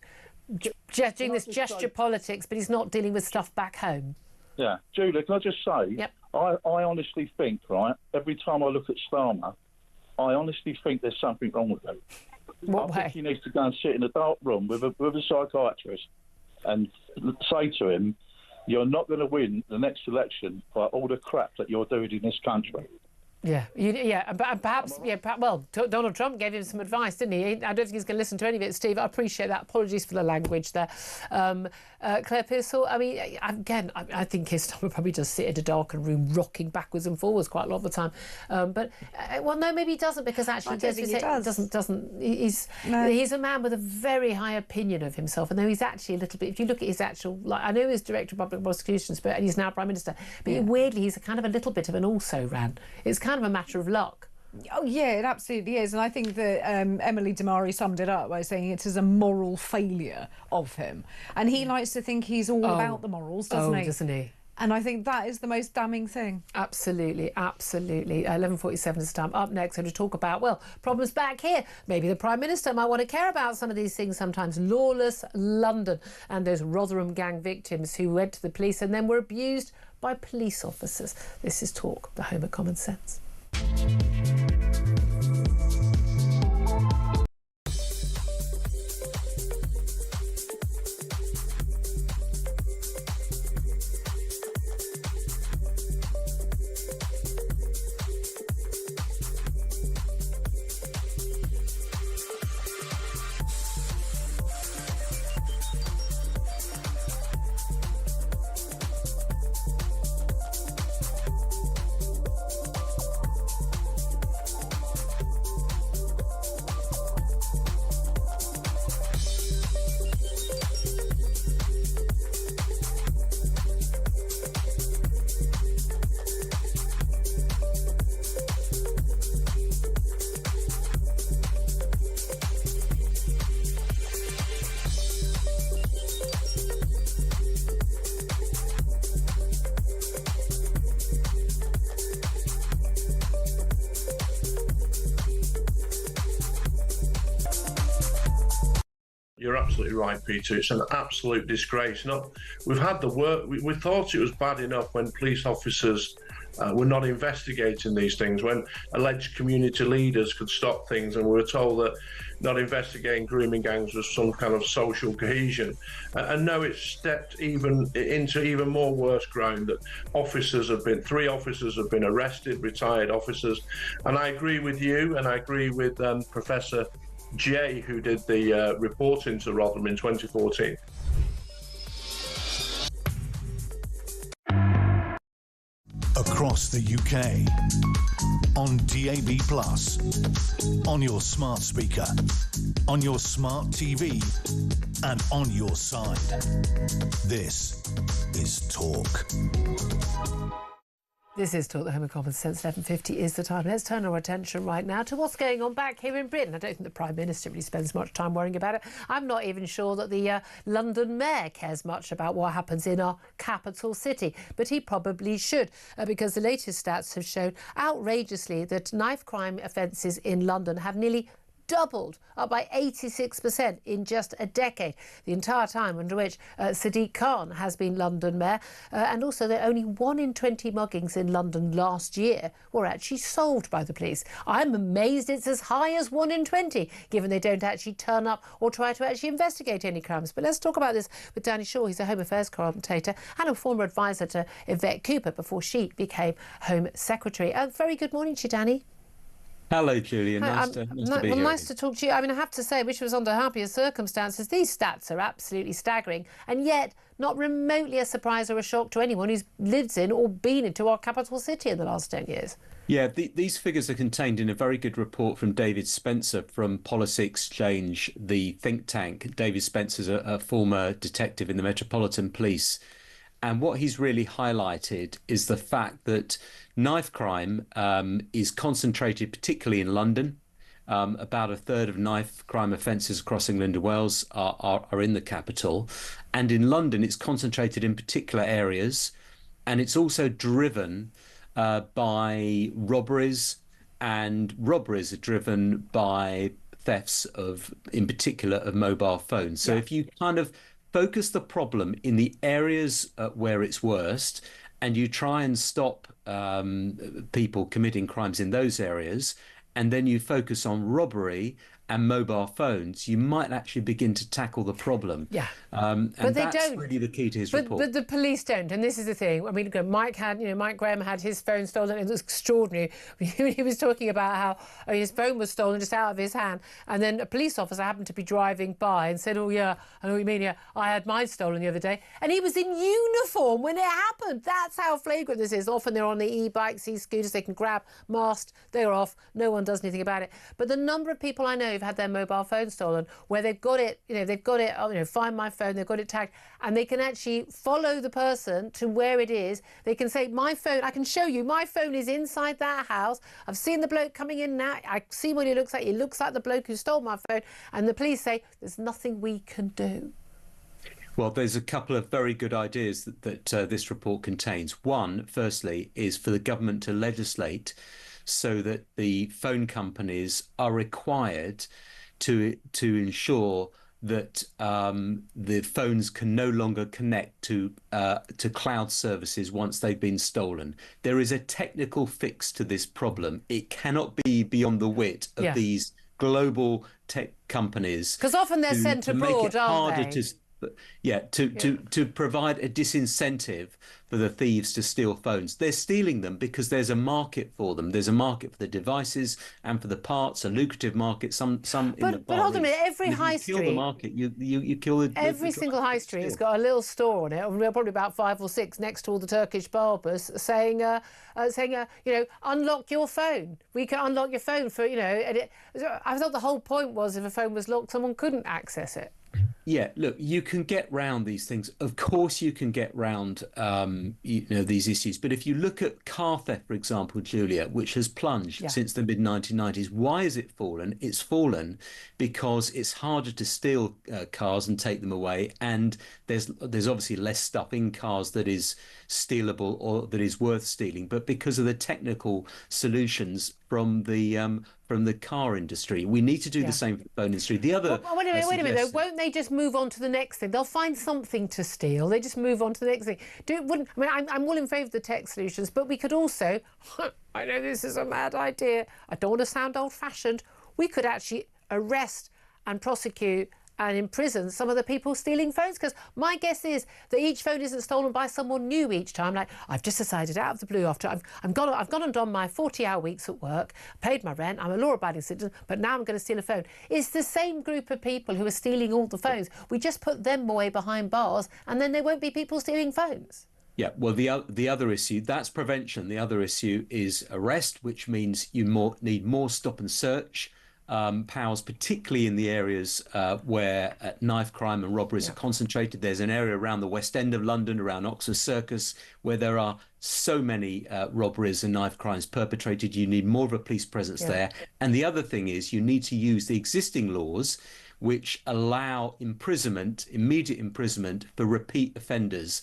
doing this gesture politics, but he's not dealing with stuff back home. Yeah, Julia, can I just say? Yep. I honestly think, right, every time I look at Starmer, I honestly think there's something wrong with him. What way? I think he needs to go and sit in a dark room with a psychiatrist and say to him, you're not going to win the next election by all the crap that you're doing in this country. Yeah, and perhaps, Donald Trump gave him some advice, didn't he? I don't think he's going to listen to any of it, Steve. I appreciate that. Apologies for the language there. Claire Pearsall, I mean, again, I think Keir Starmer probably does sit in a darkened room rocking backwards and forwards quite a lot of the time. Maybe he doesn't, because actually he's a man with a very high opinion of himself, and though he's actually a little bit, if you look at his actual, I know he's Director of Public Prosecutions, and he's now Prime Minister, but weirdly he's a kind of a little bit of an also-ran. It's kind of a matter of luck. Oh, yeah, it absolutely is. And I think that Emily Damari summed it up by saying it is a moral failure of him. And he likes to think he's all about the morals, doesn't he? Doesn't he? And I think that is the most damning thing. Absolutely, absolutely. 11:47 is the time. Up next, I'm going to talk about, problems back here. Maybe the Prime Minister might want to care about some of these things sometimes. Lawless London and those Rotherham gang victims who went to the police and then were abused by police officers. This is Talk, the home of common sense. you're absolutely right, Peter. It's an absolute disgrace. We've had the work. We thought it was bad enough when police officers were not investigating these things, when alleged community leaders could stop things, and we were told that not investigating grooming gangs was some kind of social cohesion. And now it's stepped into even more worse ground, that three officers have been arrested, retired officers. And I agree with you, and I agree with Professor Jay, who did the report into Rotherham in 2014. Across the UK, on DAB+, on your smart speaker, on your smart TV, and on your side. This is Talk. This is Talk, the Home of Common Sense. 11:50 is the time. Let's turn our attention right now to what's going on back here in Britain. I don't think the Prime Minister really spends much time worrying about it. I'm not even sure that the London Mayor cares much about what happens in our capital city, but he probably should, because the latest stats have shown outrageously that knife crime offences in London have nearly doubled, up by 86% in just a decade, the entire time under which Sadiq Khan has been London Mayor. And also that only 1 in 20 muggings in London last year were actually solved by the police. I'm amazed it's as high as 1 in 20, given they don't actually turn up or try to actually investigate any crimes. But let's talk about this with Danny Shaw. He's a Home Affairs commentator and a former advisor to Yvette Cooper before she became Home Secretary. Very good morning to you, Danny. Hello, Julia. Nice to be here. Nice to talk to you. I mean, I have to say, I wish it was under happier circumstances. These stats are absolutely staggering, and yet not remotely a surprise or a shock to anyone who's lived in or been into our capital city in the last 10 years. Yeah, these figures are contained in a very good report from David Spencer from Policy Exchange, the think tank. David Spencer's a former detective in the Metropolitan Police. And what he's really highlighted is the fact that knife crime is concentrated particularly in London. About a third of knife crime offences across England and Wales are in the capital. And in London, it's concentrated in particular areas. And it's also driven by robberies, and robberies are driven by thefts in particular of mobile phones. So if you kind of focus the problem in the areas where it's worst, and you try and stop people committing crimes in those areas, and then you focus on robbery and mobile phones, you might actually begin to tackle the problem. Yeah. And but they that's don't. really the key to his report. But the police don't, and this is the thing. I mean, Mike Graham had his phone stolen. It was extraordinary. He was talking about how his phone was stolen just out of his hand, and then a police officer happened to be driving by and said, "Oh yeah, I know what you mean. Yeah, I had mine stolen the other day," and he was in uniform when it happened. That's how flagrant this is. Often they're on the e-bikes, e-scooters. They can grab, masked. They're off. No one does anything about it. But the number of people I know who've had their mobile phone stolen, where they've got it, find my phone, they've got it tagged, and they can actually follow the person to where it is. They can say, my phone, I can show you, my phone is inside that house. I've seen the bloke coming in now. I see what he looks like. He looks like the bloke who stole my phone. And the police say, there's nothing we can do. Well, there's a couple of very good ideas that this report contains. One, firstly, is for the government to legislate so that the phone companies are required to ensure that the phones can no longer connect to cloud services once they've been stolen. There is a technical fix to this problem. It cannot be beyond the wit of these global tech companies. Because often they're sent abroad, aren't they? To provide a disincentive for the thieves to steal phones. They're stealing them because there's a market for them. There's a market for the devices and for the parts, a lucrative market. Some in the but hold on a minute, every high street, you kill the market. You kill the every single high street has got a little store on it, probably about 5 or 6, next to all the Turkish barbers, saying unlock your phone. We can unlock your phone for I thought the whole point was if a phone was locked, someone couldn't access it. Yeah, look, you can get round these things. Of course, you can get round, these issues. But if you look at car theft, for example, Julia, which has plunged since the mid-1990s, why has it fallen? It's fallen because it's harder to steal cars and take them away, and there's obviously less stuff in cars that is stealable or that is worth stealing. But because of the technical solutions from the from the car industry. We need to do the same for the phone industry. The other... Well, wait a minute, though. Won't they just move on to the next thing? They'll find something to steal. They just move on to the next thing. I'm all in favour of the tech solutions, but we could also... I know this is a mad idea. I don't want to sound old-fashioned. We could actually arrest and prosecute and imprison some of the people stealing phones, because my guess is that each phone isn't stolen by someone new each time. Like, I've just decided out of the blue, after I've gone and done my 40-hour weeks at work, paid my rent, I'm a law-abiding citizen, but now I'm going to steal a phone. It's the same group of people who are stealing all the phones. We just put them away behind bars, and then there won't be people stealing phones. Yeah, well, the other issue, that's prevention. The other issue is arrest, which means you need more stop and search powers, particularly in the areas where knife crime and robberies are concentrated. There's an area around the West End of London, around Oxford Circus, where there are so many robberies and knife crimes perpetrated. You need more of a police presence there. And the other thing is you need to use the existing laws which allow immediate imprisonment for repeat offenders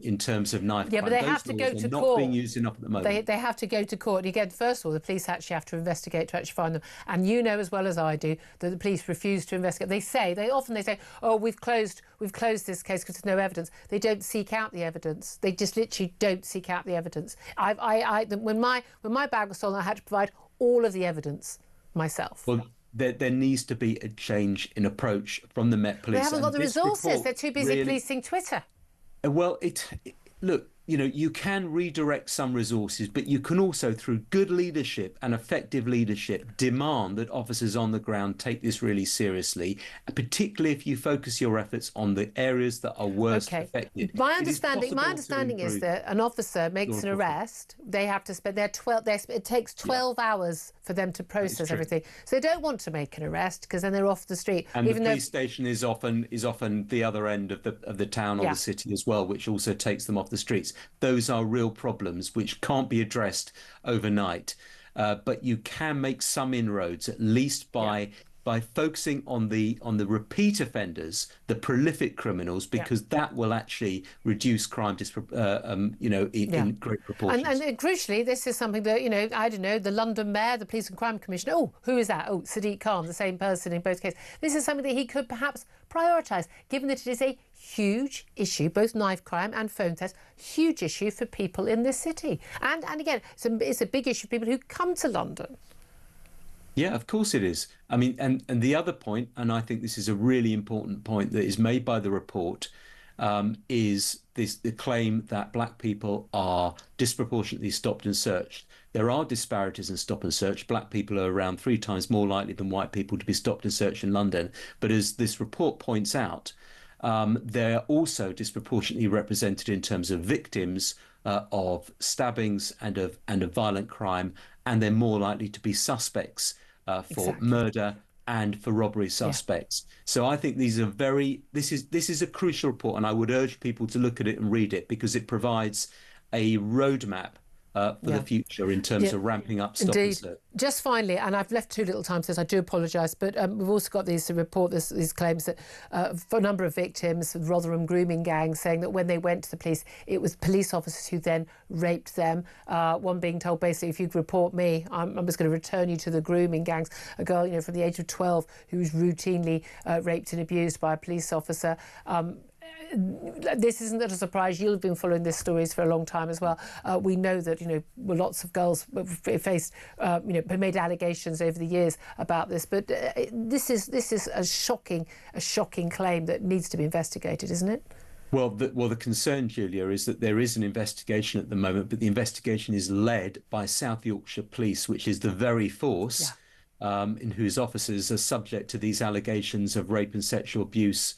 in terms of knife crime. But they have to go to court. Not being used enough at the moment. They have to go to court. Again, first of all, the police actually have to investigate to actually find them. And you know as well as I do that the police refuse to investigate. They often say, oh, we've closed this case because there's no evidence. They don't seek out the evidence. They just literally don't seek out the evidence. When my bag was stolen, I had to provide all of the evidence myself. Well, there needs to be a change in approach from the Met Police. They haven't got the resources. They're too busy policing Twitter. Well, look, you can redirect some resources, but you can also, through good leadership and effective leadership, demand that officers on the ground take this really seriously, particularly if you focus your efforts on the areas that are worst affected. My understanding is that an officer makes an arrest. They have to spend it takes 12 hours for them to process everything. So they don't want to make an arrest because then they're off the street. And the police station is often the other end of the town or the city as well, which also takes them off the streets. Those are real problems which can't be addressed overnight, but you can make some inroads, at least by focusing on the repeat offenders, the prolific criminals, because that will actually reduce crime in great proportions. And crucially, this is something that, I don't know, the London Mayor, the Police and Crime Commissioner, who is that? Sadiq Khan, the same person in both cases. This is something that he could perhaps prioritise, given that it is a huge issue, both knife crime and phone theft, huge issue for people in this city. And again, it's a big issue for people who come to London. Yeah, of course it is. I mean, and the other point, and I think this is a really important point that is made by the report, is the claim that black people are disproportionately stopped and searched. There are disparities in stop and search. Black people are around 3 times more likely than white people to be stopped and searched in London. But as this report points out, they're also disproportionately represented in terms of victims of stabbings and of violent crime, and they're more likely to be suspects for murder and for robbery suspects. So I think this is a crucial report, and I would urge people to look at it and read it, because it provides a roadmap for the future in terms of ramping up stop and search. Just finally, and I've left too little time, so I do apologise, but we've also got these claims that for a number of victims, Rotherham grooming gangs, saying that when they went to the police, it was police officers who then raped them. One being told, basically, if you report me, I'm just going to return you to the grooming gangs. A girl, from the age of 12 who was routinely raped and abused by a police officer. This isn't a surprise. You've been following these stories for a long time as well. We know that lots of girls faced made allegations over the years about this, but this is a shocking claim that needs to be investigated, isn't it? Well, the concern, Julia, is that there is an investigation at the moment, but the investigation is led by South Yorkshire Police, which is the very force in whose officers are subject to these allegations of rape and sexual abuse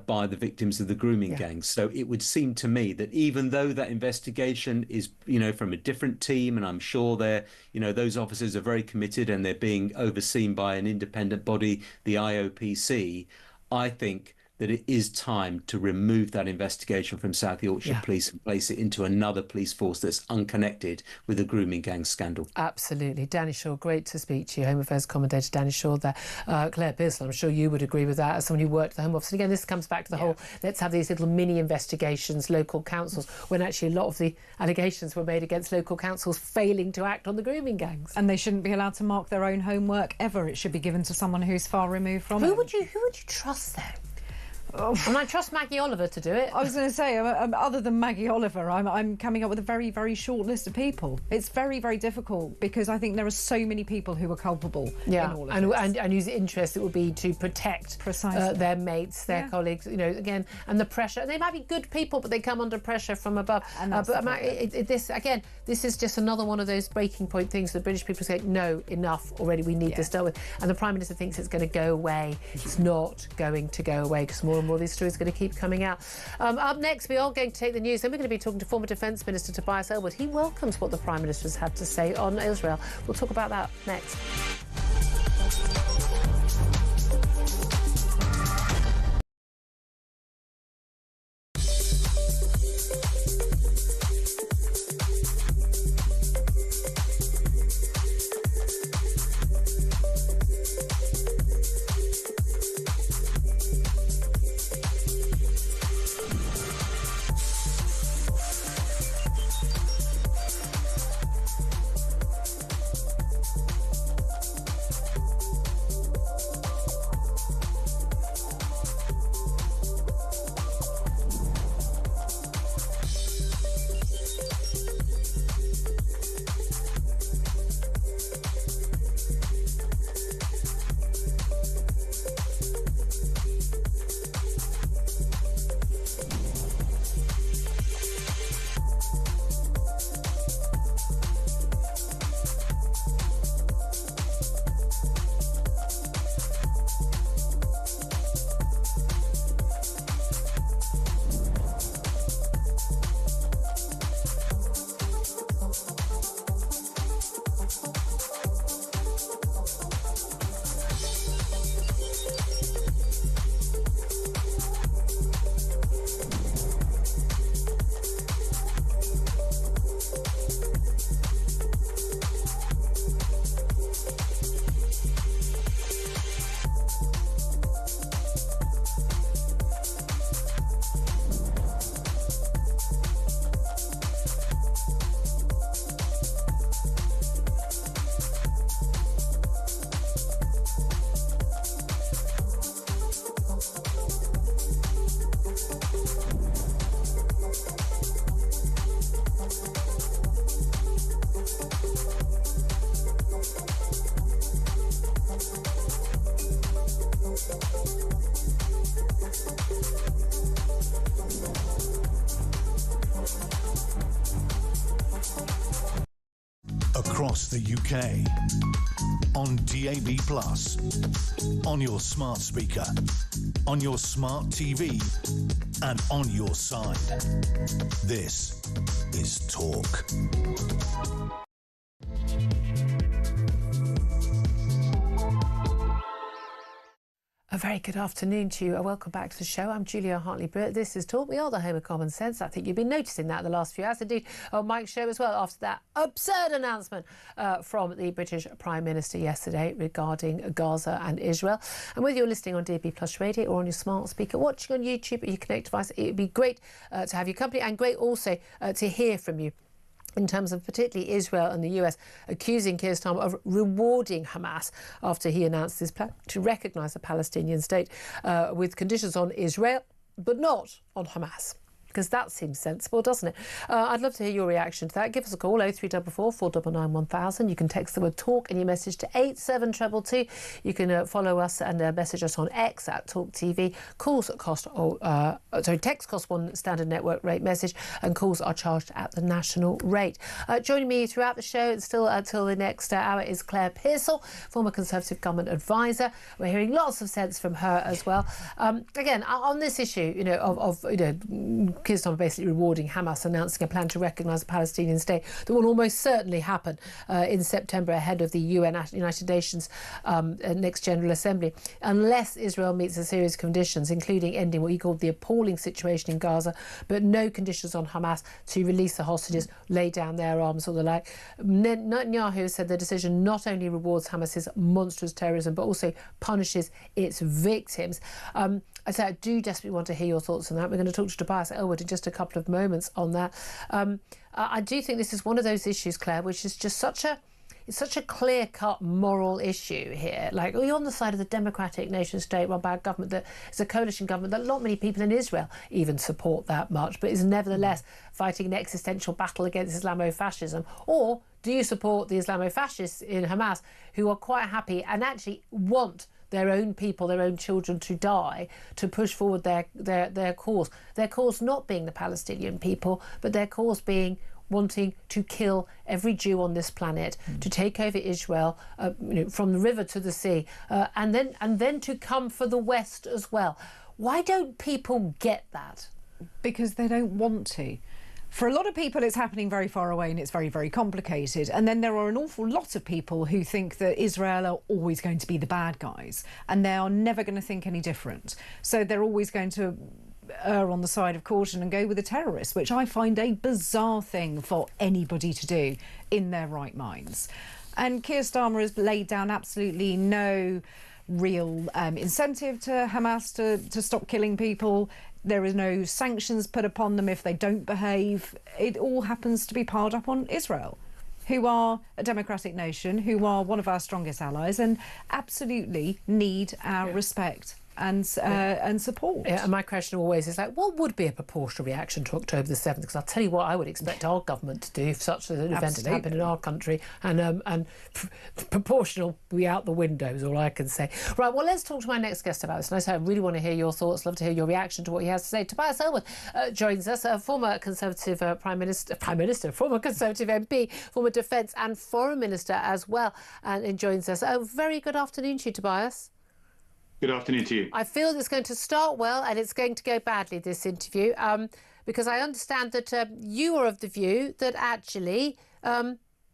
by the victims of the grooming gangs. So it would seem to me that even though that investigation is, from a different team, and I'm sure those officers are very committed and they're being overseen by an independent body, the IOPC, I think that it is time to remove that investigation from South Yorkshire Police and place it into another police force that's unconnected with the grooming gang scandal. Absolutely. Danny Shaw, great to speak to you. Home Affairs commentator Danny Shaw there. Claire Pearson, I'm sure you would agree with that as someone who worked at the Home Office. And again, this comes back to the whole, let's have these little mini investigations, local councils, when actually a lot of the allegations were made against local councils failing to act on the grooming gangs. And they shouldn't be allowed to mark their own homework ever. It should be given to someone who's far removed from it. Who would you trust, though? And I trust Maggie Oliver to do it. I was going to say, other than Maggie Oliver, I'm coming up with a very, very short list of people. It's very, very difficult because I think there are so many people who are culpable in all of this. And whose interest it would be to protect their mates, their colleagues, you know, again, and the pressure. And they might be good people, but they come under pressure from above. And that's this is just another one of those breaking point things. The British people say, no, enough already, we need this dealt with. And the Prime Minister thinks it's going to go away. It's not going to go away because more and more of these stories are going to keep coming out. Up next, we are going to take the news. Then we're going to be talking to former Defence Minister Tobias Ellwood. He welcomes what the Prime Minister has had to say on Israel. We'll talk about that next. Across the UK, on DAB+, on your smart speaker, on your smart TV, and on your side. This is Talk. A very good afternoon to you. Welcome back to the show. I'm Julia Hartley-Brewer. This is Talk. We are the home of common sense. I think you've been noticing that the last few hours. Indeed, on Mike's show as well, after that absurd announcement from the British Prime Minister yesterday regarding Gaza and Israel. And whether you're listening on DAB+ radio or on your smart speaker, watching on YouTube or your Connect device, it would be great to have your company and great also to hear from you. In terms of particularly Israel and the US accusing Keir Starmer of rewarding Hamas after he announced his plan to recognise a Palestinian state with conditions on Israel, but not on Hamas. Because that seems sensible, doesn't it? I'd love to hear your reaction to that. Give us a call, 0344 499 1000. You can text the word TALK and your message to 87222. You can follow us and message us on X at talkTV. Text cost one standard network rate message, and calls are charged at the national rate. Joining me throughout the show and still until the next hour is Claire Pearson, former Conservative government advisor. We're hearing lots of sense from her as well. Again, on this issue, of Keir Starmer basically rewarding Hamas, announcing a plan to recognise a Palestinian state that will almost certainly happen in September ahead of the United Nations next General Assembly, unless Israel meets a series of conditions, including ending what he called the appalling situation in Gaza, but no conditions on Hamas to release the hostages, lay down their arms or the like. Netanyahu said the decision not only rewards Hamas's monstrous terrorism, but also punishes its victims. I do desperately want to hear your thoughts on that. We're going to talk to Tobias Ellwood in just a couple of moments on that. I do think this is one of those issues, Claire, which is just such a clear-cut moral issue here. Like, you're on the side of the democratic nation-state run by a government that is a coalition government that not many people in Israel even support that much, but is nevertheless fighting an existential battle against Islamofascism. Or do you support the Islamofascists in Hamas who are quite happy and actually want their own people, their own children to die, to push forward their cause? Their cause not being the Palestinian people, but their cause being wanting to kill every Jew on this planet, to take over Israel, from the river to the sea, and then to come for the West as well. Why don't people get that? Because they don't want to. For a lot of people, it's happening very far away and it's very, very complicated. And then there are an awful lot of people who think that Israel are always going to be the bad guys and they are never going to think any different. So they're always going to err on the side of caution and go with the terrorists, which I find a bizarre thing for anybody to do in their right minds. And Keir Starmer has laid down absolutely no real incentive to Hamas to stop killing people. There is no sanctions put upon them if they don't behave. It all happens to be piled up on Israel, who are a democratic nation, who are one of our strongest allies and absolutely need our respect and support. Yeah, and my question always is, like, what would be a proportional reaction to October the 7th? Because I'll tell you what I would expect our government to do if such an event had happened in our country, and proportional would be out the window is all I can say. Right, well, let's talk to my next guest about this. And I really want to hear your thoughts, love to hear your reaction to what he has to say. Tobias Ellwood joins us, a former Conservative former Conservative MP, former Defence and Foreign Minister as well, and joins us. Very good afternoon to you, Tobias. Good afternoon to you. I feel it's going to start well and it's going to go badly, this interview, because I understand that you are of the view that actually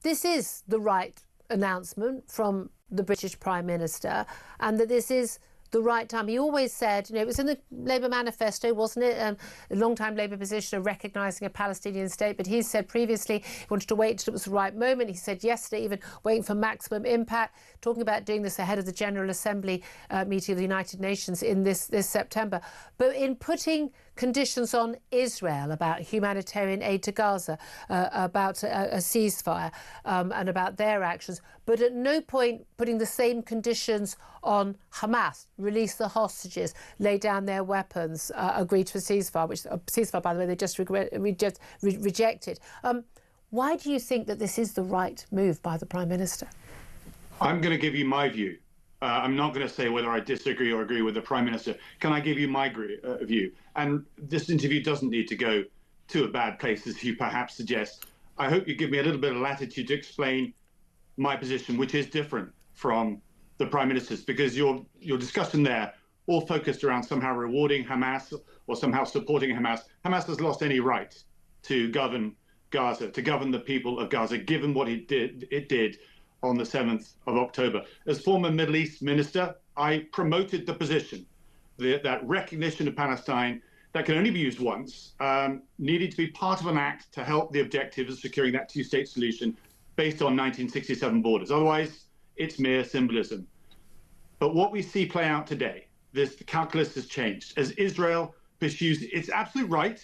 this is the right announcement from the British Prime Minister and that this is the right time. He always said, it was in the Labour manifesto, wasn't it? A long-time Labour position of recognising a Palestinian state, but he said previously he wanted to wait until it was the right moment. He said yesterday even waiting for maximum impact, talking about doing this ahead of the General Assembly meeting of the United Nations in this September. But in putting conditions on Israel about humanitarian aid to Gaza, about a ceasefire and about their actions, but at no point putting the same conditions on Hamas, release the hostages, lay down their weapons, agree to a ceasefire, which ceasefire, by the way, they just rejected. Why do you think that this is the right move by the Prime Minister? I'm going to give you my view. I'm not going to say whether I disagree or agree with the Prime Minister. Can I give you my view? And this interview doesn't need to go to a bad place, as you perhaps suggest. I hope you give me a little bit of latitude to explain my position, which is different from the Prime Minister's, because your discussion there all focused around somehow rewarding Hamas or somehow supporting Hamas. Hamas has lost any right to govern Gaza, to govern the people of Gaza, given what it did on the 7th of October. As former Middle East minister, I promoted the position that recognition of Palestine that can only be used once needed to be part of an act to help the objective of securing that two-state solution based on 1967 borders. Otherwise, it's mere symbolism. But what we see play out today, the calculus has changed. As Israel pursues its absolute right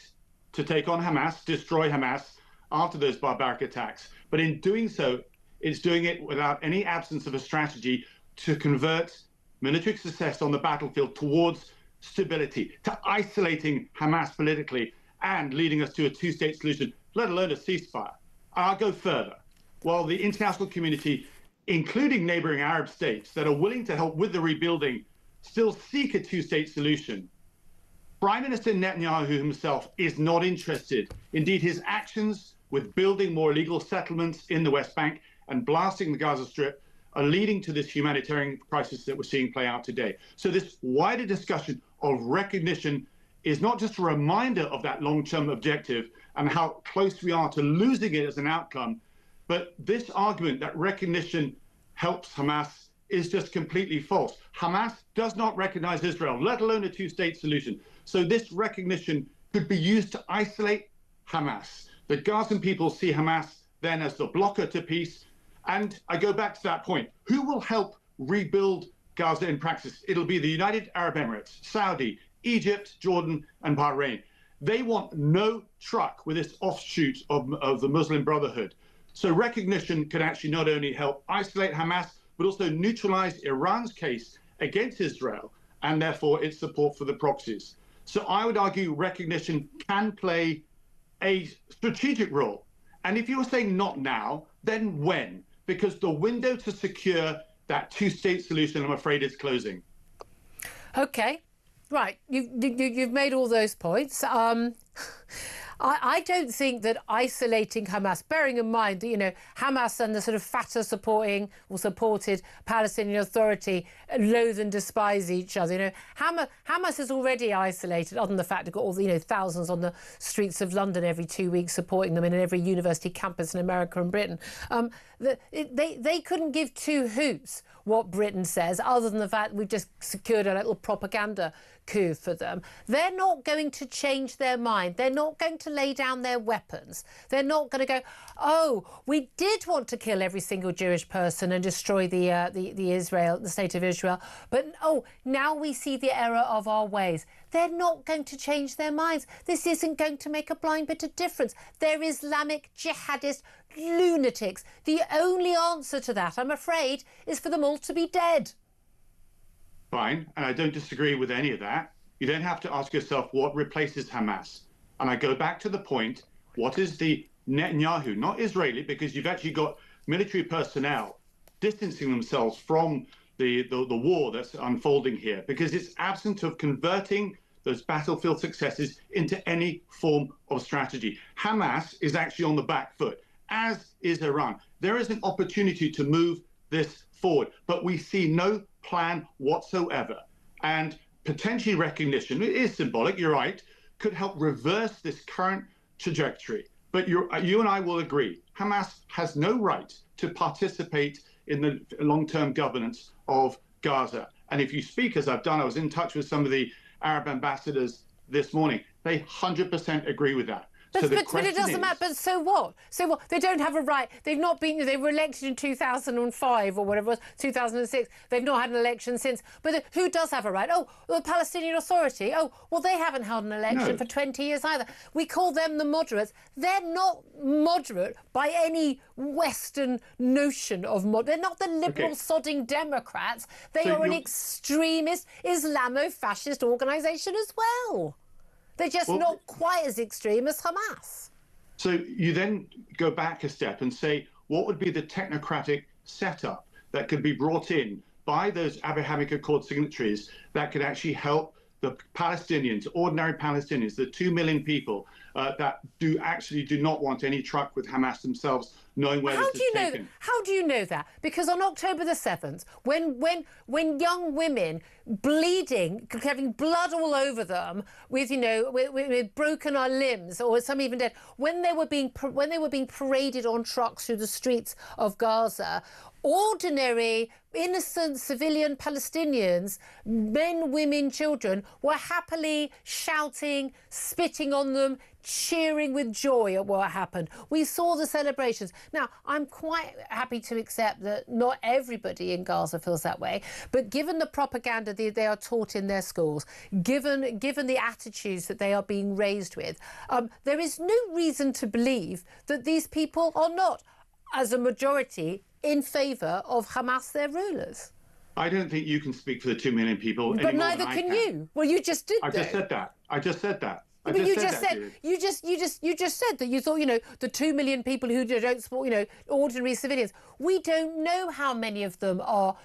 to take on Hamas, destroy Hamas after those barbaric attacks. But in doing so, it's doing it without any absence of a strategy to convert military success on the battlefield towards stability, to isolating Hamas politically and leading us to a two-state solution, let alone a ceasefire. I'll go further. While the international community, including neighboring Arab states that are willing to help with the rebuilding, still seek a two-state solution, Prime Minister Netanyahu himself is not interested. Indeed, his actions with building more illegal settlements in the West Bank and blasting the Gaza Strip are leading to this humanitarian crisis that we're seeing play out today. So this wider discussion of recognition is not just a reminder of that long-term objective and how close we are to losing it as an outcome, but this argument that recognition helps Hamas is just completely false. Hamas does not recognize Israel, let alone a two-state solution. So this recognition could be used to isolate Hamas. The Gazan people see Hamas then as the blocker to peace. And I go back to that point. Who will help rebuild Gaza in practice? It'll be the United Arab Emirates, Saudi, Egypt, Jordan, and Bahrain. They want no truck with this offshoot of the Muslim Brotherhood. So recognition could actually not only help isolate Hamas, but also neutralize Iran's case against Israel and therefore its support for the proxies. So I would argue recognition can play a strategic role. And if you're saying not now, then when? Because the window to secure that two-state solution, I'm afraid, is closing. OK. Right. You've made all those points. I don't think that isolating Hamas, bearing in mind that, you know, Hamas and the sort of Fatah supported Palestinian Authority loathe and despise each other. You know, Hamas is already isolated, other than the fact they've got all the, you know, thousands on the streets of London every 2 weeks supporting them in every university campus in America and Britain. They couldn't give two hoots what Britain says, other than the fact we've just secured a little propaganda coup for them. They're not going to change their mind. They're not going to lay down their weapons. They're not going to go, oh, we did want to kill every single Jewish person and destroy the state of Israel, but oh, now we see the error of our ways. They're not going to change their minds. This isn't going to make a blind bit of difference. They're Islamic jihadist lunatics. The only answer to that, I'm afraid, is for them all to be dead. Fine, and I don't disagree with any of that. You then have to ask yourself what replaces Hamas. And I go back to the point, what is the Netanyahu, not Israeli, because you've actually got military personnel distancing themselves from the war that's unfolding here, because it's absent of converting those battlefield successes into any form of strategy. Hamas is actually on the back foot, as is Iran. There is an opportunity to move this forward, but we see no plan whatsoever. And potentially recognition, it is symbolic, you're right, could help reverse this current trajectory. But you and I will agree, Hamas has no right to participate in the long-term governance of Gaza. And if you speak, as I've done, I was in touch with some of the Arab ambassadors this morning, they 100% agree with that. But it doesn't matter. But so what? So what? They don't have a right. They've not been. They were elected in 2005 or whatever it was, 2006. They've not had an election since. But who does have a right? Oh, the Palestinian Authority. Oh, well, they haven't held an election for 20 years either. We call them the moderates. They're not moderate by any Western notion of They're not the liberal sodding Democrats. They are an extremist Islamo-fascist organisation as well. They're just not quite as extreme as Hamas. So you then go back a step and say, what would be the technocratic setup that could be brought in by those Abrahamic Accord signatories that could actually help the Palestinians, ordinary Palestinians, the 2 million people that do not want any truck with Hamas themselves, knowing where this is taken. How do you know that? Because on October the 7th, when young women bleeding, having blood all over them, with broken limbs or some even dead, when they were being paraded on trucks through the streets of Gaza, ordinary, innocent civilian Palestinians, men, women, children, were happily shouting, spitting on them, cheering with joy at what happened. We saw the celebrations. Now, I'm quite happy to accept that not everybody in Gaza feels that way, but given the propaganda they are taught in their schools, given the attitudes that they are being raised with, there is no reason to believe that these people are not, as a majority, in favour of Hamas, their rulers. I don't think you can speak for the 2 million people. But neither can you. Well, you just did. I just said that. But you just said that you thought, the 2 million people who don't support, ordinary civilians. We don't know how many of them are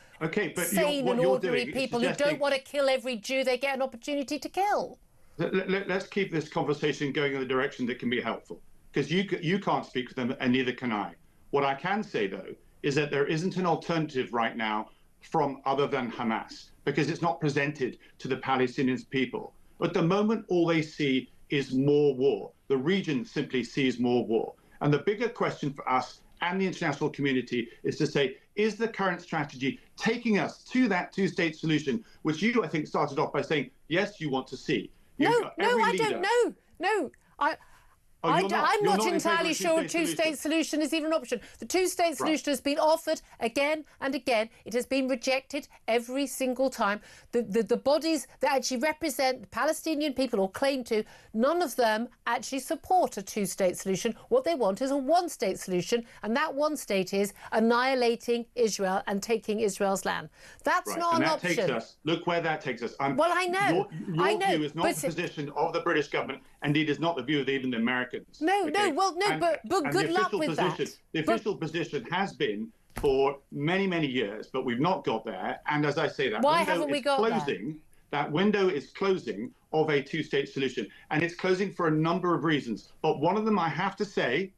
sane and ordinary people who don't want to kill every Jew they get an opportunity to kill. Let's keep this conversation going in the direction that can be helpful, because you can't speak for them and neither can I. What I can say, though, is that there isn't an alternative right now from other than Hamas, because it's not presented to the Palestinian people. At the moment, all they see is more war. The region simply sees more war. And the bigger question for us and the international community is to say, is the current strategy taking us to that two-state solution, which you, I think, started off by saying, yes, you want to see? No, I don't know. No, I'm not entirely sure a two-state solution is even an option. The two-state solution has been offered again and again. It has been rejected every single time. The bodies that actually represent the Palestinian people or claim to, none of them actually support a two-state solution. What they want is a one-state solution, and that one state is annihilating Israel and taking Israel's land. That's not an option. Takes us, look where that takes us. Well, I know. Your view is not the position of the British government. Indeed, is not the view of even the Americans. No, but good luck with that. The official position has been for many, many years, but we've not got there. And as I say, that why window haven't we is got closing. there? That window is closing of a two-state solution, and it's closing for a number of reasons. But one of them, I have to say,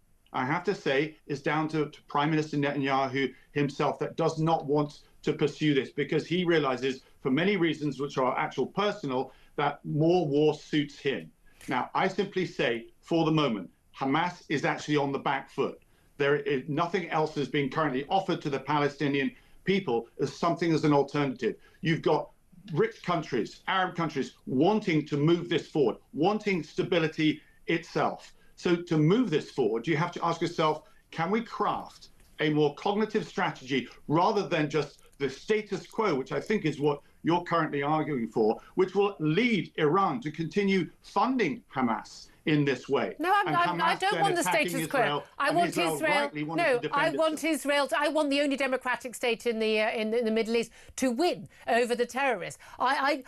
is down to Prime Minister Netanyahu himself, that does not want to pursue this because he realizes, for many reasons which are actual personal, that more war suits him. Now, I simply say, for the moment, Hamas is actually on the back foot. There is nothing else is being currently offered to the Palestinian people as something as an alternative. You've got rich countries, Arab countries, wanting to move this forward, wanting stability itself. So to move this forward, you have to ask yourself, can we craft a more cognitive strategy rather than just the status quo, which I think is what you're currently arguing for, which will lead Iran to continue funding Hamas in this way. No, I don't want the status quo. I want Israel. No, I want Israel. I want the only democratic state in the Middle East to win over the terrorists. I'd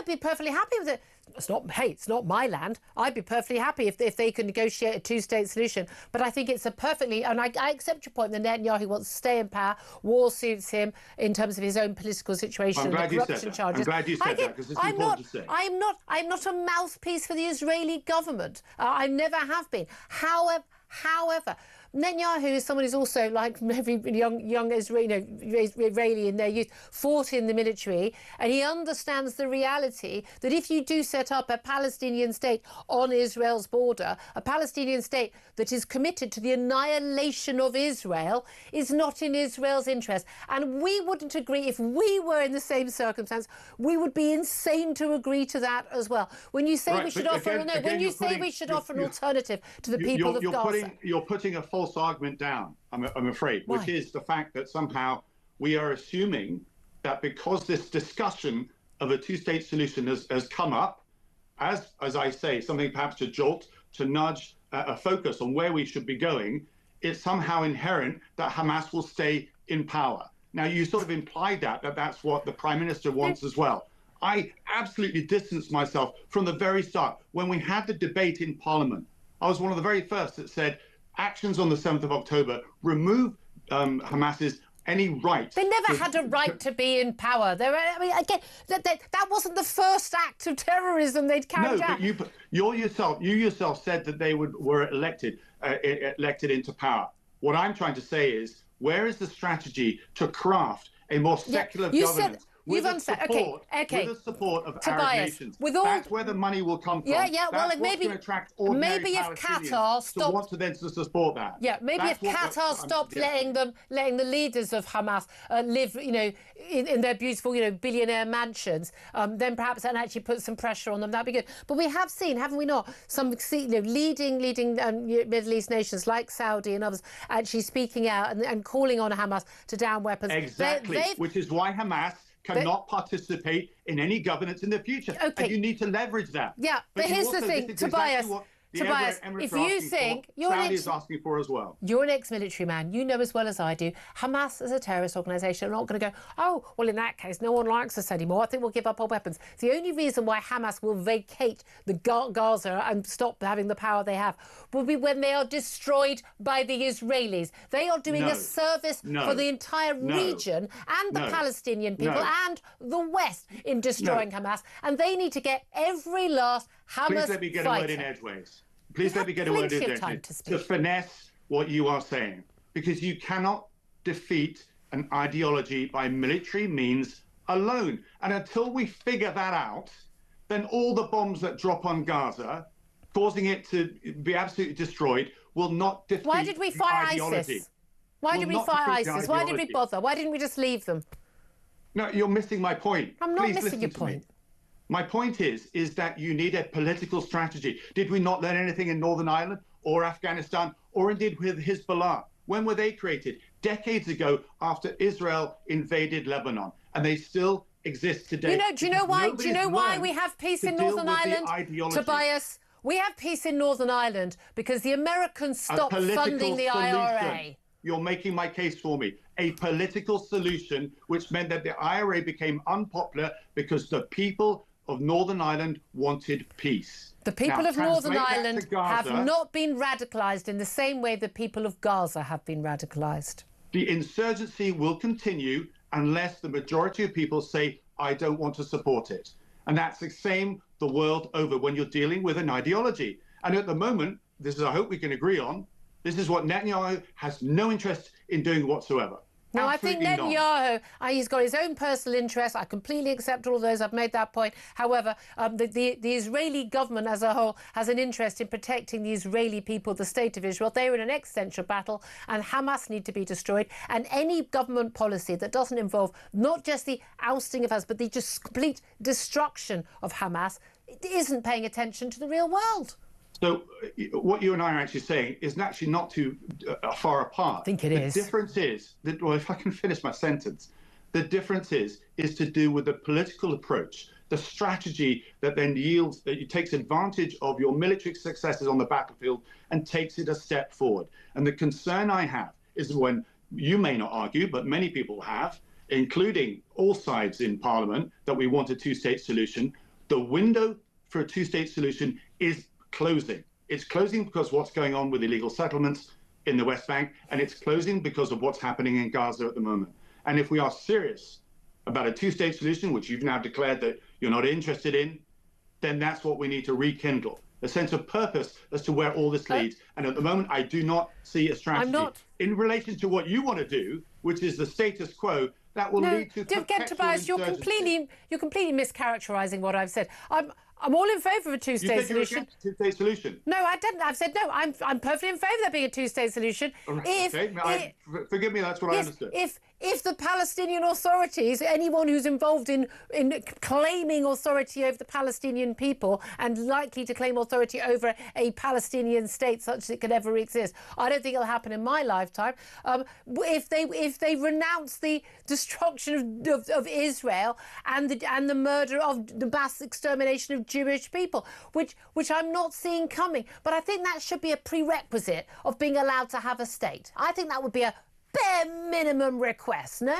be perfectly happy with it. It's not my land. I'd be perfectly happy if they could negotiate a two-state solution. But I think it's a perfectly, and I accept your point that Netanyahu wants to stay in power. War suits him in terms of his own political situation and the corruption charges. I'm glad you said that because it's important to say. I'm not a mouthpiece for the Israeli government. I never have been. However, Netanyahu is someone who's also, like every young Israeli in their youth, fought in the military, and he understands the reality that if you do set up a Palestinian state on Israel's border, a Palestinian state that is committed to the annihilation of Israel, is not in Israel's interest. And we wouldn't agree. If we were in the same circumstance, we would be insane to agree to that as well. When you say we should offer an alternative to the people of Gaza. You're putting a false argument down, I'm afraid, which is the fact that somehow we are assuming that because this discussion of a two-state solution has come up, as I say, something perhaps to jolt, to nudge a focus on where we should be going, it's somehow inherent that Hamas will stay in power. Now, you sort of implied that's what the Prime Minister wants as well. I absolutely distanced myself from the very start. When we had the debate in Parliament, I was one of the very first that said, actions on the 7th of October remove Hamas's any right. They never had a right to be in power. That wasn't the first act of terrorism they'd carried out. No, but you yourself said that they were elected into power. What I'm trying to say is, where is the strategy to craft a more secular governance? With the support of Tobias, Arab nations. That's where the money will come from. Maybe if Qatar stopped want to then support that. Yeah, maybe if Qatar stopped letting the leaders of Hamas live, in their beautiful, billionaire mansions, then perhaps that actually put some pressure on them. That'd be good. But we have seen, haven't we not, some leading Middle East nations like Saudi and others actually speaking out and calling on Hamas to down weapons. Exactly, which is why Hamas cannot participate in any governance in the future. Okay. And you need to leverage that. Yeah, but here's the thing, Tobias. Tobias, if you think Saudi is asking for as well. You're an ex-military man. You know as well as I do. Hamas as a terrorist organisation are not going to go, oh, well, in that case, no one likes us anymore. I think we'll give up our weapons. The only reason why Hamas will vacate the Gaza and stop having the power they have will be when they are destroyed by the Israelis. They are doing a service for the entire region and the Palestinian people and the West in destroying Hamas. And they need to get every last Hamas Please let me get a word in edgeways. Please let me get a word in edgeways to finesse what you are saying, because you cannot defeat an ideology by military means alone. And until we figure that out, then all the bombs that drop on Gaza, causing it to be absolutely destroyed, will not defeat Why did we fight ideology. ISIS? Why did we fight ISIS? Why did we bother? Why didn't we just leave them? No, you're missing my point. I'm not Please missing your listen to me. point. My point is that you need a political strategy. Did we not learn anything in Northern Ireland or Afghanistan or indeed with Hezbollah? When were they created? Decades ago, after Israel invaded Lebanon, and they still exist today. Do you know why? Do you know why we have peace in Northern Ireland, Tobias? We have peace in Northern Ireland because the Americans stopped funding the IRA. You're making my case for me. A political solution, which meant that the IRA became unpopular because the people of Northern Ireland wanted peace. The people of Northern Ireland have not been radicalised in the same way the people of Gaza have been radicalised. The insurgency will continue unless the majority of people say, I don't want to support it. And that's the same the world over when you're dealing with an ideology. And at the moment, this is, I hope we can agree on, this is what Netanyahu has no interest in doing whatsoever. No, Absolutely I think Netanyahu, he's got his own personal interests. I completely accept all those. I've made that point. However, the Israeli government as a whole has an interest in protecting the Israeli people, the state of Israel. They're in an existential battle, and Hamas need to be destroyed. And any government policy that doesn't involve not just the ousting of Hamas, but the just complete destruction of Hamas isn't paying attention to the real world. So what you and I are actually saying is actually not too far apart. I think it is. The difference is that, well, if I can finish my sentence, the difference is to do with the political approach, the strategy that then yields, that it takes advantage of your military successes on the battlefield and takes it a step forward. And the concern I have is when you may not argue, but many people have, including all sides in Parliament, that we want a two-state solution. The window for a two-state solution is closing. It's closing because of what's going on with illegal settlements in the West Bank, and it's closing because of what's happening in Gaza at the moment. And if we are serious about a two-state solution, which you've now declared that you're not interested in, then that's what we need to rekindle, a sense of purpose as to where all this leads. And at the moment, I do not see a strategy. In relation to what you want to do, which is the status quo, that will lead to Again, Tobias, you're completely mischaracterising what I've said. I'm all in favour of a two-state solution. You said you were against a two-state solution. No, I didn't. I've said no. I'm perfectly in favour of there being a two-state solution. Forgive me, that's what I understood. If the Palestinian authorities, anyone who's involved in claiming authority over the Palestinian people and likely to claim authority over a Palestinian state such that it could ever exist, I don't think it'll happen in my lifetime. If they renounce the destruction of Israel and the murder of the mass extermination of Jewish people, which I'm not seeing coming, but I think that should be a prerequisite of being allowed to have a state. I think that would be a bare minimum request, no?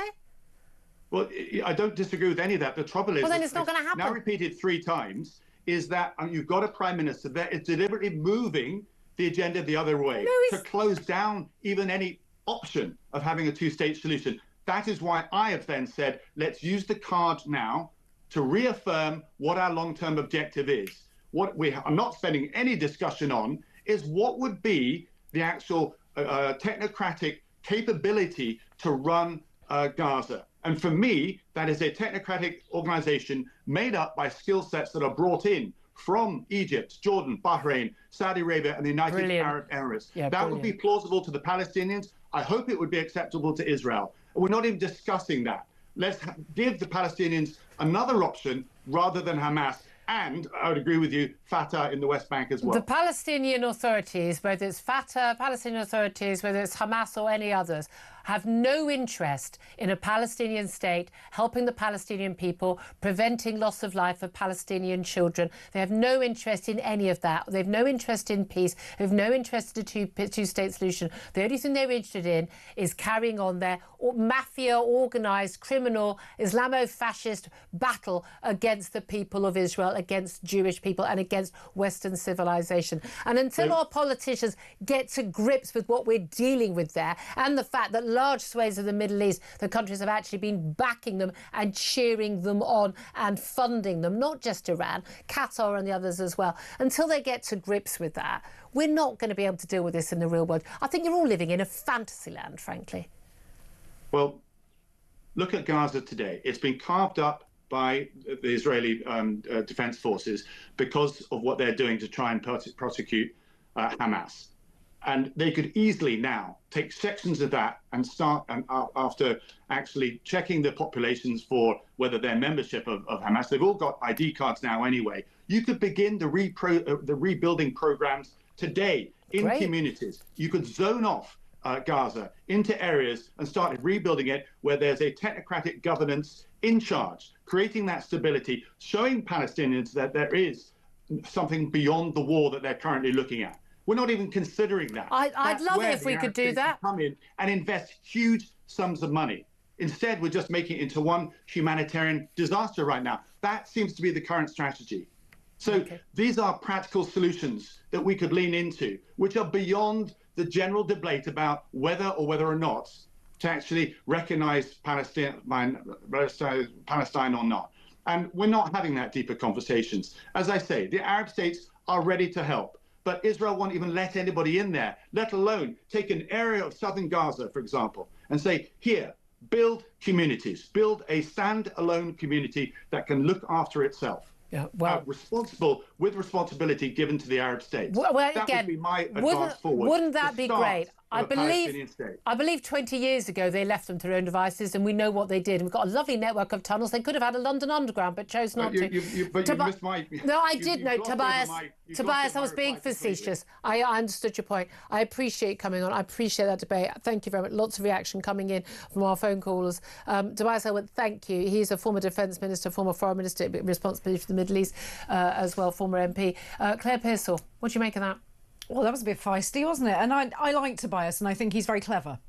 Well, I don't disagree with any of that. The trouble is, well, then it's not going to happen. Now repeated 3 times, is that you've got a prime minister that is deliberately moving the agenda the other way to close down even any option of having a two-state solution. That is why I have then said, let's use the card now to reaffirm what our long-term objective is. What we are not spending any discussion on is what would be the actual technocratic capability to run Gaza. And for me, that is a technocratic organization made up by skill sets that are brought in from Egypt, Jordan, Bahrain, Saudi Arabia, and the United Arab Emirates. That would be plausible to the Palestinians. I hope it would be acceptable to Israel. We're not even discussing that. Let's give the Palestinians another option rather than Hamas. And I would agree with you, Fatah in the West Bank as well. The Palestinian authorities, whether it's Fatah, Palestinian authorities, whether it's Hamas or any others, have no interest in a Palestinian state, helping the Palestinian people, preventing loss of life of Palestinian children. They have no interest in any of that. They have no interest in peace. They have no interest in a two-state solution. The only thing they're interested in is carrying on their mafia, organised, criminal, Islamo-fascist battle against the people of Israel, against Jewish people and against Western civilization. And until our politicians get to grips with what we're dealing with there and the fact that large swathes of the Middle East, the countries have actually been backing them and cheering them on and funding them, not just Iran, Qatar and the others as well. Until they get to grips with that, we're not going to be able to deal with this in the real world. I think you're all living in a fantasy land, frankly. Well, look at Gaza today. It's been carved up by the Israeli Defense Forces because of what they're doing to try and prosecute Hamas. And they could easily now take sections of that and start, and after actually checking the populations for whether they're membership of Hamas, they've all got ID cards now anyway. You could begin the rebuilding programs today in communities. You could zone off Gaza into areas and start rebuilding it where there's a technocratic governance in charge, creating that stability, showing Palestinians that there is something beyond the war that they're currently looking at. We're not even considering that. I'd love it if we could do that. Come in and invest huge sums of money. Instead, we're just making it into one humanitarian disaster right now. That seems to be the current strategy. So these are practical solutions that we could lean into, which are beyond the general debate about whether or not to actually recognize Palestine or not. And we're not having that deeper conversations. As I say, the Arab states are ready to help, but Israel won't even let anybody in there, let alone take an area of southern Gaza, for example, and say, here, build communities, build a stand-alone community that can look after itself. Yeah, well, with responsibility given to the Arab states. Well, that again, would be my advance forward. Wouldn't that be great? I believe 20 years ago they left them to their own devices, and we know what they did. And we've got a lovely network of tunnels. They could have had a London Underground, but chose not to. But you missed my... No, I did know, Tobias. Tobias, I was being facetious. I understood your point. I appreciate coming on. I appreciate that debate. Thank you very much. Lots of reaction coming in from our phone callers. Tobias Ellwood, thank you. He's a former Defence Minister, former Foreign Minister, responsibility for the Middle East as well, former MP. Claire Pearsall, what do you make of that? Well, that was a bit feisty, wasn't it? And I like Tobias, and I think he's very clever.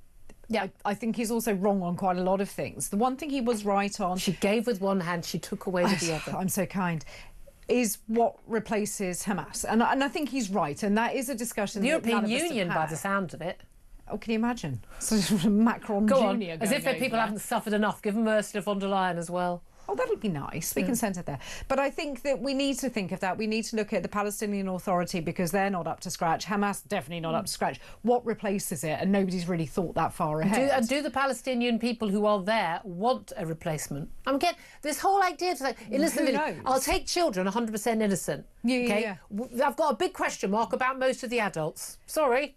Yeah, I think he's also wrong on quite a lot of things. The one thing he was right on... She gave with one hand, she took away with the other. I'm so kind. Is what replaces Hamas. And I think he's right, and that is a discussion the European Union, by the sound of it. Oh, can you imagine? Sort of Macron Jr. As if people haven't suffered enough. Give them Ursula von der Leyen as well. Oh, that'll be nice. We can send it there. But I think that we need to think of that. We need to look at the Palestinian Authority because they're not up to scratch. Hamas definitely not up to scratch. What replaces it? And nobody's really thought that far ahead. Do the Palestinian people who are there want a replacement? And again, this whole idea of like, listen, I'll take children 100% innocent. Okay? I've got a big question mark about most of the adults. Sorry.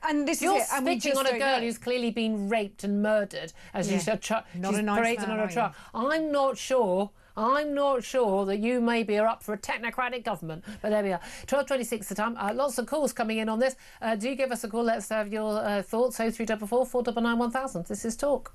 And this You're is it. And we spitting just on a girl know. who's clearly been raped and murdered, as you said. Not she's a nice paraded man, on a truck. I'm not sure that you maybe are up for a technocratic government. But there we are. 12:26 the time. Lots of calls coming in on this. Do give us a call. Let's have your thoughts. 0344 499 1000. This is Talk.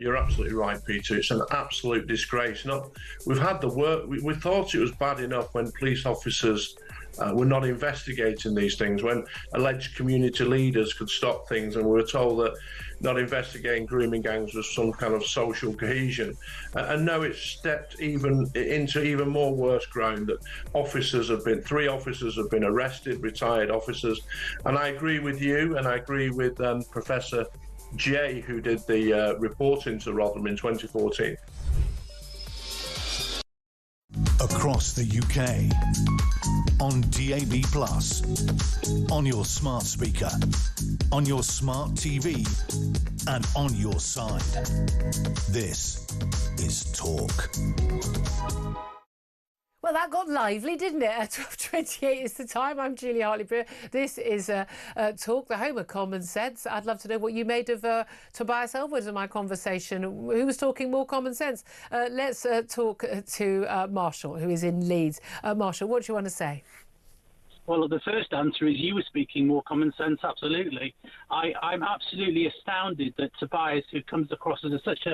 You're absolutely right, Peter. It's an absolute disgrace. We've had the work. We thought it was bad enough when police officers were not investigating these things, when alleged community leaders could stop things, and we were told that not investigating grooming gangs was some kind of social cohesion. And now it's stepped into even more worse ground. That three officers have been arrested, retired officers. And I agree with you, and I agree with Professor Jay, who did the report into Rotherham in 2014. across the UK, on DAB+, on your smart speaker, on your smart TV, and on your side. This is Talk. Well, that got lively, didn't it? At 12:28 is the time. I'm Julia Hartley-Brewer. This is Talk, the home of common sense. I'd love to know what you made of Tobias Ellwood in my conversation. Who was talking more common sense? Let's talk to Marshall, who is in Leeds. Marshall, what do you want to say? Well, the first answer is you were speaking more common sense, absolutely. I'm absolutely astounded that Tobias, who comes across as such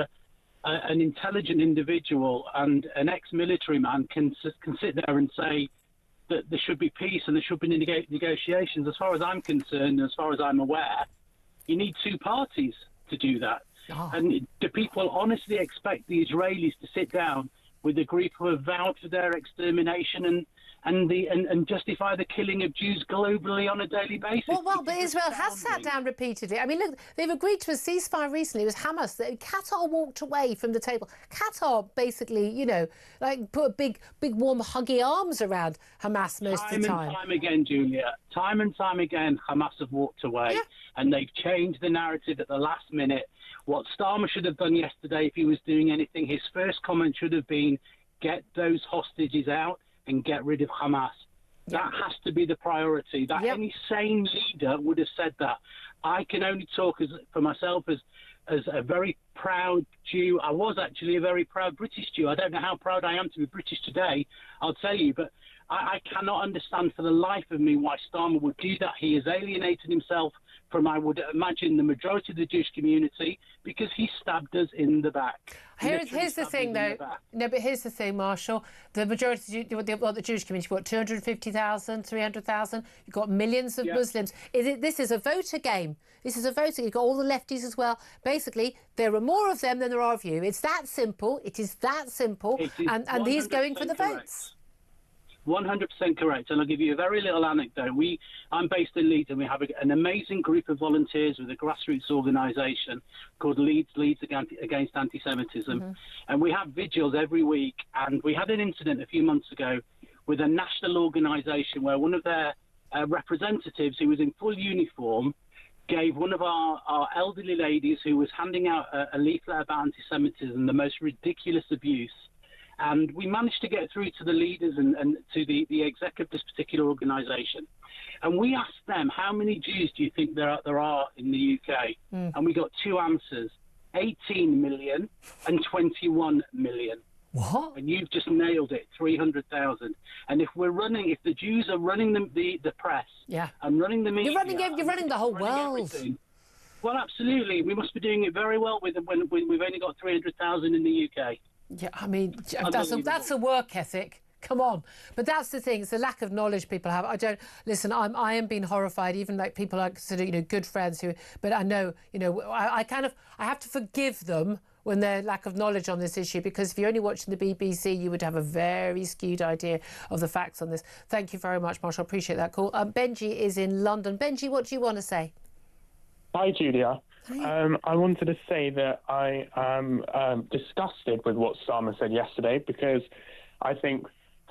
an intelligent individual and an ex-military man, can sit there and say that there should be peace and there should be negotiations. As far as I'm concerned, as far as I'm aware, you need two parties to do that. Oh. And do people honestly expect the Israelis to sit down with a group who have vowed for their extermination and justify the killing of Jews globally on a daily basis? Well, but Israel has sat down repeatedly. I mean, look, they've agreed to a ceasefire recently. It was Hamas. Qatar walked away from the table. Qatar basically, you know, like put big warm huggy arms around Hamas most of the time. Time and time again, Julia, time and time again, Hamas have walked away and they've changed the narrative at the last minute. What Starmer should have done yesterday, if he was doing anything, his first comment should have been, get those hostages out and get rid of Hamas. That has to be the priority. That any sane leader would have said that. I can only talk for myself as a very proud Jew. I was actually a very proud British Jew. I don't know how proud I am to be British today, I'll tell you, but I cannot understand for the life of me why Starmer would do that. He has alienated himself from, I would imagine, the majority of the Jewish community because he stabbed us in the back. Here's the thing, though. No, but here's the thing, Marshall. The majority of the Jewish community, what, 250,000, 300,000? You've got millions of Muslims. This is a voter game. This is a voter game. You've got all the lefties as well. Basically, there are more of them than there are of you. It's that simple. It is that simple. And he's going for the votes. 100% correct. And I'll give you a very little anecdote. I'm based in Leeds and we have an amazing group of volunteers with a grassroots organisation called Leeds Against Anti-Semitism. Mm-hmm. And we have vigils every week. And we had an incident a few months ago with a national organisation where one of their representatives, who was in full uniform, gave one of our elderly ladies who was handing out a leaflet about anti-Semitism the most ridiculous abuse. And we managed to get through to the leaders and to the exec of this particular organisation. And we asked them, how many Jews do you think there are in the UK? And we got two answers, 18 million and 21 million. What? And you've just nailed it, 300,000. And if the Jews are running the press and running the media... You're running the whole world. Well, absolutely. We must be doing it very well with them when we've only got 300,000 in the UK. Yeah, I mean, that's a work ethic. Come on. But that's the thing. It's the lack of knowledge people have. I am being horrified, even like people I consider, good friends but I know, I have to forgive them when their lack of knowledge on this issue, because if you're only watching the BBC, you would have a very skewed idea of the facts on this. Thank you very much, Marshall. Appreciate that call. Benji is in London. Benji, what do you want to say? Hi, Julia. I wanted to say that I am disgusted with what Starmer said yesterday, because I think,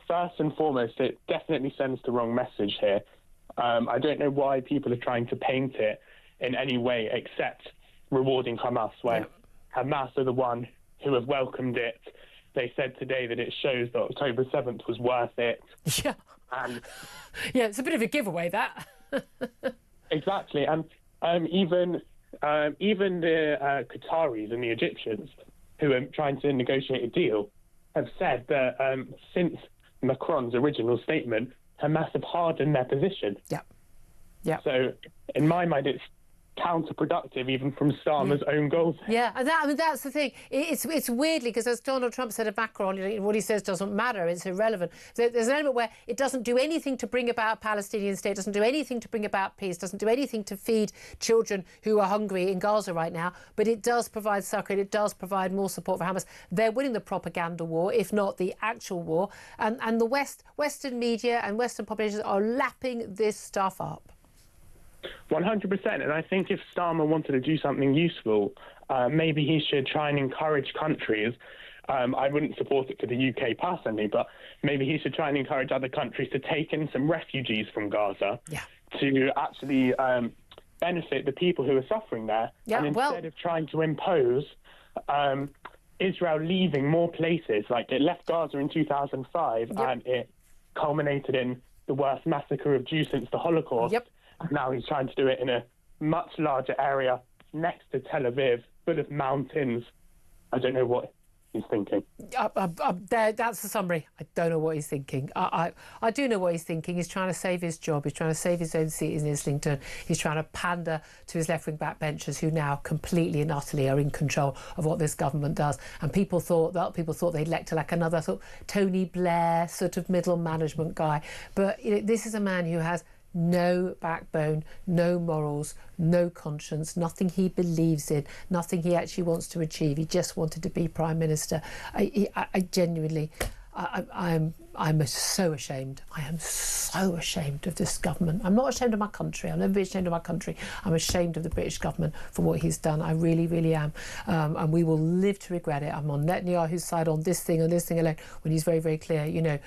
first and foremost, it definitely sends the wrong message here. I don't know why people are trying to paint it in any way except rewarding Hamas, when Hamas are the one who have welcomed it. They said today that it shows that October 7th was worth it. Yeah. And it's a bit of a giveaway, that. Exactly. And even the Qataris and the Egyptians, who are trying to negotiate a deal, have said that since Macron's original statement, Hamas have hardened their position. Yeah. So, in my mind, it's counterproductive even from Starmer's own goals. Yeah, and that's the thing. It's weirdly, because as Donald Trump said of Macron, what he says doesn't matter, it's irrelevant. There's an element where it doesn't do anything to bring about a Palestinian state, doesn't do anything to bring about peace, doesn't do anything to feed children who are hungry in Gaza right now, but it does provide succour, it does provide more support for Hamas. They're winning the propaganda war, if not the actual war, and the Western media and Western populations are lapping this stuff up. 100%, and I think if Starmer wanted to do something useful, maybe he should try and encourage countries I wouldn't support it for the UK personally, but maybe he should try and encourage other countries to take in some refugees from Gaza to actually benefit the people who are suffering there. And instead of trying to impose Israel leaving more places, like it left Gaza in 2005 and it culminated in the worst massacre of Jews since the Holocaust. Now he's trying to do it in a much larger area next to Tel Aviv, full of mountains. I don't know what he's thinking. That's the summary. I don't know what he's thinking. I do know what he's thinking. He's trying to save his job. He's trying to save his own seat in Islington. He's trying to pander to his left-wing backbenchers who now completely and utterly are in control of what this government does. And people thought they'd elect like another sort of Tony Blair sort of middle management guy. But this is a man who has no backbone, no morals, no conscience, nothing he believes in, nothing he actually wants to achieve. He just wanted to be Prime Minister. I genuinely, I'm so ashamed. I am so ashamed of this government. I'm not ashamed of my country. I'll never be ashamed of my country. I'm ashamed of the British government for what he's done. I really, really am. And we will live to regret it. I'm on Netanyahu's side on this thing alone, when he's very, very clear,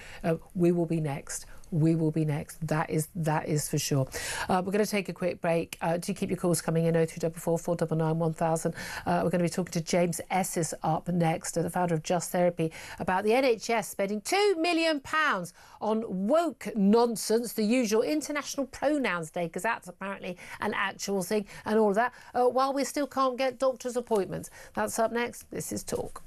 we will be next. We will be next. That is for sure. We're going to take a quick break. Do keep your calls coming in, 0344 499 1000. We're going to be talking to James Esses up next, the founder of Just Therapy, about the NHS spending £2 million on woke nonsense, the usual International Pronouns Day, because that's apparently an actual thing, and all of that, while we still can't get doctors' appointments. That's up next. This is Talk.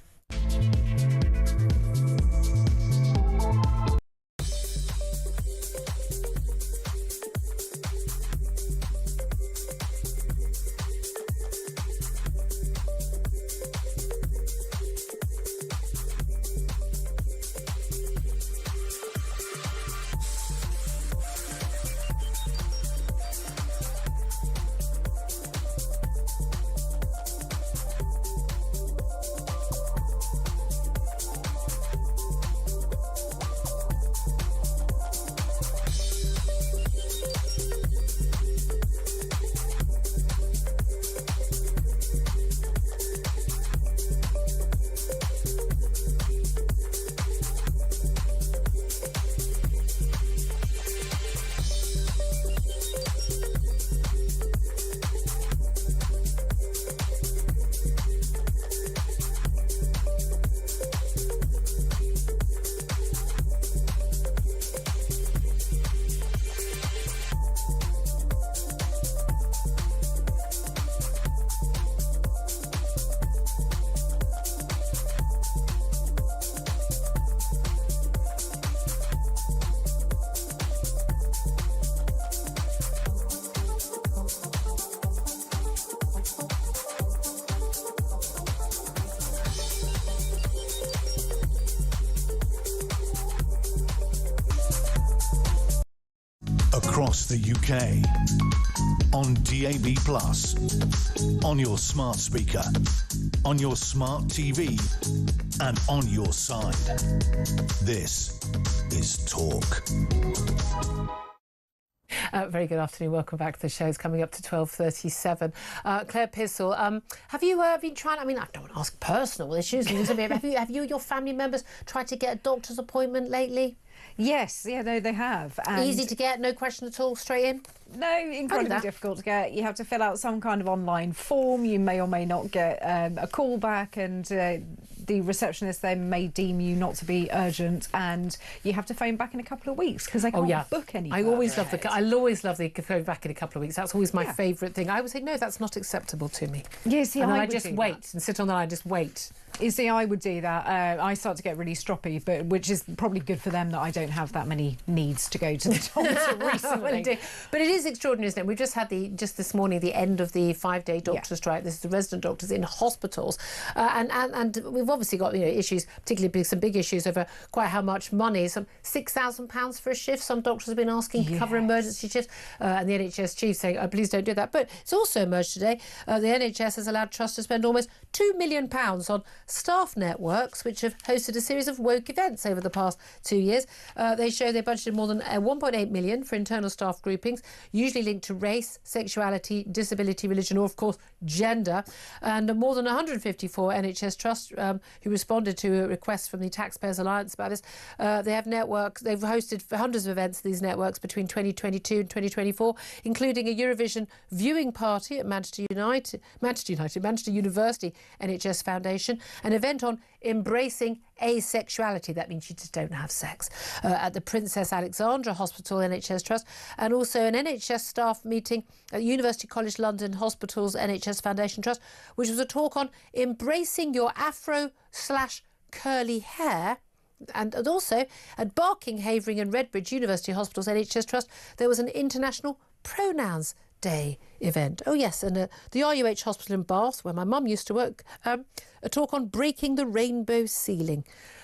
Across the UK, on DAB+, on your smart speaker, on your smart TV, and on your side. This is Talk. Very good afternoon. Welcome back to the show. It's coming up to 12:37. Claire Pissell, have you been trying? I mean, I don't want to ask personal issues. Have you or your family members tried to get a doctor's appointment lately? Yes, no, they have. And easy to get, no question at all, straight in? No, incredibly difficult to get. You have to fill out some kind of online form. You may or may not get a call back, and the receptionist then may deem you not to be urgent, and you have to phone back in a couple of weeks because they can't book any. I'll always love the phone back in a couple of weeks. That's always my favourite thing. I would say, no, that's not acceptable to me. Yeah, see, and then I just wait and sit on the line, just wait. You see, I would do that. I start to get really stroppy, but which is probably good for them that I don't have that many needs to go to the doctor recently. But it is extraordinary, isn't it? We've just had just this morning the end of the 5-day doctor strike. This is the resident doctors in hospitals, and we've obviously got issues, particularly some big issues over quite how much money. Some £6,000 for a shift. Some doctors have been asking to cover emergency shifts, and the NHS chief saying, "Oh, please don't do that." But it's also emerged today. The NHS has allowed trusts to spend almost £2 million on staff networks, which have hosted a series of woke events over the past 2 years. They show they budgeted more than 1.8 million for internal staff groupings, usually linked to race, sexuality, disability, religion, or, of course, gender. And more than 154 NHS trusts who responded to a request from the Taxpayers Alliance about this. They have networks. They've hosted hundreds of events, these networks, between 2022 and 2024, including a Eurovision viewing party at Manchester University NHS Foundation, an event on embracing asexuality. That means you just don't have sex. At the Princess Alexandra Hospital NHS Trust, and also an NHS staff meeting at University College London Hospital's NHS Foundation Trust, which was a talk on embracing your afro/curly hair. And also at Barking, Havering and Redbridge University Hospitals NHS Trust, there was an International Pronouns Day event. Oh yes, and the RUH Hospital in Bath, where my mum used to work, a talk on breaking the rainbow ceiling.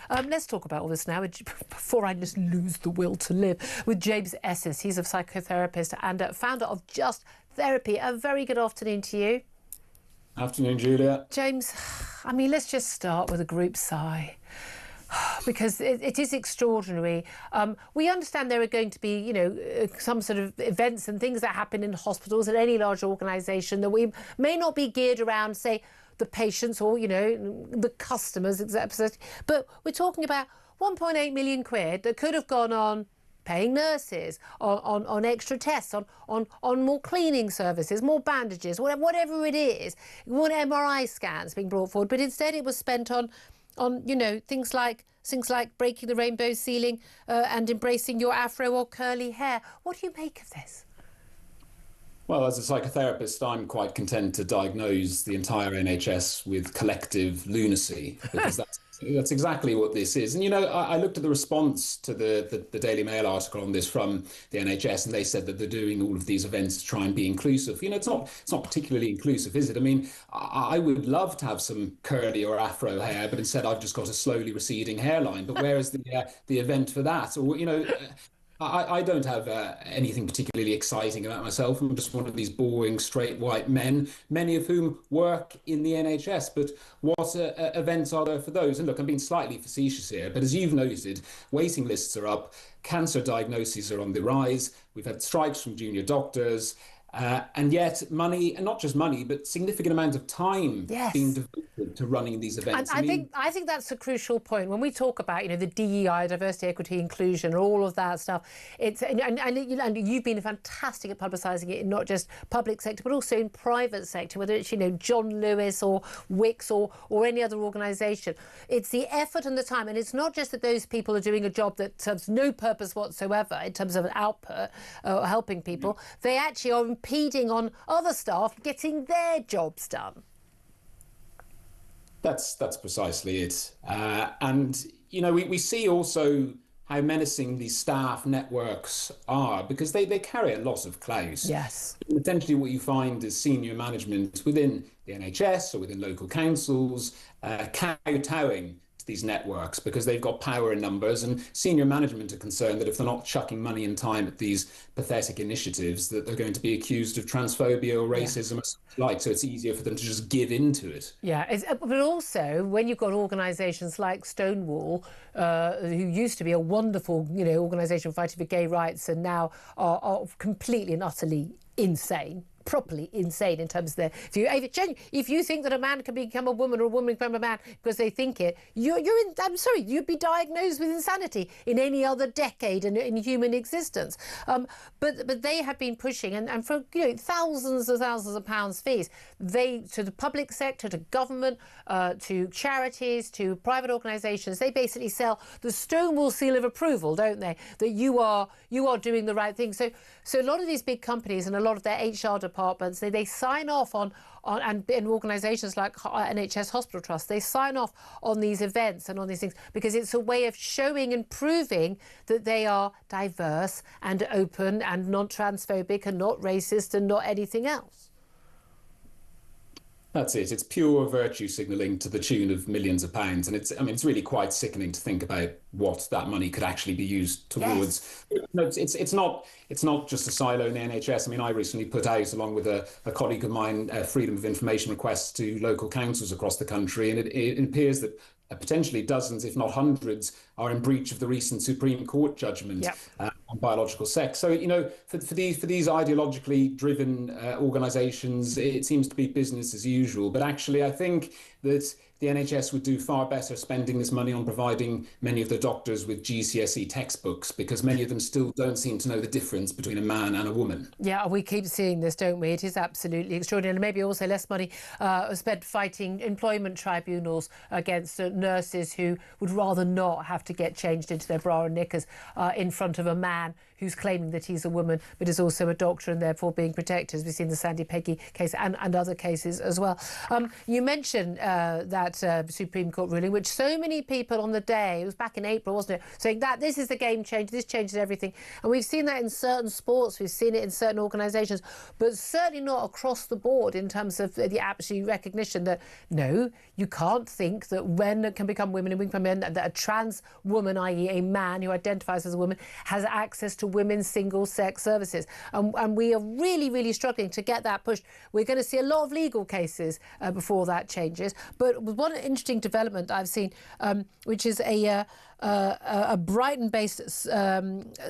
Let's talk about all this now, before I just lose the will to live, with James Esses. He's a psychotherapist and founder of Just Therapy. A very good afternoon to you. Afternoon, Julia. James, I mean, let's just start with a group sigh. Because it is extraordinary. We understand there are going to be, some sort of events and things that happen in hospitals at any large organisation that we may not be geared around, say, the patients or, the customers, etc. But we're talking about 1.8 million quid that could have gone on paying nurses, on extra tests, on more cleaning services, more bandages, whatever it is, more MRI scans being brought forward. But instead it was spent on things like breaking the rainbow ceiling and embracing your afro or curly hair. What do you make of this? Well, as a psychotherapist, I'm quite content to diagnose the entire NHS with collective lunacy, because that's exactly what this is. And, I looked at the response to the Daily Mail article on this from the NHS, and they said that they're doing all of these events to try and be inclusive. It's not particularly inclusive, is it? I mean, I would love to have some curly or afro hair, but instead I've just got a slowly receding hairline. But where is the event for that? Or, I don't have anything particularly exciting about myself. I'm just one of these boring, straight white men, many of whom work in the NHS. But what events are there for those? And look, I'm being slightly facetious here, but as you've noted, waiting lists are up, cancer diagnoses are on the rise, we've had strikes from junior doctors, and yet money, and not just money, but significant amount of time being devoted to running these events. And I think that's a crucial point. When we talk about, the DEI, diversity, equity, inclusion, all of that stuff, and you've been fantastic at publicising it in not just public sector, but also in private sector, whether it's, John Lewis or Wix or any other organisation. It's the effort and the time. And it's not just that those people are doing a job that serves no purpose whatsoever in terms of an output or helping people. They actually are impeding on other staff getting their jobs done. That's precisely it. And, we see also how menacing these staff networks are, because they carry a lot of clout. Yes. Essentially what you find is senior management within the NHS or within local councils kowtowing to these networks because they've got power in numbers, and senior management are concerned that if they're not chucking money and time at these pathetic initiatives, that they're going to be accused of transphobia or racism or something like. So it's easier for them to just give into it. Yeah, but also when you've got organisations like Stonewall, who used to be a wonderful, organisation fighting for gay rights, and now are completely and utterly insane. Properly insane in terms of their view. If you think that a man can become a woman or a woman can become a man because they think it, I'm sorry, you'd be diagnosed with insanity in any other decade in human existence. But they have been pushing, and for thousands of pounds fees, to the public sector, to government, to charities, to private organisations, they basically sell the Stonewall seal of approval, don't they? That you are doing the right thing. So a lot of these big companies and a lot of their HR departments, they sign off on and in organisations like NHS Hospital Trust, they sign off on these events and on these things because it's a way of showing and proving that they are diverse and open and not transphobic and not racist and not anything else. That's it. It's pure virtue signalling to the tune of millions of pounds, and it's really quite sickening to think about what that money could actually be used towards. Yes. No, it's not just a silo in the NHS. I mean, I recently put out, along with a colleague of mine, freedom of information requests to local councils across the country, and it appears that potentially dozens, if not hundreds, are in breach of the recent Supreme Court judgment on biological sex. So, for these ideologically driven organisations, it seems to be business as usual. But actually, I think that the NHS would do far better spending this money on providing many of the doctors with GCSE textbooks, because many of them still don't seem to know the difference between a man and a woman. Yeah, we keep seeing this, don't we? It is absolutely extraordinary. And maybe also less money spent fighting employment tribunals against nurses who would rather not have to get changed into their bra and knickers in front of a man who's claiming that he's a woman but is also a doctor and therefore being protected, as we've seen the Sandy Peggy case and other cases as well. You mentioned that Supreme Court ruling, which so many people on the day, it was back in April, wasn't it, saying that this is the game changer, this changes everything. And we've seen that in certain sports, we've seen it in certain organisations, but certainly not across the board in terms of the absolute recognition that, no, you can't think that men can become women and women become men, that a trans woman, i.e. a man who identifies as a woman, has access to women's single-sex services. And we are really, really struggling to get that pushed. We're going to see a lot of legal cases before that changes. But one interesting development I've seen, which is a Brighton-based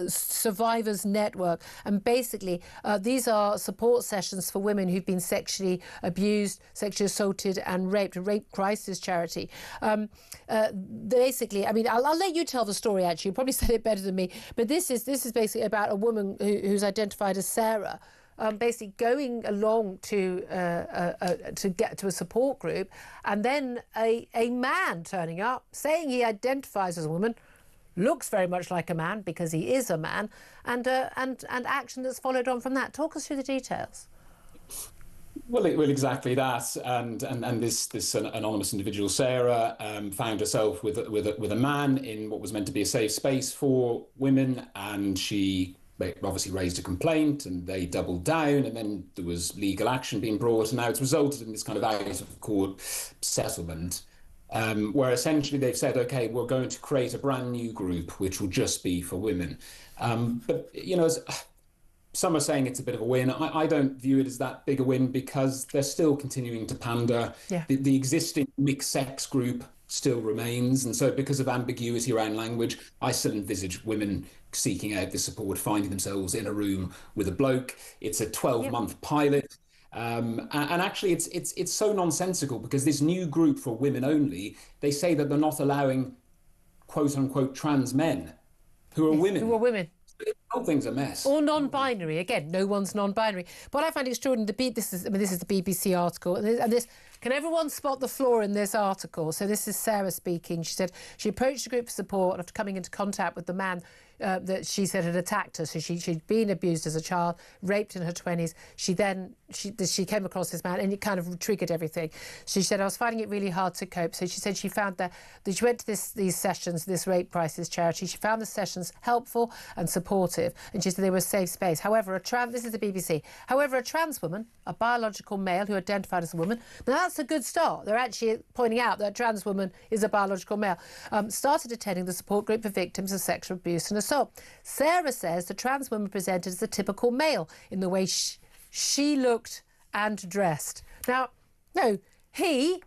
survivors network, and basically these are support sessions for women who've been sexually abused, sexually assaulted and raped, a rape crisis charity. Basically, I mean, I'll let you tell the story, actually. You probably said it better than me, but this is basically about a woman who's identified as Sarah, basically going along to get to a support group, and then a man turning up saying he identifies as a woman, looks very much like a man because he is a man, and action that's followed on from that. Talk us through the details. Well, exactly that, and this anonymous individual, Sarah, found herself with a man in what was meant to be a safe space for women, and she obviously raised a complaint, and they doubled down, and then there was legal action being brought, and now it's resulted in this kind of out-of-court settlement, where essentially they've said, OK, we're going to create a brand new group which will just be for women. But, some are saying it's a bit of a win. I don't view it as that big a win, because they're still continuing to pander. Yeah. The existing mixed-sex group still remains, and so because of ambiguity around language, I still envisage women seeking out the support, finding themselves in a room with a bloke. It's a 12-month pilot. And actually, it's so nonsensical, because this new group for women only, they say that they're not allowing quote-unquote trans men who are women. Who are women. The whole thing's a mess. Or non-binary. Again, no one's non-binary. What I find extraordinary, this is the BBC article, and this, can everyone spot the flaw in this article? So this is Sarah speaking. She said she approached the group for support after coming into contact with the man that she said had attacked her. So she'd been abused as a child, raped in her 20s. She came across this man, and it kind of triggered everything. She said, I was finding it really hard to cope. So she said she found that she went to these sessions, this rape crisis charity. She found the sessions helpful and supportive, and she said they were a safe space. However, this is the BBC. However, a trans woman, a biological male who identified as a woman, now that's a good start. They're actually pointing out that a trans woman is a biological male, started attending the support group for victims of sexual abuse and assault. Sarah says the trans woman presented as a typical male in the way she looked and dressed. Now, no, he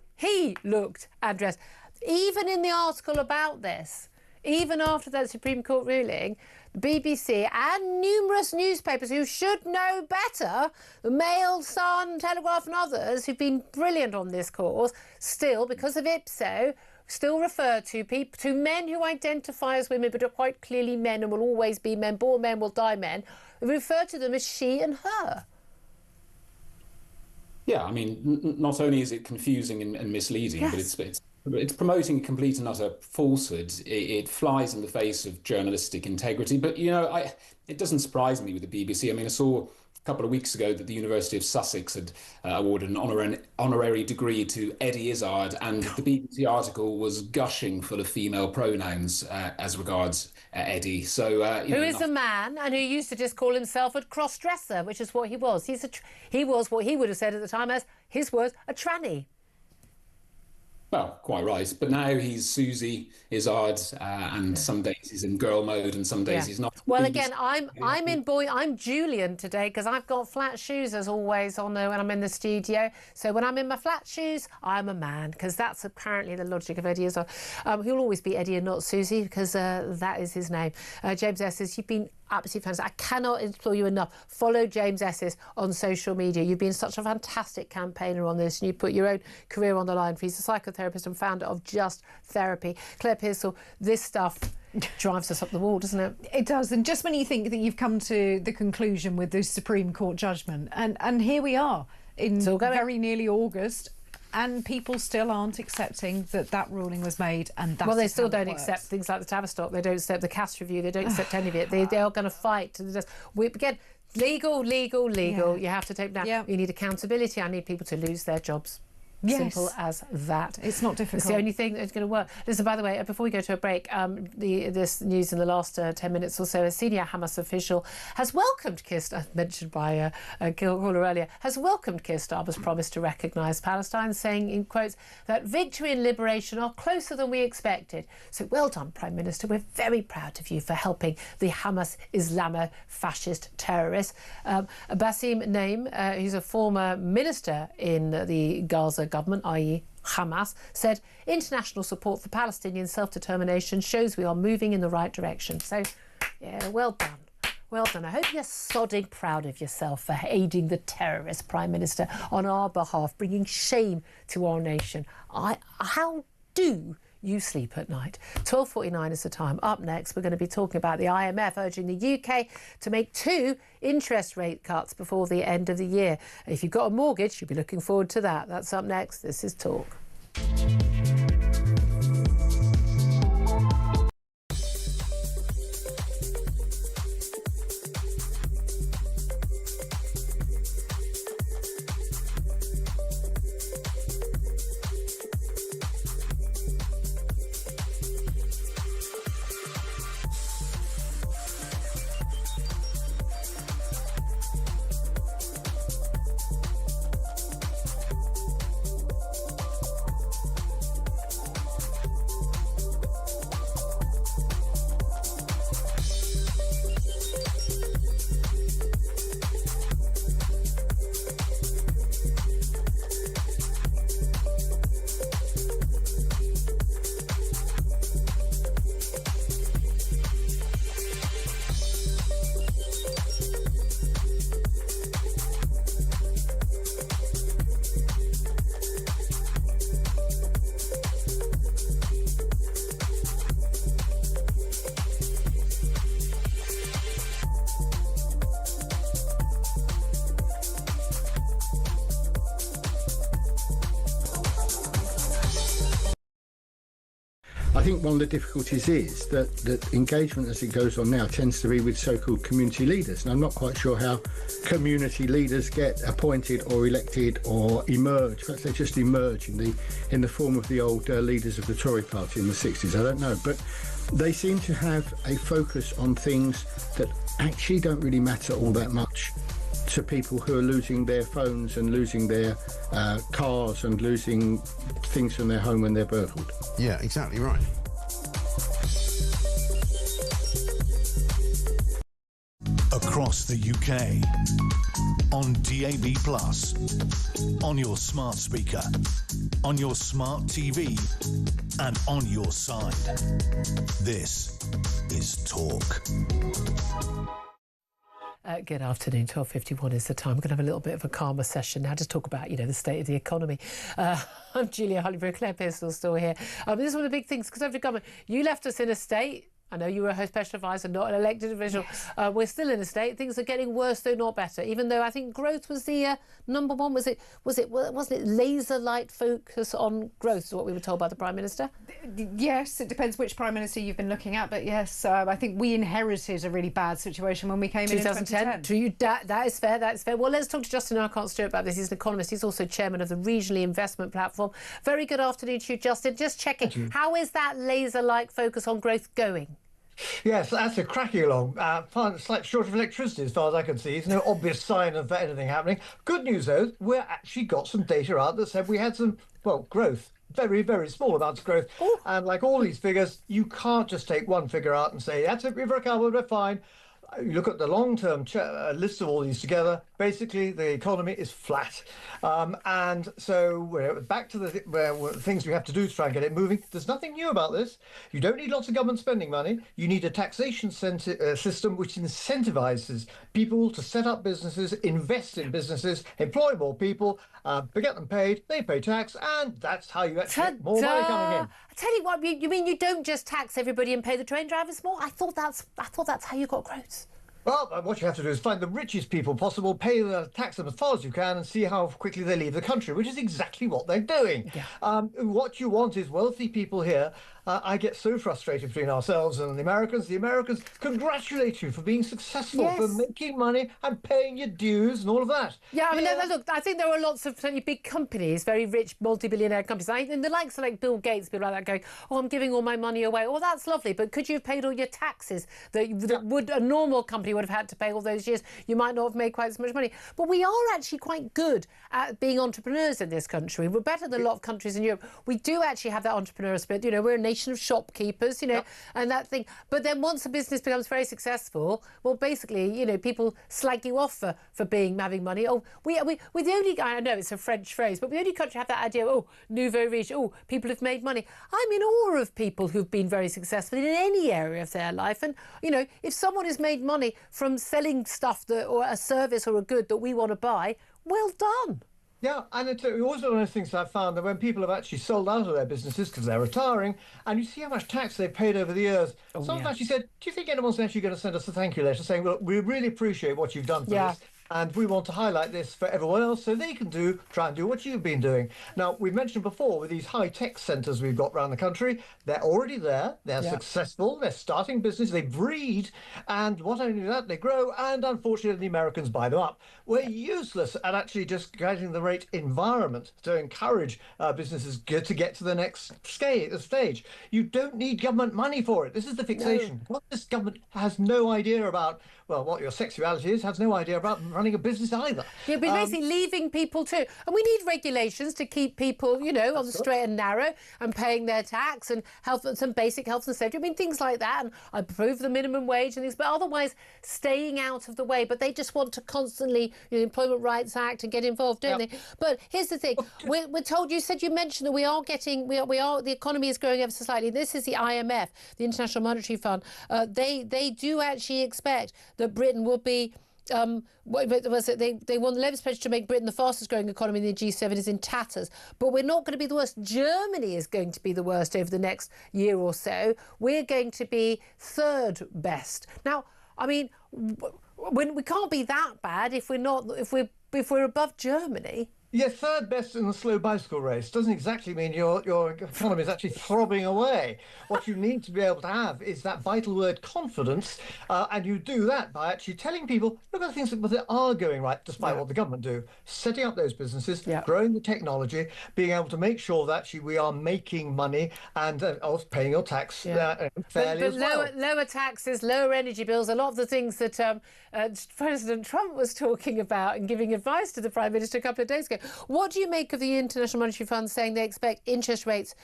looked and dressed. Even in the article about this, even after that Supreme Court ruling, the BBC and numerous newspapers who should know better, the Mail, Sun, Telegraph and others who've been brilliant on this cause, still, because of ipso, still refer to men who identify as women but are quite clearly men and will always be men, born men will die men, refer to them as she and her. Yeah, I mean, not only is it confusing and misleading, yes, but it's promoting complete and utter falsehood. It flies in the face of journalistic integrity. But, it doesn't surprise me with the BBC. I mean, I saw couple of weeks ago that the University of Sussex had awarded an honorary degree to Eddie Izzard, and the BBC article was gushing full of female pronouns as regards Eddie. So who is a man and who used to just call himself a cross-dresser, which is what he was. He was what he would have said at the time as, his words, a tranny. Well, quite right. But now he's Susie Izzard, and some days he's in girl mode, and some days he's not. Well, again, I'm Julian today because I've got flat shoes as always on when I'm in the studio. So when I'm in my flat shoes, I'm a man, because that's apparently the logic of Eddie Izzard. He'll always be Eddie and not Susie, because that is his name. James S says, you've been absolutely fantastic. I cannot implore you enough. Follow James Esses on social media. You've been such a fantastic campaigner on this, and you put your own career on the line for. He's a psychotherapist and founder of Just Therapy. Claire Pearsall, this stuff drives us up the wall, doesn't it? It does. And just when you think that you've come to the conclusion with the Supreme Court judgment, and here we are in very nearly August, and people still aren't accepting that ruling was made, and that's well, they still don't accept things like the Tavistock. They don't accept the Cass review. They don't accept any of it. They are going to fight to the death. Again, legal. Yeah. You have to take them down. Yeah. You need accountability. I need people to lose their jobs. Yes. Simple as that. It's not difficult. It's the only thing that's going to work. Listen, by the way, before we go to a break, this news in the last 10 minutes or so, a senior Hamas official has welcomed Keir Starmer, mentioned by a caller earlier, has welcomed Keir Starmer's promise to recognise Palestine, saying, in quotes, that victory and liberation are closer than we expected. So well done, Prime Minister. We're very proud of you for helping the Hamas Islamo-fascist terrorists. Bassem Naim, who's a former minister in the Gaza government, i.e. Hamas, said international support for Palestinian self-determination shows we are moving in the right direction. So, yeah, well done. Well done. I hope you're sodding proud of yourself for aiding the terrorists, Prime Minister, on our behalf, bringing shame to our nation. How do you sleep at night? 12:49 is the time. Up next, we're going to be talking about the IMF urging the UK to make 2 interest rate cuts before the end of the year. If you've got a mortgage, you'll be looking forward to that. That's up next. This is Talk. I think one of the difficulties is that engagement as it goes on now tends to be with so-called community leaders, and I'm not quite sure how community leaders get appointed or elected or emerge. Perhaps they just emerge in the form of the old leaders of the Tory party in the 60s. I don't know, but they seem to have a focus on things that actually don't really matter all that much to people who are losing their phones and losing their cars and losing things from their home when they're burgled. Yeah, exactly right. Across the UK, on DAB+, on your smart speaker, on your smart TV, and on your side. This is Talk. Good afternoon. 12:51 is the time. We're going to have a little bit of a calmer session now to talk about, the state of the economy. I'm Julia Hartley-Brewer. Claire Pearsall still here. This is one of the big things, Conservative government, you left us in a state I know you were a special advisor, not an elected official. Yes. We're still in a state. Things are getting worse, though not better. Even though I think growth was the number one. Wasn't it laser light focus on growth? Is what we were told by the Prime Minister. Yes, it depends which Prime Minister you've been looking at, but yes, I think we inherited a really bad situation when we came in 2010. That is fair. That is fair. Well, let's talk to Justin Arcant-Stewart about this. He's an economist. He's also chairman of the Regionally Investment Platform. Very good afternoon to you, Justin. Just checking, how is that laser light focus on growth going? Yes, that's a cracking along. Slight short of electricity as far as I can see. There's no obvious sign of anything happening. Good news, though, we're actually got some data out that said we had some, growth. Very, very small amounts of growth. Ooh. And like all these figures, you can't just take one figure out and say, that's it, we've recovered, we're fine. You look at the long-term list of all these together, basically the economy is flat. And so we're back to the things we have to do to try and get it moving. There's nothing new about this. You don't need lots of government spending money. You need a taxation system which incentivizes people to set up businesses, invest in businesses, employ more people, get them paid, they pay tax, and that's how you actually get more money coming in. I tell you what, you mean you don't just tax everybody and pay the train drivers more? I thought that's how you got growth. Well, what you have to do is find the richest people possible, tax them as far as you can, and see how quickly they leave the country, which is exactly what they're doing. Yeah. What you want is wealthy people here. I get so frustrated between ourselves and the Americans. The Americans congratulate you for being successful, for making money and paying your dues and all of that. Yeah, I mean, look, I think there are lots of certainly big companies, very rich, multi-billionaire companies. And the likes of like Bill Gates, people like that going, oh, I'm giving all my money away. Oh, that's lovely, but could you have paid all your taxes that would a normal company would have had to pay all those years? You might not have made quite as much money. But we are actually quite good at being entrepreneurs in this country. We're better than a lot of countries in Europe. We do actually have that entrepreneurial spirit. You know, we're a nation of shopkeepers, and that thing. But then once a business becomes very successful, well, basically, people slag you off for having money. Oh, we're the only guy, I know it's a French phrase, but we only country have that idea, nouveau riche, people have made money. I'm in awe of people who've been very successful in any area of their life. And, if someone has made money from selling stuff or a service or a good that we want to buy, well done. Yeah, and it's always one of those things I've found that when people have actually sold out of their businesses because they're retiring, and you see how much tax they've paid over the years. Someone actually said, do you think anyone's actually going to send us a thank you letter saying, well, we really appreciate what you've done for us, and we want to highlight this for everyone else so they can try and do what you've been doing. Now, we mentioned before with these high-tech centres we've got around the country, they're already there, they're successful, they're starting business, they breed, and not only that, they grow, and unfortunately the Americans buy them up. We're useless at actually just getting the right environment to encourage businesses to get to the next stage. You don't need government money for it. This is the fixation. No. This government has no idea about, what your sexuality is, has no idea about running a business either. Yeah, but basically leaving people too. And we need regulations to keep people, on the straight and narrow and paying their tax and some basic health and safety. I mean, things like that. And I approve the minimum wage and things, but otherwise staying out of the way. But they just want to constantly, Employment Rights Act and get involved, don't they? But here's the thing. We're told, you mentioned that the economy is growing ever so slightly. This is the IMF, the International Monetary Fund. They do actually expect that Britain will be they want the Labour's pledge to make Britain the fastest growing economy in the G7 is in tatters. But we're not going to be the worst. Germany is going to be the worst over the next year or so. We're going to be third best. Now, I mean, when we can't be that bad if we're above Germany. Yeah, third best in the slow bicycle race doesn't exactly mean your economy is actually throbbing away. What you need to be able to have is that vital word confidence, and you do that by actually telling people, look at the things that are going right, despite what the government do. Setting up those businesses, growing the technology, being able to make sure that actually we are making money and also paying your tax fairly as well. Lower taxes, lower energy bills, a lot of the things that President Trump was talking about and giving advice to the Prime Minister a couple of days ago. What do you make of the International Monetary Fund saying they expect interest rates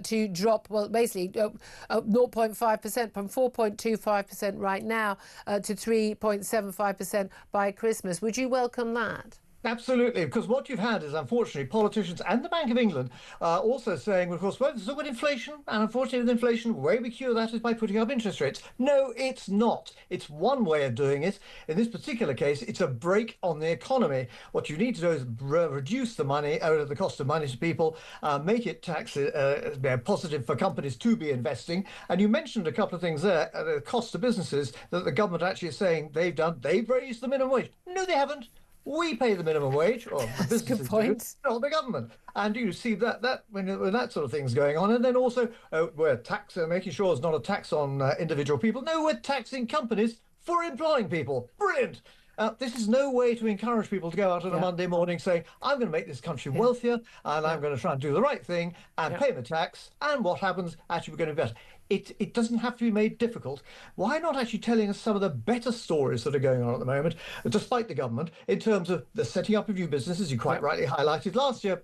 to drop, basically 0.5% from 4.25% right now to 3.75% by Christmas? Would you welcome that? Absolutely, because what you've had is, unfortunately, politicians and the Bank of England also saying, of course, well, there's still got inflation, and unfortunately with inflation, the way we cure that is by putting up interest rates. No, it's not. It's one way of doing it. In this particular case, it's a brake on the economy. What you need to do is reduce the money, the cost of money to people, make it tax positive for companies to be investing. And you mentioned a couple of things there, the cost to businesses that the government actually is saying they've done. They've raised the minimum wage. No, they haven't. We pay the minimum wage, or the businesses do, not the government. And you see that when that sort of thing's going on. And then also, we're making sure it's not a tax on individual people. No, we're taxing companies for employing people. Brilliant. This is no way to encourage people to go out on a Monday morning saying, I'm going to make this country wealthier, and I'm going to try and do the right thing and pay the tax. And what happens? Actually, we're going to be better. It doesn't have to be made difficult. Why not actually telling us some of the better stories that are going on at the moment, despite the government, in terms of the setting up of new businesses? You quite rightly highlighted last year,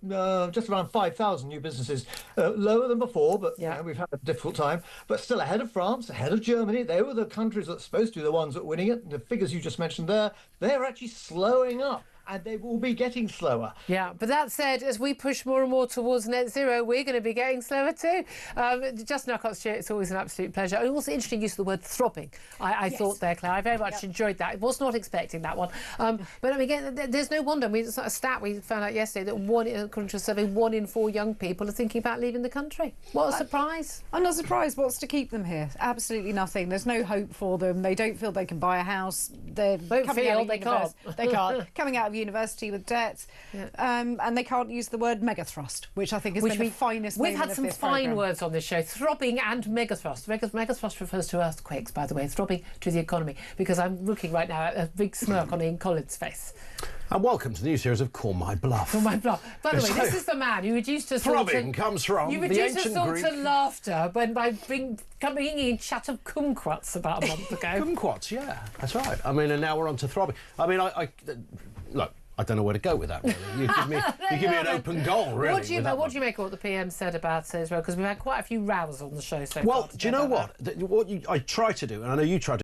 just around 5,000 new businesses, lower than before, but we've had a difficult time, but still ahead of France, ahead of Germany. They were the countries that are supposed to be the ones that are winning it. The figures you just mentioned there, they're actually slowing up. And they will be getting slower. Yeah, but that said, as we push more and more towards net zero, we're going to be getting slower too. Justin Urquhart, Stuart, it's always an absolute pleasure. And also interesting use of the word throbbing, I thought there, Claire. I very much enjoyed that. I was not expecting that one. But I mean, again, there's no wonder. I mean, it's a stat we found out yesterday that according to a survey, 1 in 4 young people are thinking about leaving the country. What a surprise. I'm not surprised. What's to keep them here? Absolutely nothing. There's no hope for them. They don't feel they can buy a house. They can't. They can't. Coming out of university with debts, and they can't use the word megathrust, which I think is the finest. We've had some fine words on this show: throbbing and megathrust. Megathrust refers to earthquakes, by the way. Throbbing to the economy, because I'm looking right now at a big smirk on Ian Collins' face. And welcome to the new series of Call My Bluff. Call My Bluff. By the way, this is the man who reduced us all to... Throbbing comes from you the ancient all Greek... to laughter when by coming in chat of kumquats about a month ago. Kumquats, yeah, that's right. I mean, and now we're on to throbbing. I mean, look, I don't know where to go with that, really. You give me an open goal, really. What do you make of what the PM said about Israel? Because we've had quite a few rows on the show so far. Well, do you know what? I try to do, and I know you try to